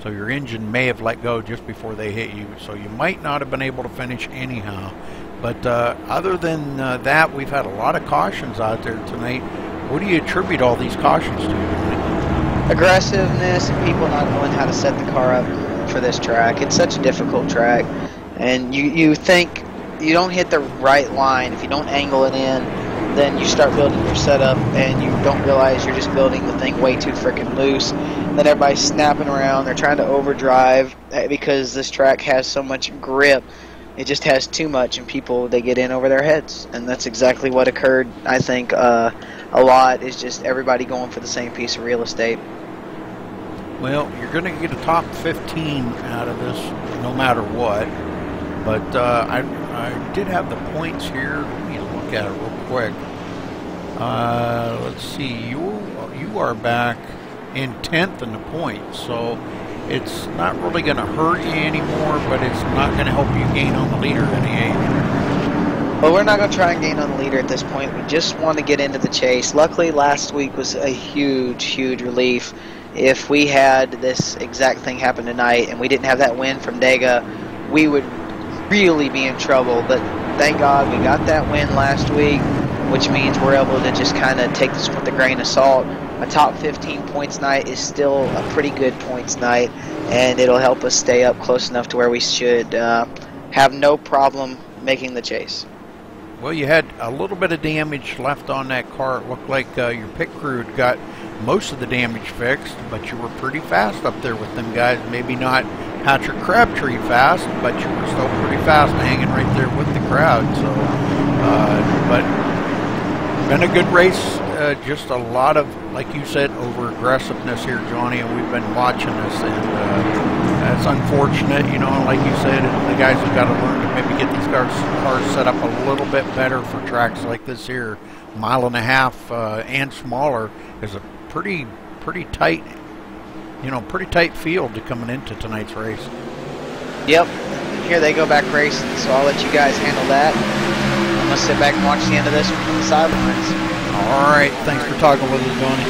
So your engine may have let go just before they hit you. So you might not have been able to finish anyhow. But other than that, we've had a lot of cautions out there tonight. What do you attribute all these cautions to? Aggressiveness and people not knowing how to set the car up for this track. It's such a difficult track. And you think you don't hit the right line, if you don't angle it in, then you start building your setup and you don't realize you're just building the thing way too freaking loose. Then everybody's snapping around, they're trying to overdrive because this track has so much grip. It just has too much, and people, they get in over their heads. And that's exactly what occurred, I think, a lot, is just everybody going for the same piece of real estate. Well, you're going to get a top 15 out of this no matter what. But I did have the points here. Let me look at it real quick. Let's see. You are back in 10th in the points, so it's not really going to hurt you anymore, but it's not going to help you gain on the leader any either. Well, we're not going to try and gain on the leader at this point. We just want to get into the chase. Luckily, last week was a huge, huge relief. If we had this exact thing happen tonight and we didn't have that win from Dega, we would really be in trouble. But thank God we got that win last week, which means we're able to just kind of take this with a grain of salt. A top 15 points night is still a pretty good points night, and it'll help us stay up close enough to where we should have no problem making the chase. Well, you had a little bit of damage left on that car. It looked like your pit crew had got most of the damage fixed, but you were pretty fast up there with them guys. Maybe not Patrick Crabtree fast, but you were still pretty fast, hanging right there with the crowd. So, but been a good race. Just a lot of, like you said, over aggressiveness here, Johnny, and we've been watching this, and that's unfortunate. You know, like you said, the guys have got to learn to maybe get these cars set up a little bit better for tracks like this here. 1.5 miles and smaller is a pretty tight, pretty tight field to coming into tonight's race. Yep. Here they go back racing, so I'll let you guys handle that. I'm going to sit back and watch the end of this one from the sidelines. All right, thanks for talking with us, Johnny.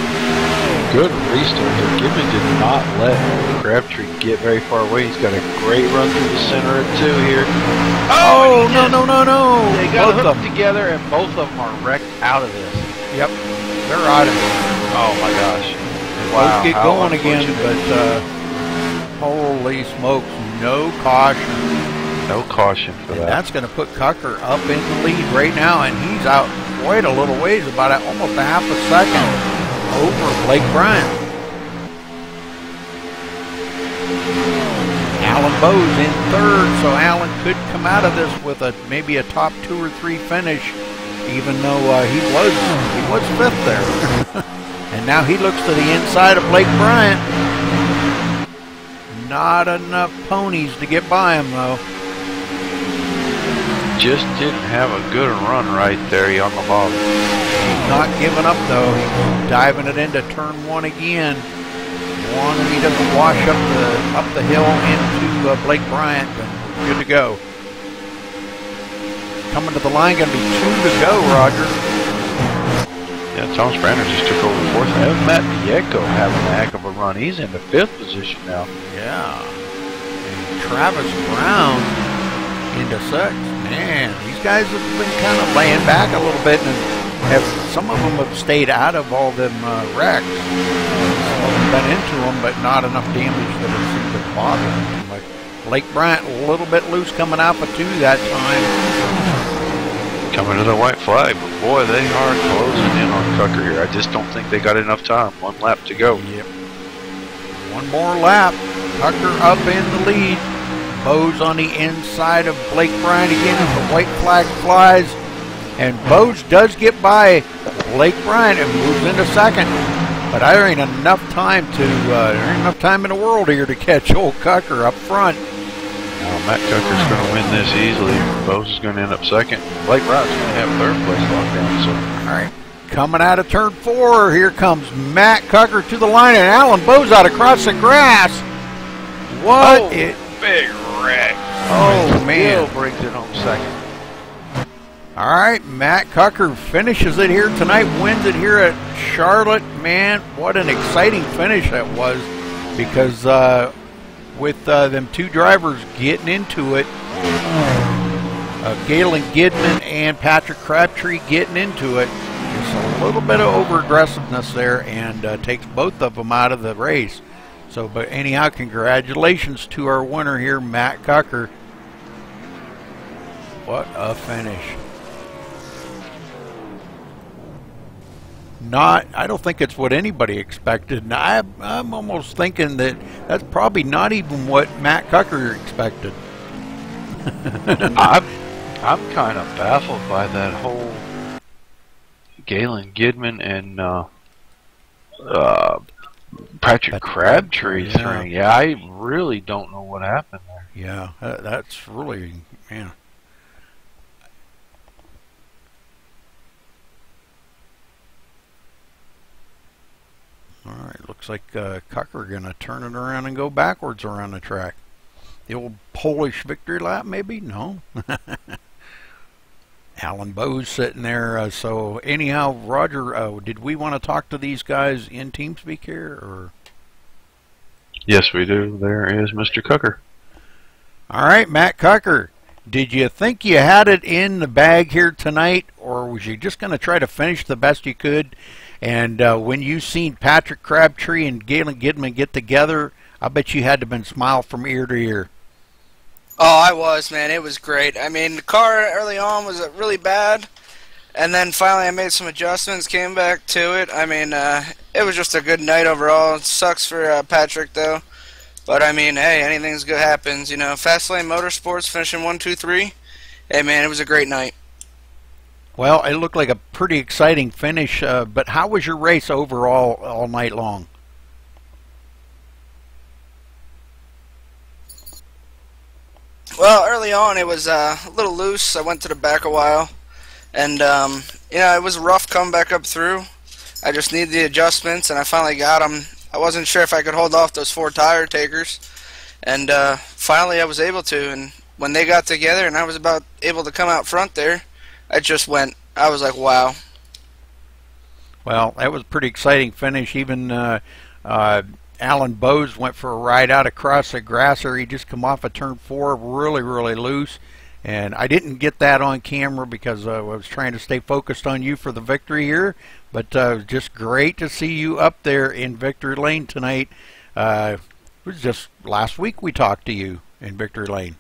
Good restart here. Gibbon did not let Crabtree get very far away. He's got a great run through the center of 2 here. Oh, no. They got hooked together, and both of them are wrecked out of this. Yep, they're out of it. Oh, my gosh. Wow, let's get going again, but holy smokes, no caution. No caution for that. That's going to put Cucker up in the lead right now, and he's out quite a little ways, about almost a half a second over Blake Bryant. Alan Bowes in 3rd, so Alan could come out of this with maybe a top 2 or 3 finish, even though he was 5th there. And now he looks to the inside of Blake Bryant. Not enough ponies to get by him, though. Just didn't have a good run right there on the bottom. He's not giving up, though. He's diving it into turn 1 again. He doesn't wash up the hill into Blake Bryant, and good to go. Coming to the line, going to be 2 to go, Roger. Yeah, Thomas Branner just took over 4th. And Matt Viecko having a heck of a run. He's in the 5th position now. Yeah. And Travis Brown into 6th. Man, these guys have been kind of laying back a little bit, and some of them have stayed out of all them wrecks. Some of them been into them, but not enough damage that it seemed to bother them too much. Blake Bryant a little bit loose coming out of 2 that time. Coming to the white flag, but boy, they are closing in on Cucker here. I just don't think they got enough time. 1 lap to go. Yep. 1 more lap. Cucker up in the lead. Bowes on the inside of Blake Bryant again as the white flag flies. And Bowes does get by Blake Bryant and moves into 2nd. But there ain't enough time in the world here to catch old Cucker up front. Matt Tucker's going to win this easily. Bose is going to end up second. Blake Wright's going to have third place locked down. So. All right. Coming out of turn 4, here comes Matt Cucker to the line, and Alan Bose out across the grass. What? Big wreck. Oh, man. Still brings it home second. All right, Matt Cucker finishes it here tonight, wins it here at Charlotte. Man, what an exciting finish that was, because with them two drivers getting into it, Galen Gidman and Patrick Crabtree getting into it, just a little bit of over-aggressiveness there, and takes both of them out of the race. So, but anyhow, congratulations to our winner here, Matt Cucker. What a finish. I don't think it's what anybody expected. And I'm almost thinking that that's probably not even what Matt Cucker expected. I'm kind of baffled by that whole Galen Gidman and Patrick Crabtree thing. Yeah, I really don't know what happened there. Yeah, that's really, man. All right, looks like Cucker going to turn it around and go backwards around the track. The old Polish victory lap, maybe? No. Alan Bose sitting there. So anyhow, Roger, did we want to talk to these guys in TeamSpeak here, or? Yes, we do. There is Mr. Cucker. All right, Matt Cucker. Did you think you had it in the bag here tonight, or was you just going to try to finish the best you could? And when you seen Patrick Crabtree and Galen Gidman get together, I bet you had to been smile from ear to ear. Oh, I was, man. It was great. I mean, the car early on was really bad, and then finally I made some adjustments, came back to it. I mean, it was just a good night overall. It sucks for Patrick, though. But, I mean, hey, anything's good happens. You know, Fastlane Motorsports finishing 1, 2, 3. Hey, man, it was a great night. Well, it looked like a pretty exciting finish, but how was your race overall all night long? Well, early on it was a little loose. I went to the back a while, and you know, it was rough coming back up through. I just needed the adjustments, and I finally got them. I wasn't sure if I could hold off those 4 tire takers, and finally I was able to. And when they got together and I was about able to come out front there, I was like, wow. Well, that was a pretty exciting finish. Even Alan Bose went for a ride out across the grasser. He just come off of turn 4 really, really loose. And I didn't get that on camera because I was trying to stay focused on you for the victory here. But it was just great to see you up there in Victory Lane tonight. It was just last week we talked to you in Victory Lane.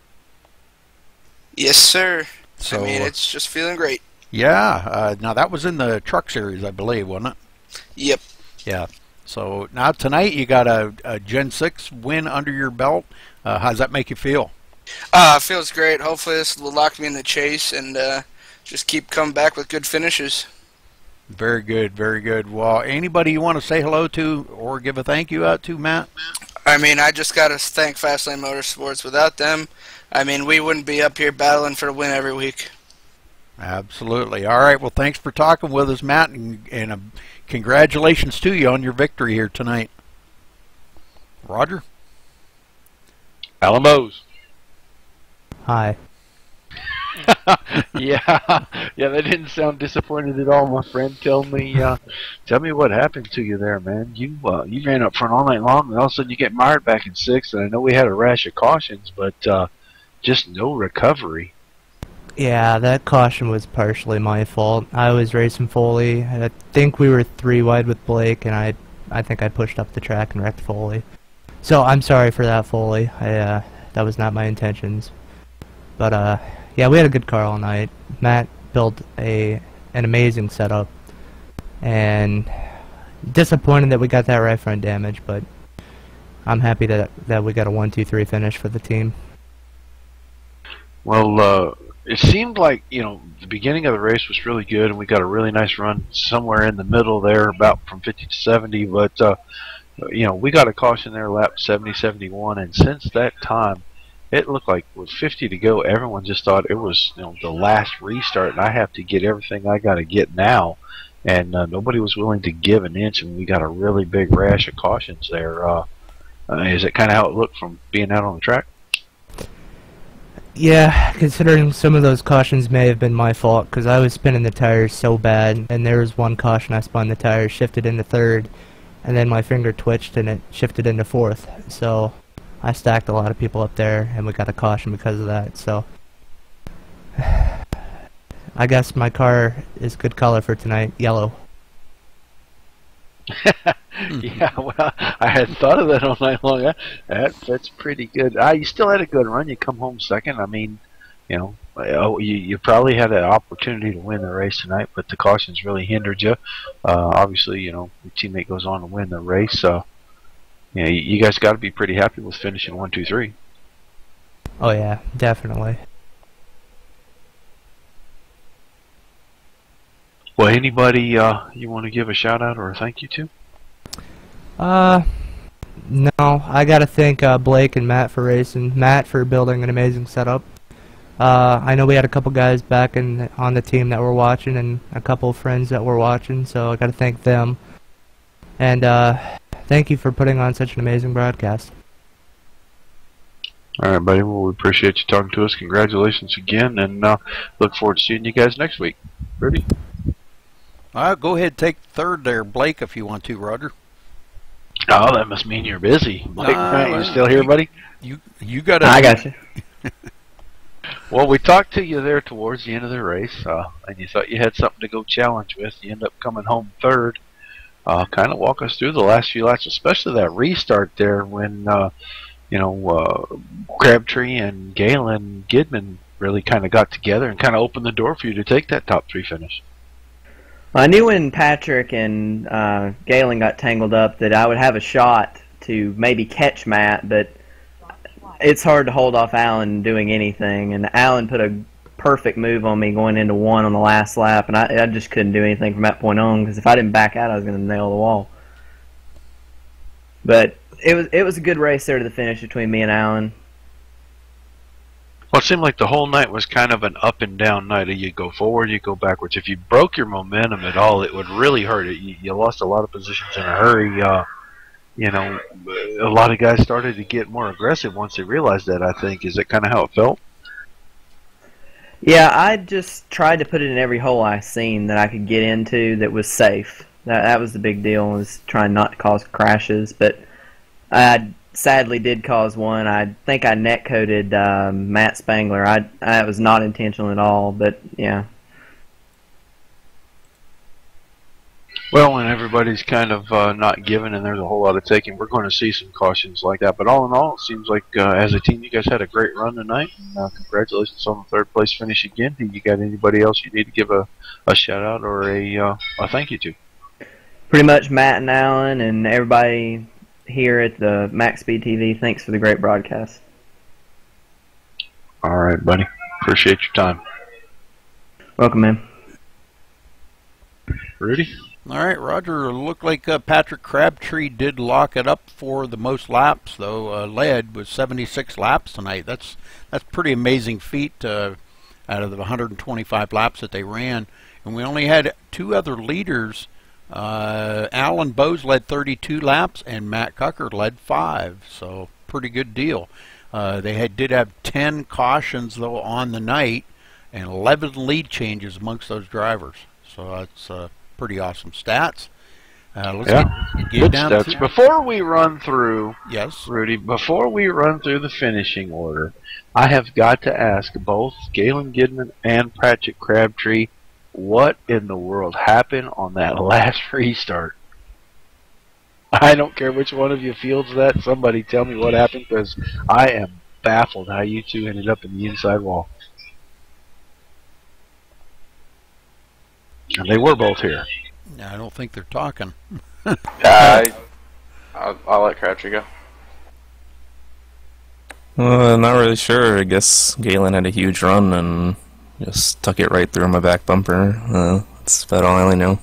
Yes, sir. So, I mean, it's just feeling great. Yeah. Now, that was in the truck series, I believe, wasn't it? Yep. Yeah. So, now tonight you got a Gen 6 win under your belt. How does that make you feel? It feels great. Hopefully this will lock me in the chase and just keep coming back with good finishes. Very good, very good. Well, anybody you want to say hello to or give a thank you out to, Matt? I mean, I just got to thank Fastlane Motorsports. Without them, I mean, we wouldn't be up here battling for the win every week. Absolutely. All right, well, thanks for talking with us, Matt, and congratulations to you on your victory here tonight. Roger? Alan Bose. Hi. yeah, that didn't sound disappointed at all, my friend. Tell me what happened to you there, man. You ran up front all night long, and all of a sudden you get mired back in 6th. And I know we had a rash of cautions, but just no recovery. Yeah, that caution was partially my fault. I was racing Foley. I think we were 3 wide with Blake, and I think I pushed up the track and wrecked Foley. So I'm sorry for that, Foley. That was not my intentions. But yeah, we had a good car all night. Matt built an amazing setup, and disappointed that we got that right front damage, but I'm happy that we got a 1-2-3 finish for the team. Well, it seemed like, you know, the beginning of the race was really good, and we got a really nice run somewhere in the middle there, about from 50 to 70, but you know, we got a caution there lap 70, 71, and since that time it looked like with 50 to go, everyone just thought it was, you know, the last restart, and I have to get everything I got to get now. And nobody was willing to give an inch, and we got a really big rash of cautions there. Is it kind of how it looked from being out on the track? Yeah, considering some of those cautions may have been my fault, because I was spinning the tires so bad, and there was one caution I spun the tires, shifted into third, and then my finger twitched and it shifted into fourth. So I stacked a lot of people up there, and we got a caution because of that. So I guess my car is good color for tonight, yellow. Yeah, well, I hadn't thought of that all night long. That's pretty good. You still had a good run. You come home second. I mean, you know, you probably had an opportunity to win the race tonight, but the cautions really hindered you. Obviously, you know, your teammate goes on to win the race. So, you know, you guys got to be pretty happy with finishing 1, 2, 3. Oh yeah, definitely. Well, anybody you want to give a shout out or a thank you to? No, I gotta thank Blake and Matt for racing. Matt for building an amazing setup. I know we had a couple guys back on the team that were watching, and a couple of friends that were watching, so I gotta thank them. And thank you for putting on such an amazing broadcast. All right, buddy. Well, we appreciate you talking to us. Congratulations again, and look forward to seeing you guys next week. Rudy? Go ahead, take third there, Blake, if you want to, Roger. Oh, that must mean you're busy. Blake, you still here, buddy? You got. I got you. Well, we talked to you there towards the end of the race, and you thought you had something to go challenge with. You end up coming home third. Kind of walk us through the last few laps, especially that restart there when you know, Crabtree and Galen Gidman really kind of got together and kind of opened the door for you to take that top 3 finish. I knew when Patrick and Galen got tangled up that I would have a shot to maybe catch Matt, but it's hard to hold off Alan doing anything. And Alan put a perfect move on me going into 1 on the last lap, and I just couldn't do anything from that point on, because if I didn't back out, I was going to nail the wall. But it was a good race there to the finish between me and Alan. Well, it seemed like the whole night was kind of an up and down night. You go forward, you go backwards. If you broke your momentum at all, it would really hurt it. You lost a lot of positions in a hurry. You know, a lot of guys started to get more aggressive once they realized that, I think. Is that kind of how it felt? Yeah, I just tried to put it in every hole I seen that I could get into that was safe. That was the big deal, was trying not to cause crashes. But I sadly did cause one. I think I net-coded Matt Spangler. That was not intentional at all, but yeah. Well, when everybody's kind of not giving and there's a whole lot of taking, we're going to see some cautions like that. But all in all, it seems like as a team, you guys had a great run tonight. And, congratulations on the 3rd place finish again. Do you got anybody else you need to give a shout-out or a thank you to? Pretty much Matt and Alan and everybody here at the MaxSpeedTV. Thanks for the great broadcast. All right, buddy. Appreciate your time. Welcome, man. Rudy? All right, Roger. Looked like Patrick Crabtree did lock it up for the most laps, though. Led with 76 laps tonight. That's pretty amazing feat out of the 125 laps that they ran. And we only had 2 other leaders. Alan Bowes led 32 laps, and Matt Cucker led 5. So pretty good deal. They did have 10 cautions though on the night, and 11 lead changes amongst those drivers. So that's pretty awesome stats. Let's get down stats. Before we run through, yes, Rudy, before we run through the finishing order, I have got to ask both Galen Gidman and Patrick Crabtree, what in the world happened on that last restart? I don't care which one of you feels that. Somebody tell me what happened, because I am baffled how you two ended up in the inside wall. And they were both here. I don't think they're talking. I'll let Crabtree go. Not really sure. I guess Galen had a huge run and just tuck it right through my back bumper. That's about all I really know.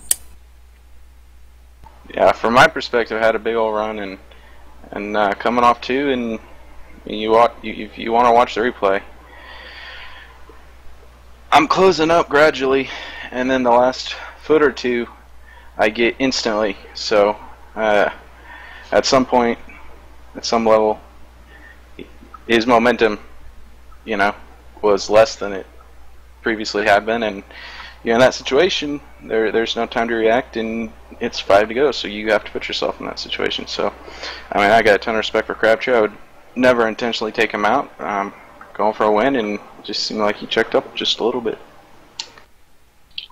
Yeah, from my perspective, I had a big old run and coming off 2 and If you want to watch the replay, I'm closing up gradually, and then the last foot or two I get instantly. So at some point, at some level, his momentum, was less than it previously had been, and in that situation, there's no time to react, and it's 5 to go, so you have to put yourself in that situation. So, I mean, I got a ton of respect for Crabtree. I would never intentionally take him out. Going for a win, and it just seemed like he checked up just a little bit.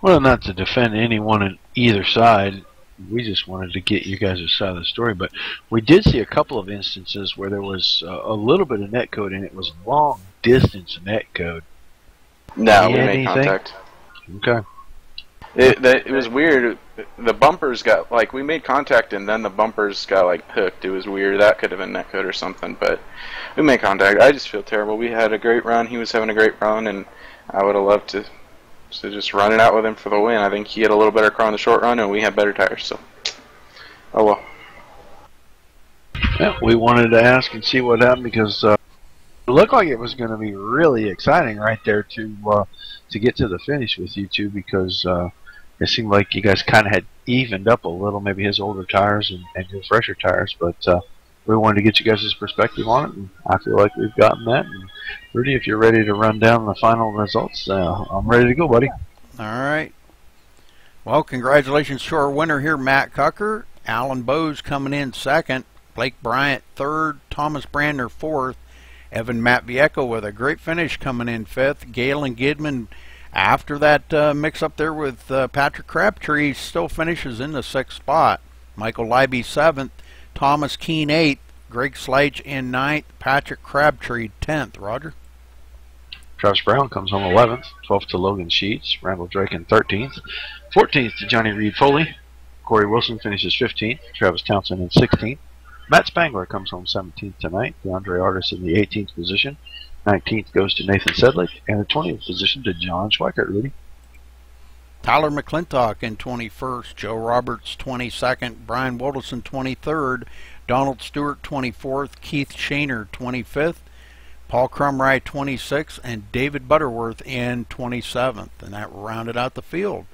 Well, not to defend anyone on either side, we just wanted to get you guys' side of the story, but we did see a couple of instances where there was a little bit of netcode, and it was long distance netcode. No, we made contact. Okay. It was weird. The bumpers got, we made contact and then the bumpers got, hooked. It was weird. That could have been netcode or something, but we made contact. I just feel terrible. We had a great run. He was having a great run, and I would have loved to just run it out with him for the win. I think he had a little better car on the short run, and we had better tires, so. Oh, well. Yeah, we wanted to ask and see what happened because it looked like it was going to be really exciting right there to get to the finish with you two, because it seemed like you guys kind of had evened up a little, maybe his older tires and your fresher tires, but we wanted to get you guys' perspective on it, and I feel like we've gotten that. And Rudy, if you're ready to run down the final results, I'm ready to go, buddy. All right. Well, congratulations to our winner here, Matt Cucker. Alan Bowes coming in second. Blake Bryant third. Thomas Brandner fourth. Evan Matviecko with a great finish coming in fifth. Galen Gidman, after that mix-up there with Patrick Crabtree, still finishes in the sixth spot. Michael Leiby seventh. Thomas Keene eighth. Greg Sledge in ninth. Patrick Crabtree 10th. Roger? Travis Brown comes home 11th. 12th to Logan Sheets. Randall Drake in 13th. 14th to Johnny Reed Foley. Corey Wilson finishes 15th. Travis Townsend in 16th. Matt Spangler comes home 17th tonight. DeAndre Artis in the 18th position. 19th goes to Nathan Sedlick. And the 20th position to John Schweikert, Rudy. Tyler McClintock in 21st. Joe Roberts 22nd. Brian Wilderson 23rd. Donald Stewart 24th. Keith Shaner 25th. Paul Crumry 26th. And David Butterworth in 27th. And that rounded out the field.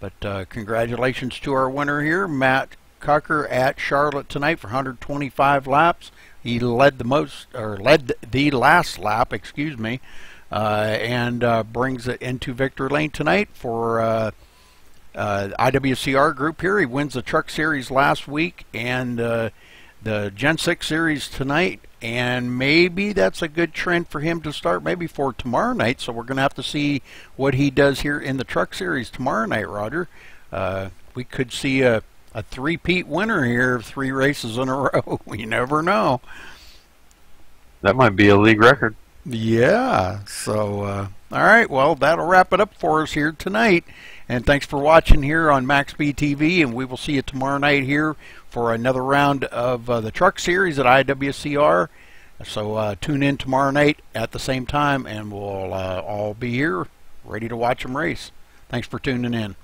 But congratulations to our winner here, Matt Cucker at Charlotte tonight for 125 laps. He led the last lap, excuse me, and brings it into victory lane tonight for IWCR group here. He wins the Truck Series last week and the Gen 6 Series tonight, and maybe that's a good trend for him to start maybe for tomorrow night. So we're going to have to see what he does here in the Truck Series tomorrow night, Roger. We could see a three-peat winner here, 3 races in a row. You never know. That might be a league record. Yeah. So, all right. Well, that'll wrap it up for us here tonight. And thanks for watching here on MaxSpeedTV. And we will see you tomorrow night here for another round of the Truck Series at IWCR. So tune in tomorrow night at the same time, and we'll all be here ready to watch them race. Thanks for tuning in.